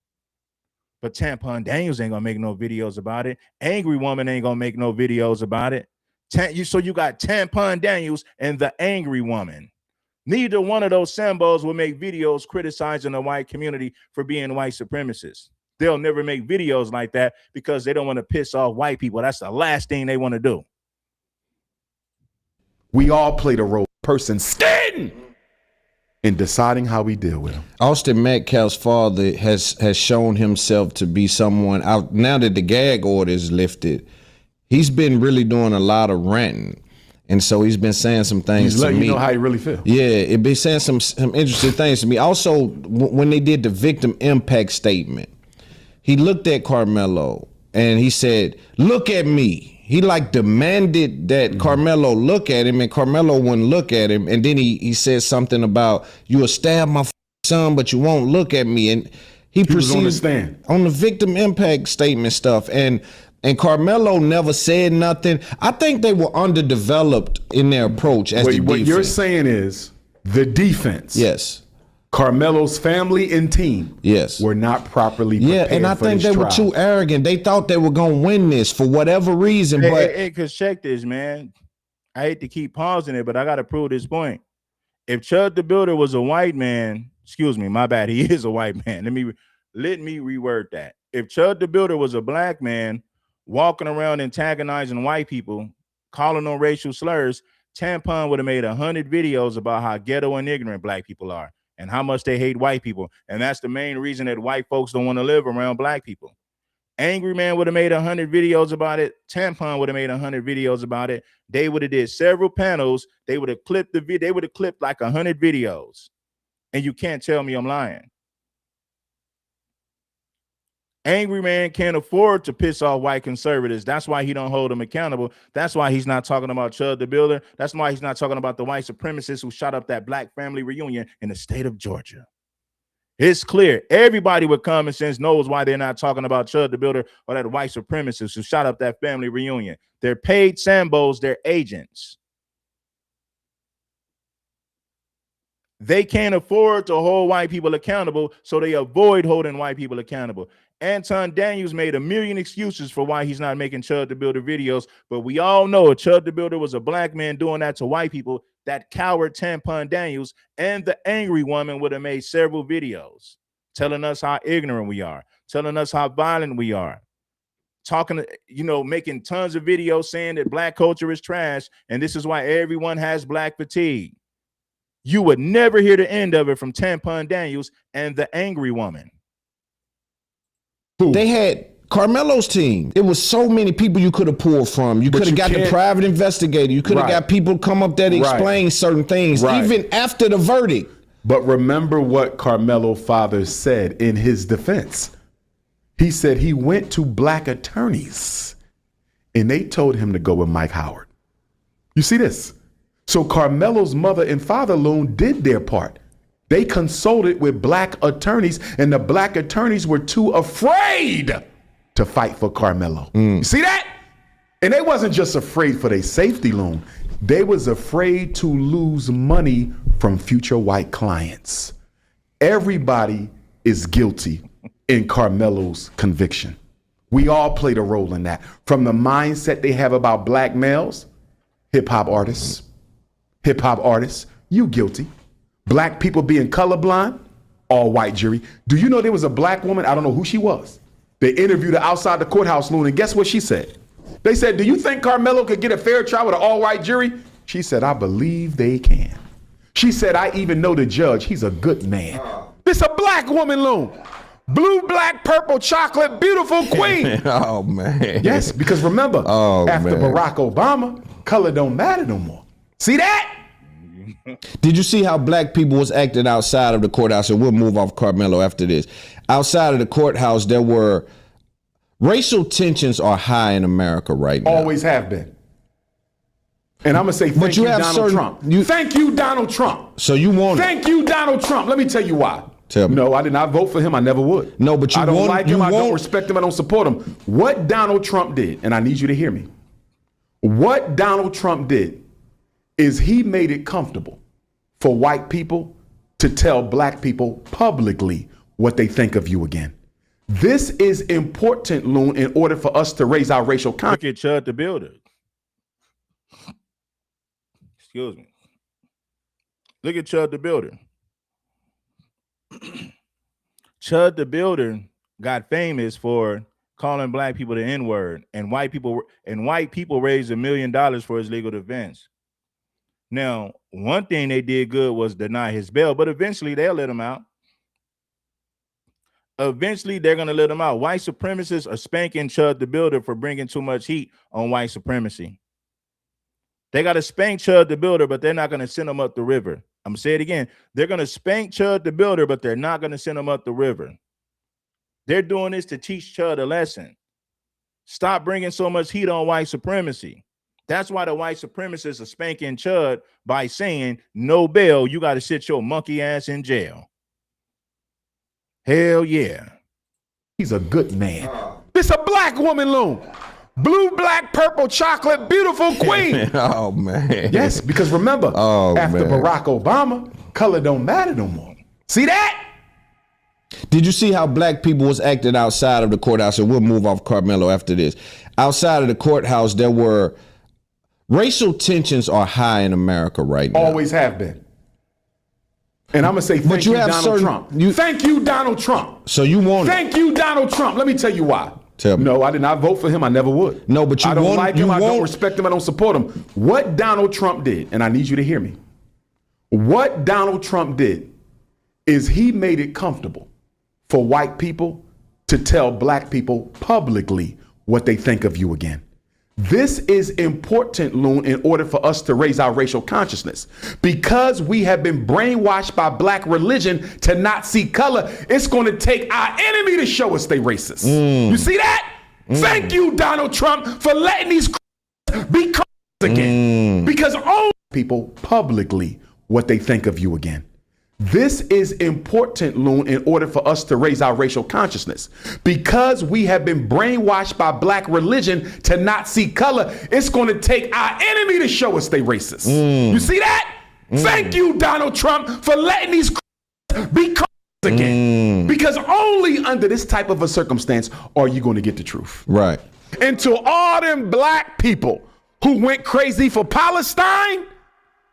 But Tampon Daniels ain't going to make no videos about it. Angry Woman ain't going to make no videos about it. So you got Tampon Daniels and the Angry Woman. Neither one of those Sambos will make videos criticizing the white community for being white supremacists. They'll never make videos like that because they don't want to piss off white people. That's the last thing they want to do. We all played a role, person skin, in deciding how we deal with him. Austin Metcalf's father has shown himself to be someone out now that the gag order is lifted. He's been really doing a lot of ranting. And so he's been saying some things to me. You know how he really feels. Yeah, it been saying some interesting things to me. Also, when they did the victim impact statement, he looked at Karmelo and he said, "Look at me." He like demanded that Karmelo look at him, and Karmelo wouldn't look at him. And then he said something about, "You will stab my son, but you won't look at me. And he was on the proceeded stand. on the victim impact statement stuff. And Karmelo never said nothing. I think they were underdeveloped in their approach as the What defense. you're saying is the defense. Yes. Carmelo's family and team. Yes. Were not properly prepared. Yeah, and I for think this they were trial. too arrogant. They thought they were gonna win this for whatever reason. But because check this, man. I hate to keep pausing it, but I got to prove this point. If Chud the Builder was a white man, excuse me, my bad, he is a white man. Let me reword that. If Chud the Builder was a black man walking around antagonizing white people, calling them racial slurs, Tampon would have made 100 videos about how ghetto and ignorant black people are and how much they hate white people. And that's the main reason that white folks don't want to live around black people. Angry Man would have made 100 videos about it. Tampon would have made 100 videos about it. They would have did several panels. They would have clipped the video. They would have clipped like 100 videos. And you can't tell me I'm lying. Angry Man can't afford to piss off white conservatives. That's why he don't hold them accountable. That's why he's not talking about Chud the Builder. That's why he's not talking about the white supremacists who shot up that black family reunion in the state of Georgia. It's clear. Everybody with common sense knows why they're not talking about Chud the Builder or that white supremacists who shot up that family reunion. They're paid Sambos, they're agents. They can't afford to hold white people accountable, so they avoid holding white people accountable. Anton Daniels made a million excuses for why he's not making Chud the Builder videos, but we all know if Chud the Builder was a black man doing that to white people, that coward Tampon Daniels and the angry woman would have made several videos telling us how ignorant we are, telling us how violent we are, talking, making tons of videos saying that black culture is trash, and this is why everyone has black fatigue. You would never hear the end of it from Tampon Daniels and the angry woman. they had Carmelo's team. It was so many people you could have pulled from. You could have got the private investigator. You could have got people come up there to explain certain things, even after the verdict. But remember what Karmelo father said in his defense. He said he went to black attorneys and they told him to go with Mike Howard. You see this? So Carmelo's mother and father Loon did their part. They consulted with black attorneys, and the black attorneys were too afraid to fight for Karmelo. You see that? And they wasn't just afraid for their safety, Loon. They was afraid to lose money from future white clients. Everybody is guilty in Karmelo's conviction. We all played a role in that. From the mindset they have about black males, hip-hop artists, you guilty. Black people being colorblind, all white jury. Do you know there was a black woman, I don't know who she was. They interviewed her outside the courthouse, Loon, and guess what she said? They said, do you think Karmelo could get a fair trial with an all-white jury? She said, I believe they can. She said, I even know the judge. He's a good man. This a black woman, Loon. Blue, black, purple, chocolate, beautiful queen. Oh, man. Yes, because remember, after Barack Obama, color don't matter no more. See that? Did you see how black people was acting outside of the courthouse? And we'll move off Karmelo after this. Outside of the courthouse, there were racial tensions are high in America right now. Always have been. And I'm going to say thank you, Donald Trump. Thank you, Donald Trump. So you want Thank you, Donald Trump. Let me tell you why. Tell me. No, I did not vote for him. I never would. No, but I don't like him. I don't respect him. I don't support him. What Donald Trump did, and I need you to hear me. What Donald Trump did is he made it comfortable for white people to tell black people publicly what they think of you again. This is important, Loon, in order for us to raise our racial consciousness. Look at Chud the Builder. Excuse me. Look at Chud the Builder. Chud the Builder got famous for calling black people the N-word, and white people raised $1 million for his legal defense. Now, one thing they did good was deny his bail, but eventually they'll let him out. Eventually, they're going to let him out. White supremacists are spanking Chud the Builder for bringing too much heat on white supremacy. They got to spank Chud the Builder, but they're not going to send him up the river. I'm going to say it again. They're going to spank Chud the Builder, but they're not going to send him up the river. They're doing this to teach Chud a lesson. Stop bringing so much heat on white supremacy. That's why the white supremacists are spanking Chud by saying, no bail, you got to sit your monkey ass in jail. Hell yeah. He's a good man. It's a black woman loon. Blue, black, purple, chocolate, beautiful queen. Oh, man. Yes, because remember, after Barack Obama, color don't matter no more. See that? Did you see how black people was acting outside of the courthouse? And we'll move off Karmelo after this. Outside of the courthouse, there were racial tensions are high in America right now. Always have been. And I'm going to say thank you, Donald Trump. Thank you, Donald Trump. So you want Thank you, Donald Trump. Let me tell you why. Tell me. No, I did not vote for him. I never would. No, but you I don't want, like him. I don't respect him. I don't support him. What Donald Trump did, and I need you to hear me. What Donald Trump did is he made it comfortable for white people to tell black people publicly what they think of you again. This is important, Loon, in order for us to raise our racial consciousness. Because we have been brainwashed by black religion to not see color, it's going to take our enemy to show us they racist. You see that? Thank you, Donald Trump, for letting these be again. Because only people publicly what they think of you again. This is important, Loon, in order for us to raise our racial consciousness. Because we have been brainwashed by black religion to not see color, it's going to take our enemy to show us they racist. You see that? Thank you, Donald Trump, for letting these be again. Because only under this type of a circumstance are you going to get the truth. Right. And to all them black people who went crazy for Palestine,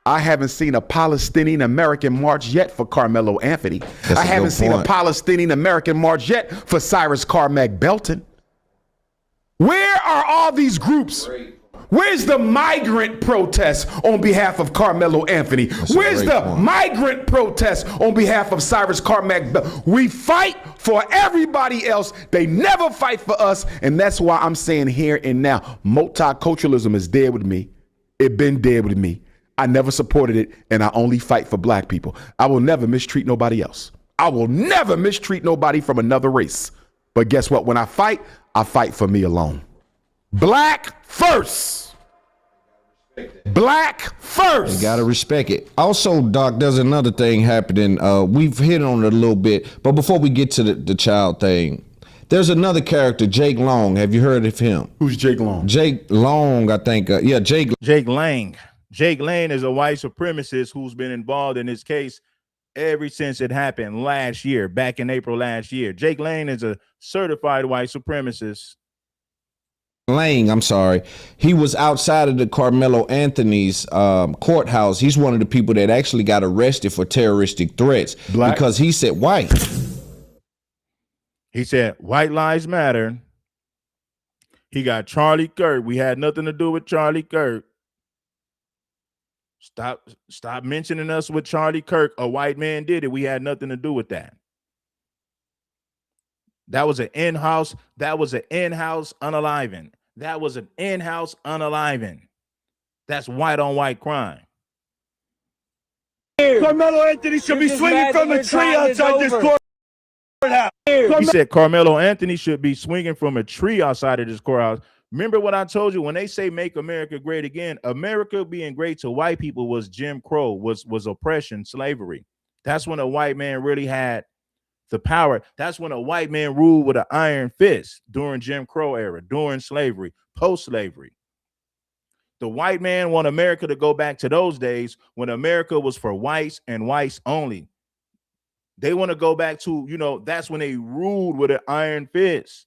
I haven't seen a Palestinian American march yet for Karmelo Anthony. I haven't seen a Palestinian American march yet for Cyrus Carmack Belton. Where are all these groups? Where's the migrant protest on behalf of Karmelo Anthony? Where's the migrant protest on behalf of Cyrus Carmack Belton? We fight for everybody else. They never fight for us. And that's why I'm saying here and now, multiculturalism is dead with me. It been dead with me. I never supported it, and I only fight for black people. I will never mistreat nobody else. I will never mistreat nobody from another race. But guess what? When I fight for me alone. Black first. Black first. You gotta respect it. Also, Doc, there's another thing happening. We've hit on it a little bit, but before we get to the child thing, there's another character, Jake Long. Have you heard of him? Who's Jake Long? Jake Long, I think. Jake Lang. Jake Lang is a white supremacist who's been involved in this case ever since it happened last year, back in April last year. Jake Lang is a certified white supremacist. I'm sorry. He was outside of the Karmelo Anthony's courthouse. He's one of the people that actually got arrested for terroristic threats because he said white. He said white lives matter. He got Charlie Kirk. We had nothing to do with Charlie Kirk. Stop mentioning us with Charlie Kirk. A white man did it. We had nothing to do with that. That was an in-house unaliving. That was an in-house unaliving. That's white on white crime. Karmelo Anthony should be swinging from a tree outside this courthouse. He said Karmelo Anthony should be swinging from a tree outside of this courthouse. Remember what I told you when they say make America great again? America being great to white people was Jim Crow, was oppression, slavery. That's when a white man really had the power. That's when a white man ruled with an iron fist during Jim Crow era, during slavery, post-slavery. The white man want America to go back to those days when America was for whites and whites only. They want to go back to, that's when they ruled with an iron fist.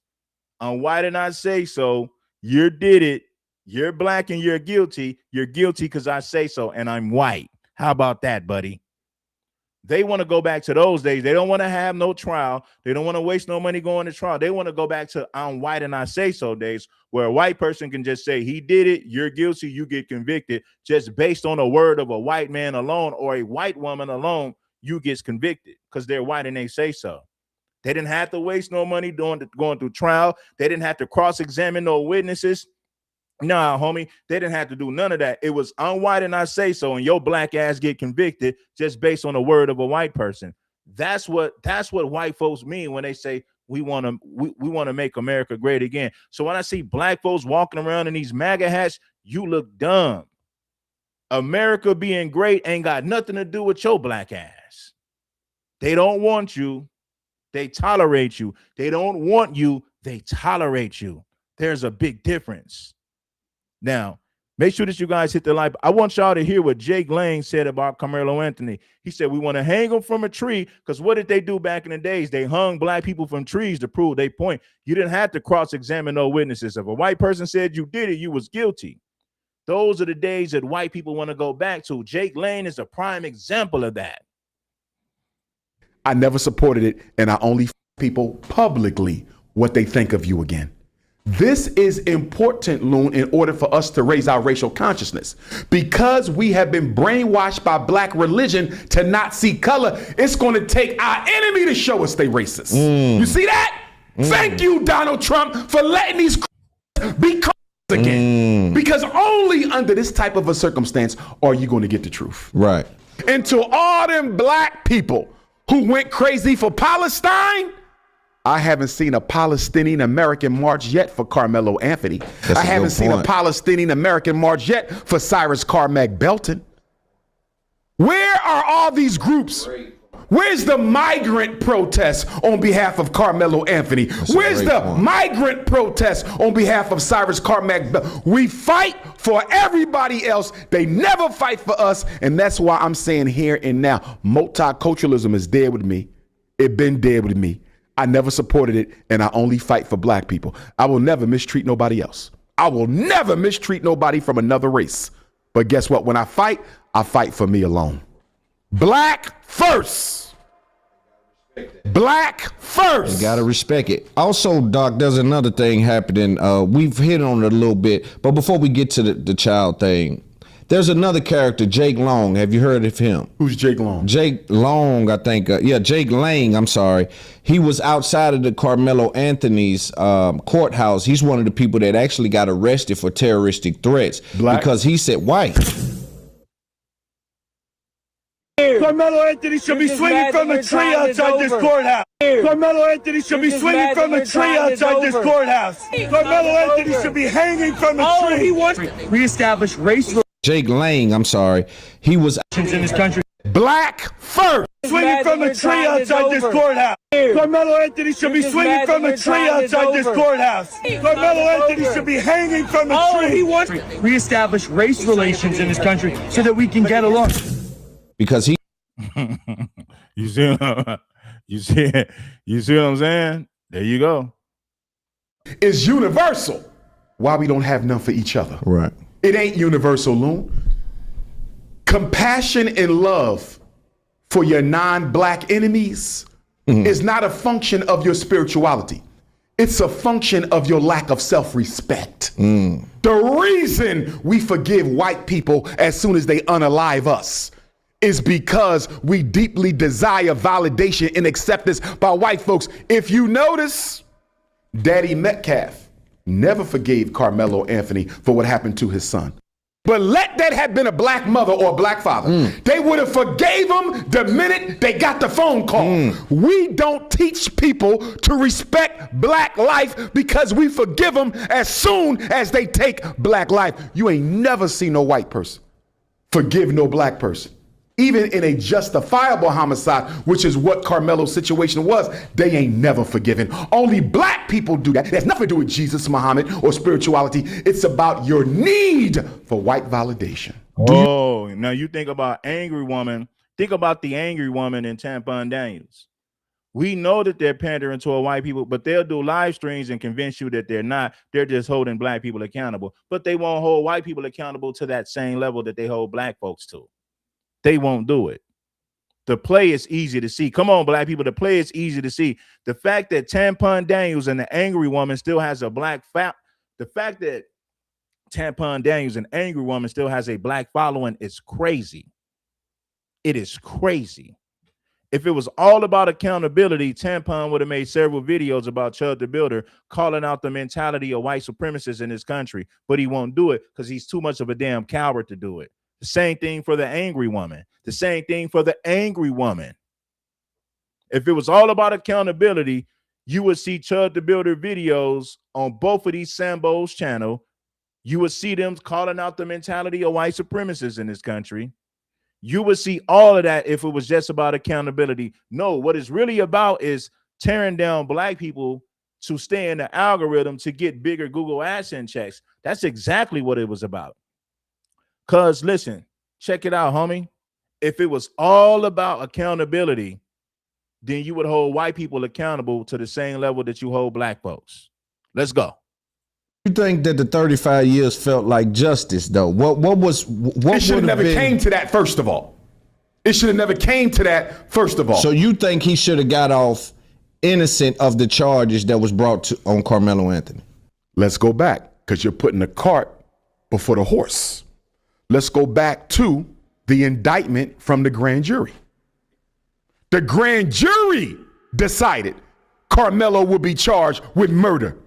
Why did I say so? You did it. You're black and you're guilty. You're guilty because I say so, and I'm white. How about that, buddy? They want to go back to those days. They don't want to have no trial. They don't want to waste no money going to trial. They want to go back to I'm white and I say so days where a white person can just say he did it, you're guilty, you get convicted just based on a word of a white man alone or a white woman alone, you get convicted because they're white and they say so. They didn't have to waste no money going through trial. They didn't have to cross-examine no witnesses. Nah, homie, they didn't have to do none of that. It was I'm white and I say so, and your black ass get convicted just based on the word of a white person. That's what white folks mean when they say we want to make America great again. So when I see black folks walking around in these MAGA hats, you look dumb. America being great ain't got nothing to do with your black ass. They don't want you. They tolerate you. They don't want you. They tolerate you. There's a big difference. Now, make sure that you guys hit the like. I want y'all to hear what Jake Lang said about Karmelo Anthony. He said, we want to hang him from a tree, because what did they do back in the days? They hung black people from trees to prove their point. You didn't have to cross-examine no witnesses. If a white person said you did it, you was guilty. Those are the days that white people want to go back to. Jake Lang is a prime example of that. I never supported it, and I only people publicly what they think of you again. This is important, Loon, in order for us to raise our racial consciousness. Because we have been brainwashed by black religion to not see color, it's going to take our enemy to show us they racist. You see that? Thank you, Donald Trump, for letting these be again. Because only under this type of a circumstance are you going to get the truth. Right. And to all them black people who went crazy for Palestine, I haven't seen a Palestinian American march yet for Karmelo Anthony. I haven't seen a Palestinian American march yet for Cyrus Carmack Belton. Where are all these groups? Where's the migrant protest on behalf of Karmelo Anthony? Where's the migrant protest on behalf of Cyrus Carmack Belton? We fight for everybody else. They never fight for us. And that's why I'm saying here and now, multiculturalism is dead with me. It been dead with me. I never supported it, and I only fight for black people. I will never mistreat nobody else. I will never mistreat nobody from another race. But guess what? When I fight for me alone. Black first. Black first. You gotta respect it. Also, Doc, there's another thing happening. We've hit on it a little bit, but before we get to the child thing, there's another character, Jake Long. Have you heard of him? Who's Jake Long? Jake Long, I think. Jake Lang, I'm sorry. He was outside of the Karmelo Anthony's courthouse. He's one of the people that actually got arrested for terroristic threats. Black? Because he said white. Karmelo Anthony should be swinging from a tree outside this courthouse. Karmelo Anthony should be swinging from a tree outside this courthouse. Karmelo Anthony should be hanging from a tree. He wants to reestablish race. Jake Lang, I'm sorry. He was in this country. Black first. Swinging from a tree outside this courthouse. Karmelo Anthony should be swinging from a tree outside this courthouse. Karmelo Anthony should be hanging from a tree. He wants to reestablish race relations in this country so that we can get along. Because he you see what I'm saying? There you go. It's universal. Why we don't have none for each other. Right. It ain't universal, Loon. Compassion and love for your non-black enemies is not a function of your spirituality. It's a function of your lack of self-respect. The reason we forgive white people as soon as they unalive us is because we deeply desire validation and acceptance by white folks. If you notice, Daddy Metcalf never forgave Karmelo Anthony for what happened to his son. But let that have been a black mother or a black father. They would have forgave him the minute they got the phone call. We don't teach people to respect black life because we forgive them as soon as they take black life. You ain't never seen no white person forgive no black person. Even in a justifiable homicide, which is what Karmelo's situation was, they ain't never forgiven. Only black people do that. It has nothing to do with Jesus, Muhammad, or spirituality. It's about your need for white validation. Now you think about angry woman. Think about the angry woman in Tampon Daniels. We know that they're pandering to white people, but they'll do live streams and convince you that they're not. They're just holding black people accountable. But they won't hold white people accountable to that same level that they hold black folks to. They won't do it. The play is easy to see. Come on, black people. The play is easy to see. The fact that Tampon Daniels and the angry woman still has a black the fact that Tampon Daniels and angry woman still has a black following is crazy. It is crazy. If it was all about accountability, Tampon would have made several videos about Chud the Builder calling out the mentality of white supremacists in this country, but he won't do it because he's too much of a damn coward to do it. The same thing for the angry woman. The same thing for the angry woman. If it was all about accountability, you would see Chud the Builder videos on both of these Sambo's channel. You would see them calling out the mentality of white supremacists in this country. You would see all of that if it was just about accountability. No, what it's really about is tearing down black people to stay in the algorithm to get bigger Google AdSense checks. That's exactly what it was about. Because listen, check it out, homie. If it was all about accountability, then you would hold white people accountable to the same level that you hold black folks. Let's go. You think that the 35 years felt like justice, though? What it should have never came to that, first of all. It should have never came to that, first of all. So you think he should have got off innocent of the charges that was brought on Karmelo Anthony? Let's go back, because you're putting the cart before the horse. Let's go back to the indictment from the grand jury. The grand jury decided Karmelo would be charged with murder.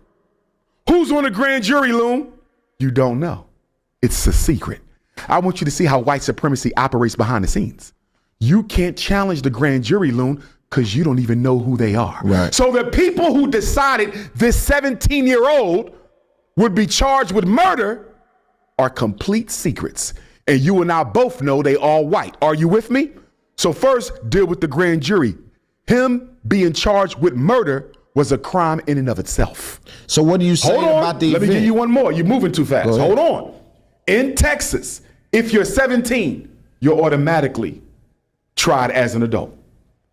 Who's on the grand jury, Loon? You don't know. It's a secret. I want you to see how white supremacy operates behind the scenes. You can't challenge the grand jury, Loon, because you don't even know who they are. Right. So the people who decided this 17-year-old would be charged with murder are complete secrets. And you and I both know they all white. Are you with me? So first, deal with the grand jury. Him being charged with murder was a crime in and of itself. So what do you say about the Let event? me give you one more. You're moving too fast. Hold on. In Texas, if you're 17, you're automatically tried as an adult.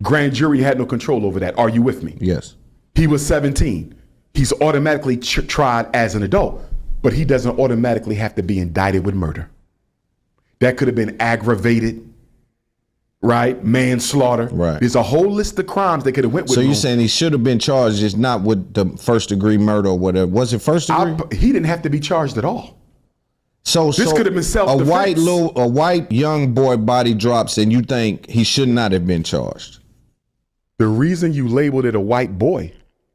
Grand jury had no control over that. Are you with me? Yes. He was 17. He's automatically tried as an adult, but he doesn't automatically have to be indicted with murder. That could have been aggravated, right? Manslaughter. Right. There's a whole list of crimes that could have went with So him. you're saying he should have been charged, just not with the first degree murder or whatever. Was it first degree? He didn't have to be charged at all. So this could have been self-defense. A white young boy body drops, and you think he should not have been charged. The reason you labeled it a white boy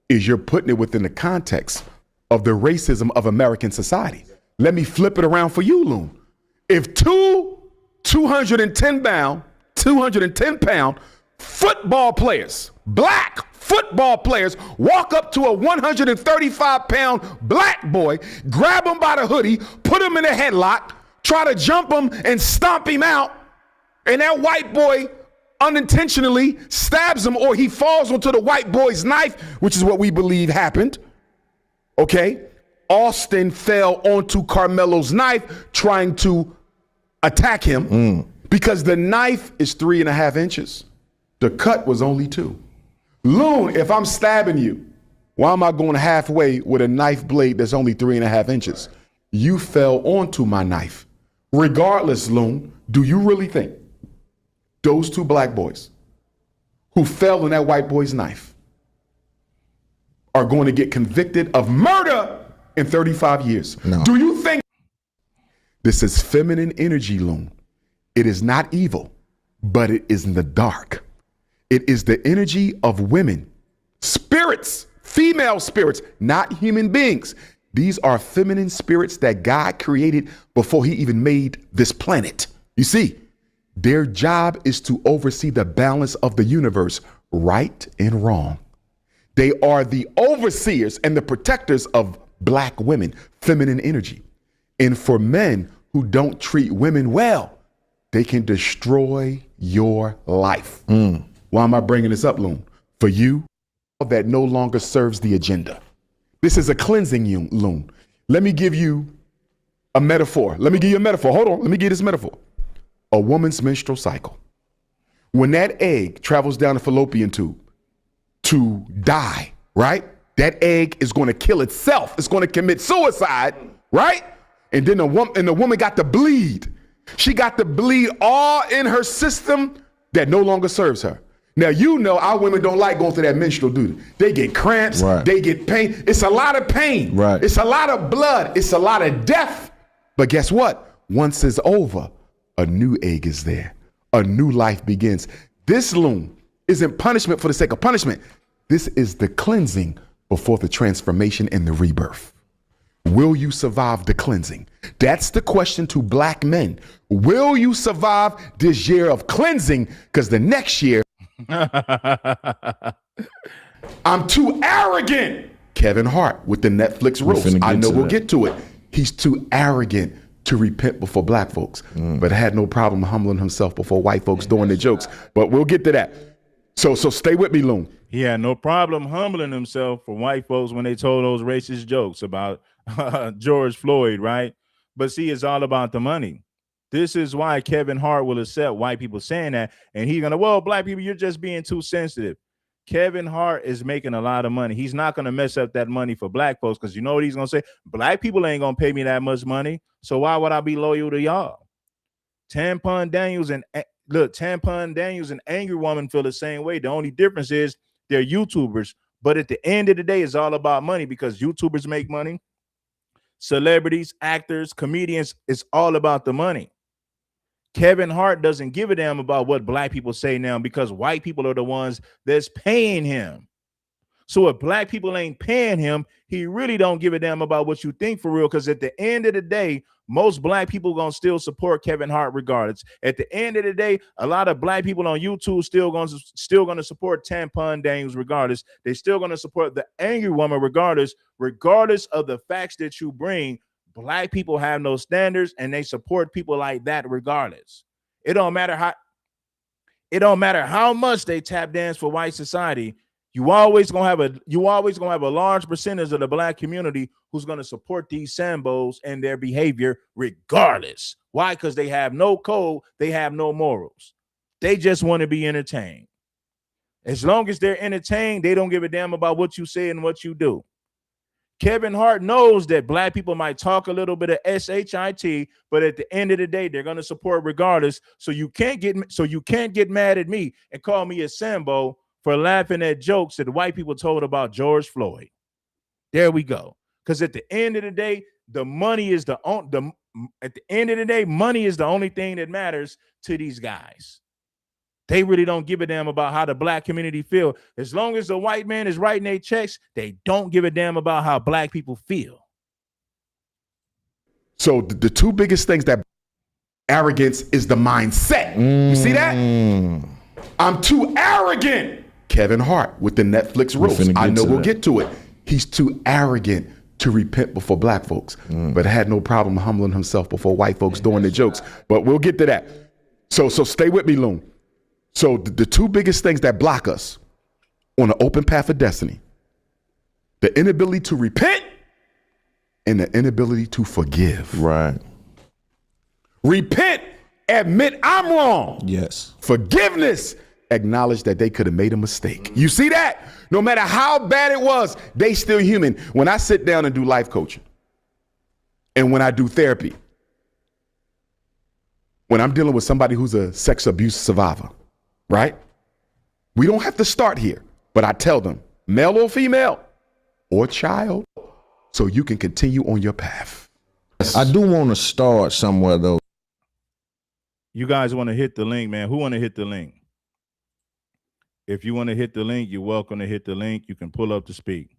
is you're putting it within the context of the racism of American society. Let me flip it around for you, Loon. If two 210-pound football players, black football players, walk up to a 135-pound black boy, grab him by the hoodie, put him in a headlock, try to jump him and stomp him out, and that white boy unintentionally stabs him, or he falls onto the white boy's knife, which is what we believe happened, okay? Austin fell onto Karmelo's knife trying to attack him because the knife is 3.5 inches. The cut was only 2. Loon, if I'm stabbing you, why am I going halfway with a knife blade that's only 3.5 inches? You fell onto my knife. Regardless, Loon, do you really think those 2 black boys who fell on that white boy's knife are going to get convicted of murder in 35 years? No. Do you think this is feminine energy, Loon? It is not evil, but it is in the dark. It is the energy of women, spirits, female spirits, not human beings. These are feminine spirits that God created before he even made this planet. You see, their job is to oversee the balance of the universe, right and wrong. They are the overseers and the protectors of black women, feminine energy. And for men who don't treat women well, they can destroy your life. Why am I bringing this up, Loon? For you, that no longer serves the agenda. This is a cleansing, Loon. Let me give you a metaphor. Hold on. Let me give this metaphor. A woman's menstrual cycle. When that egg travels down the fallopian tube to die, right? That egg is going to kill itself. It's going to commit suicide, right? And then the woman got to bleed. She got to bleed all in her system that no longer serves her. Now, you know our women don't like going through that menstrual duty. They get cramps. Right. They get pain. It's a lot of pain. Right. It's a lot of blood. It's a lot of death. But guess what? Once it's over, a new egg is there. A new life begins. This, Loon, isn't punishment for the sake of punishment. This is the cleansing before the transformation and the rebirth. Will you survive the cleansing? That's the question to black men. Will you survive this year of cleansing? Because the next year, I'm too arrogant. Kevin Hart with the Netflix roast. I know we'll get to it. He's too arrogant to repent before black folks, but had no problem humbling himself before white folks doing their jokes. But we'll get to that. So stay with me, Loon. He had no problem humbling himself for white folks when they told those racist jokes about George Floyd, right? But see, it's all about the money. This is why Kevin Hart will accept white people saying that. And he's going to, well, black people, you're just being too sensitive. Kevin Hart is making a lot of money. He's not going to mess up that money for black folks because you know what he's going to say? Black people ain't going to pay me that much money. So why would I be loyal to y'all? Tampon Daniels and Angry Woman feel the same way. The only difference is they're YouTubers. But at the end of the day, it's all about money because YouTubers make money. Celebrities, actors, comedians, it's all about the money. Kevin Hart doesn't give a damn about what black people say now because white people are the ones that's paying him. So if black people ain't paying him, he really don't give a damn about what you think for real. Because at the end of the day, most black people gonna still support Kevin Hart regardless. At the end of the day, a lot of black people on YouTube still gonna support Tampon Daniels regardless. They're still gonna support the Angry Woman regardless of the facts that you bring. Black people have no standards and they support people like that regardless. It don't matter how much they tap dance for white society. You always gonna have a large percentage of the black community who's gonna support these Sambos and their behavior regardless. Why? Because they have no code, they have no morals. They just want to be entertained. As long as they're entertained, they don't give a damn about what you say and what you do. Kevin Hart knows that black people might talk a little bit of shit, but at the end of the day, they're going to support regardless. So you can't get mad at me and call me a Sambo for laughing at jokes that white people told about George Floyd. There we go. Because at the end of the day, money is the only thing that matters to these guys. They really don't give a damn about how the black community feel. As long as the white man is writing their checks, they don't give a damn about how black people feel. So the two biggest things that arrogance is the mindset. You see that? I'm too arrogant. Kevin Hart with the Netflix roast. I know we'll get to it. He's too arrogant to repent before black folks, but had no problem humbling himself before white folks doing their jokes. But we'll get to that. So stay with me, Loon. So the two biggest things that block us on the open path of destiny, the inability to repent and the inability to forgive. Right. Repent, admit I'm wrong. Yes. Forgiveness, acknowledge that they could have made a mistake. You see that? No matter how bad it was, they still human. When I sit down and do life coaching and when I do therapy, when I'm dealing with somebody who's a sex abuse survivor, right? We don't have to start here, but I tell them, male or female or child, so you can continue on your path. I do want to start somewhere though. You guys want to hit the link, man. Who want to hit the link? If you want to hit the link, you're welcome to hit the link. You can pull up to speak.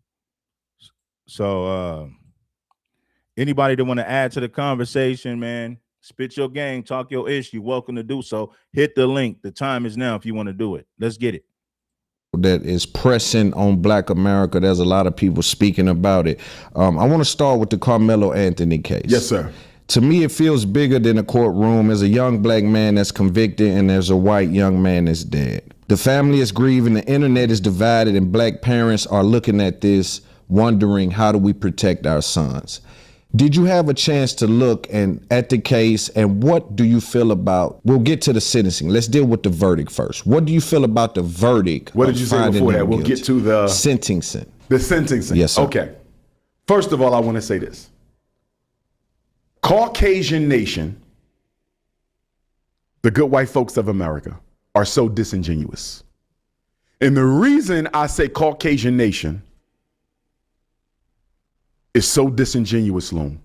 So anybody that want to add to the conversation, man, spit your game, talk your ish, you're welcome to do so. Hit the link. The time is now if you want to do it. Let's get it. That is pressing on Black America. There's a lot of people speaking about it. I want to start with the Karmelo Anthony case. Yes, sir. To me, it feels bigger than a courtroom. There's a young black man that's convicted and there's a white young man that's dead. The family is grieving, the internet is divided, and black parents are looking at this wondering, how do we protect our sons? Did you have a chance to look at the case, and what do you feel about, we'll get to the sentencing. Let's deal with the verdict first. What do you feel about the verdict? What did you say before that? We'll get to the sentencing. The sentencing. Yes, sir. Okay. First of all, I want to say this. Caucasian nation, the good white folks of America, are so disingenuous. And the reason I say Caucasian nation is so disingenuous, Loon,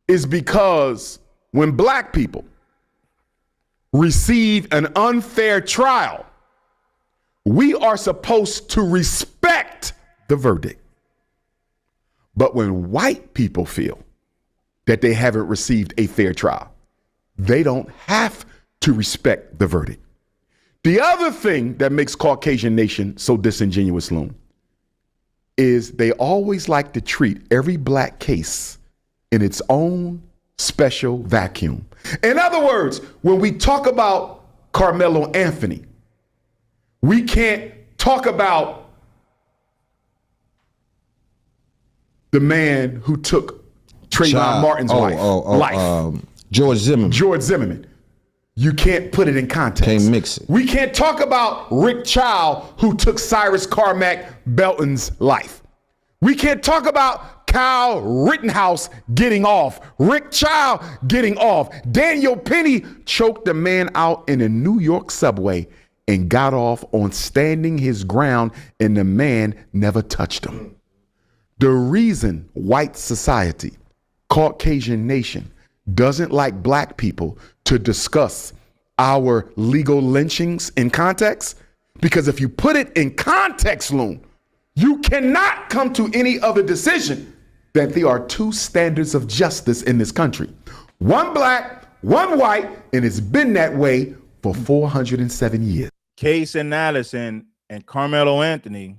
is because when black people receive an unfair trial, we are supposed to respect the verdict. But when white people feel that they haven't received a fair trial, they don't have to respect the verdict. The other thing that makes Caucasian nation so disingenuous, Loon, is they always like to treat every black case in its own special vacuum. In other words, when we talk about Karmelo Anthony, We can't talk about the man who took Trayvon Martin's life. George Zimmerman. George Zimmerman. You can't put it in context. Can't mix it. We can't talk about Rick Child, who took Cyrus Carmack Belton's life. We can't talk about Kyle Rittenhouse getting off. Rick Child getting off. Daniel Penny choked a man out in a New York subway and got off on standing his ground, and the man never touched him. The reason white society, Caucasian nation, doesn't like black people to discuss our legal lynchings in context, because if you put it in context, Loon, you cannot come to any other decision that there are two standards of justice in this country. One black, one white, and it's been that way for 407 years. Casey Allison and Karmelo Anthony.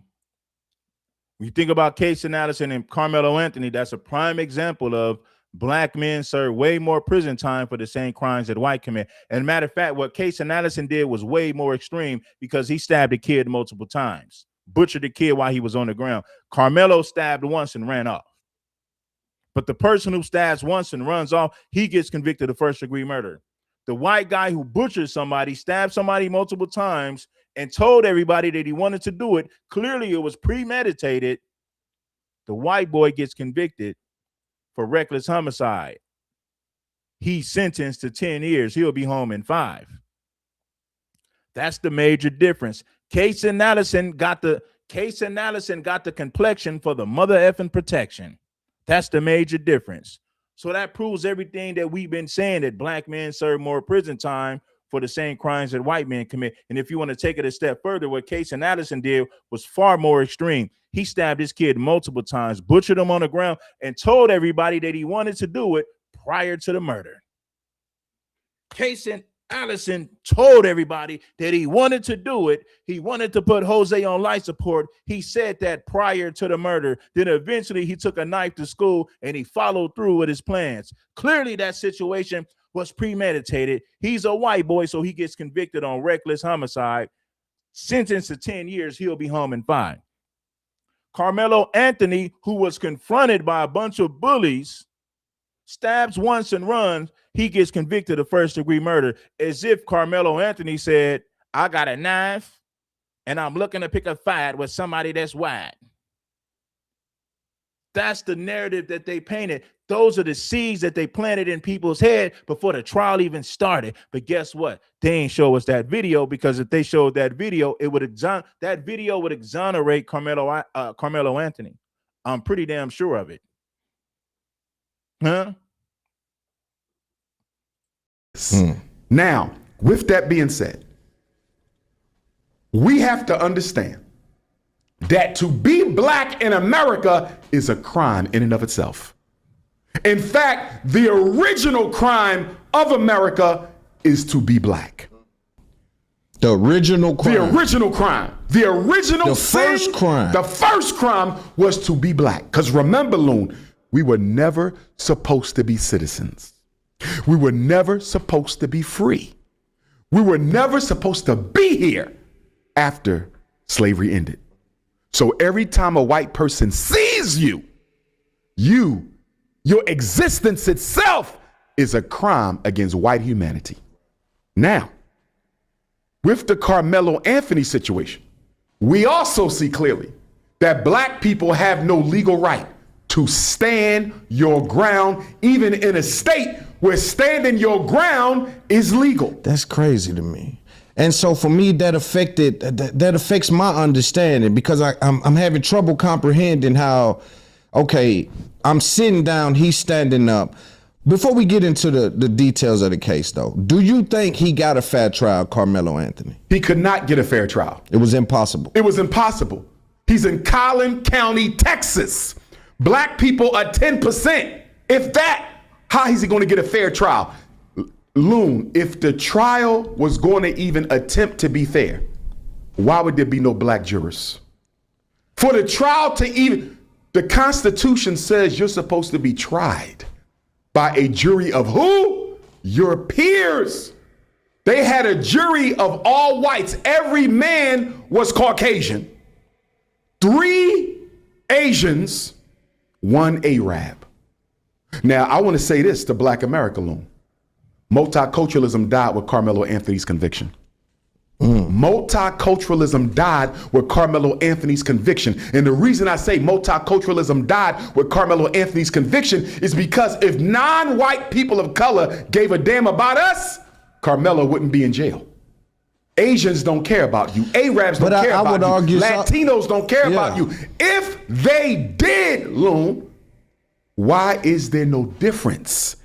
When you think about Casey Allison and Karmelo Anthony, that's a prime example of black men serve way more prison time for the same crimes that white commit. And matter of fact, what Casey Allison did was way more extreme because he stabbed a kid multiple times, butchered the kid while he was on the ground. Karmelo stabbed once and ran off. But the person who stabs once and runs off, he gets convicted of first-degree murder. The white guy who butchered somebody, stabbed somebody multiple times, and told everybody that he wanted to do it, clearly it was premeditated. The white boy gets convicted for reckless homicide. He's sentenced to 10 years. He'll be home in 5. That's the major difference. Casey Allison got the complexion for the mother effing protection. That's the major difference. So that proves everything that we've been saying, that black men serve more prison time for the same crimes that white men commit. And if you want to take it a step further, what Casey Allison did was far more extreme. He stabbed his kid multiple times, butchered him on the ground, and told everybody that he wanted to do it prior to the murder. Casey Allison told everybody that he wanted to do it. He wanted to put Jose on life support. He said that prior to the murder. Then eventually he took a knife to school and he followed through with his plans. Clearly that situation was premeditated. He's a white boy, so he gets convicted on reckless homicide. Sentenced to 10 years, he'll be home in 5. Karmelo Anthony, who was confronted by a bunch of bullies, stabs once and runs, he gets convicted of first-degree murder, as if Karmelo Anthony said, I got a knife and I'm looking to pick a fight with somebody that's white. That's the narrative that they painted. Those are the seeds that they planted in people's head before the trial even started. But guess what? They ain't show us that video, because if they showed that video, that video would exonerate Karmelo Anthony. I'm pretty damn sure of it. Huh? Now, with that being said, we have to understand that to be black in America is a crime in and of itself. In fact, the original crime of America is to be black. The original crime. The original crime. The original The sin, first crime. The first crime was to be black. Because remember, Loon, we were never supposed to be citizens. We were never supposed to be free. We were never supposed to be here after slavery ended. So every time a white person sees you, your existence itself is a crime against white humanity. Now, with the Karmelo Anthony situation, we also see clearly that black people have no legal right to stand your ground, even in a state where standing your ground is legal. That's crazy to me. And so for me, that affects my understanding, because I'm having trouble comprehending how, okay, I'm sitting down, he's standing up. Before we get into the details of the case, though, do you think he got a fair trial, Karmelo Anthony? He could not get a fair trial. It was impossible. It was impossible. He's in Collin County, Texas. Black people are 10%. If that, how is he going to get a fair trial? Loon, if the trial was going to even attempt to be fair, why would there be no black jurors? For the trial to even, the Constitution says you're supposed to be tried by a jury of who? Your peers. They had a jury of all whites. Every man was Caucasian. 3 Asians, 1 Arab. Now, I want to say this to Black America Loom. Multiculturalism died with Karmelo Anthony's conviction. Multiculturalism died with Karmelo Anthony's conviction. And the reason I say multiculturalism died with Karmelo Anthony's conviction is because if non-white people of color gave a damn about us, Karmelo wouldn't be in jail. Asians don't care about you. Arabs don't care about you. Latinos don't care about you. If they did, Loon, why is there no difference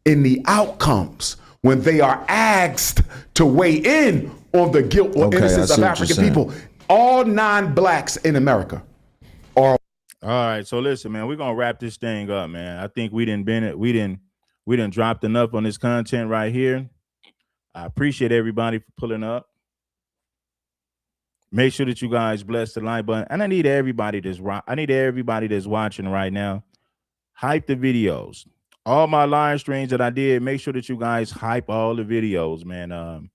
in the outcomes when they are asked to weigh in on the guilt or innocence of African people? All non-blacks in America are. All right, so listen, man, we're gonna wrap this thing up, man. I think we didn't dropped enough on this content right here. I appreciate everybody for pulling up. Make sure that you guys bless the like button, and I need everybody that's watching right now. Hype the videos. All my live streams that I did, make sure that you guys hype all the videos, man.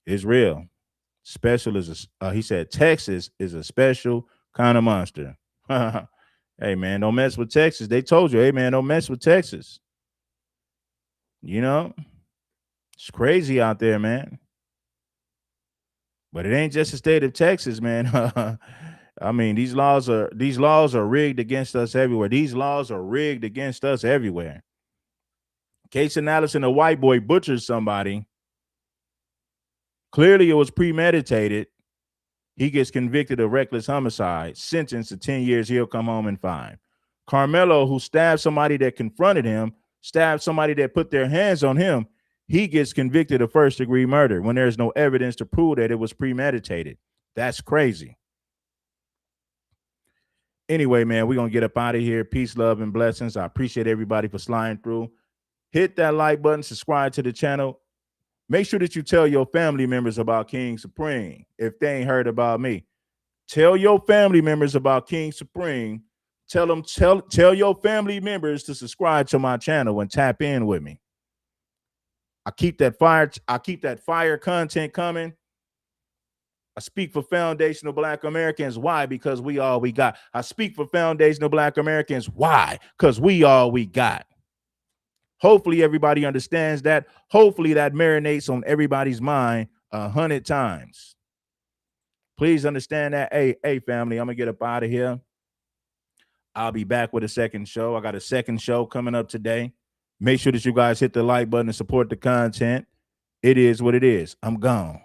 It's real. Special is he said Texas is a special kind of monster. Hey, man, don't mess with Texas. They told you, hey, man, don't mess with Texas. You know, it's crazy out there, man. But it ain't just the state of Texas, man. I mean, these laws are rigged against us everywhere. These laws are rigged against us everywhere. Case in Allison, a white boy butchered somebody. Clearly, it was premeditated. He gets convicted of reckless homicide, sentenced to 10 years. He'll come home in 5. Karmelo, who stabbed somebody that confronted him, stabbed somebody that put their hands on him, he gets convicted of first-degree murder when there's no evidence to prove that it was premeditated. That's crazy. Anyway, man, we're going to get up out of here. Peace, love, and blessings. I appreciate everybody for sliding through. Hit that like button, subscribe to the channel. Make sure that you tell your family members about King Supreme if they ain't heard about me. Tell your family members about King Supreme. Tell your family members to subscribe to my channel and tap in with me. I keep that fire content coming. I speak for foundational Black Americans. Why? Because we all we got. I speak for foundational Black Americans. Why? Because we all we got. Hopefully everybody understands that. Hopefully that marinates on everybody's mind 100 times. Please understand that. Hey, family, I'm going to get up out of here. I'll be back with a second show. I got a second show coming up today. Make sure that you guys hit the like button and support the content. It is what it is. I'm gone.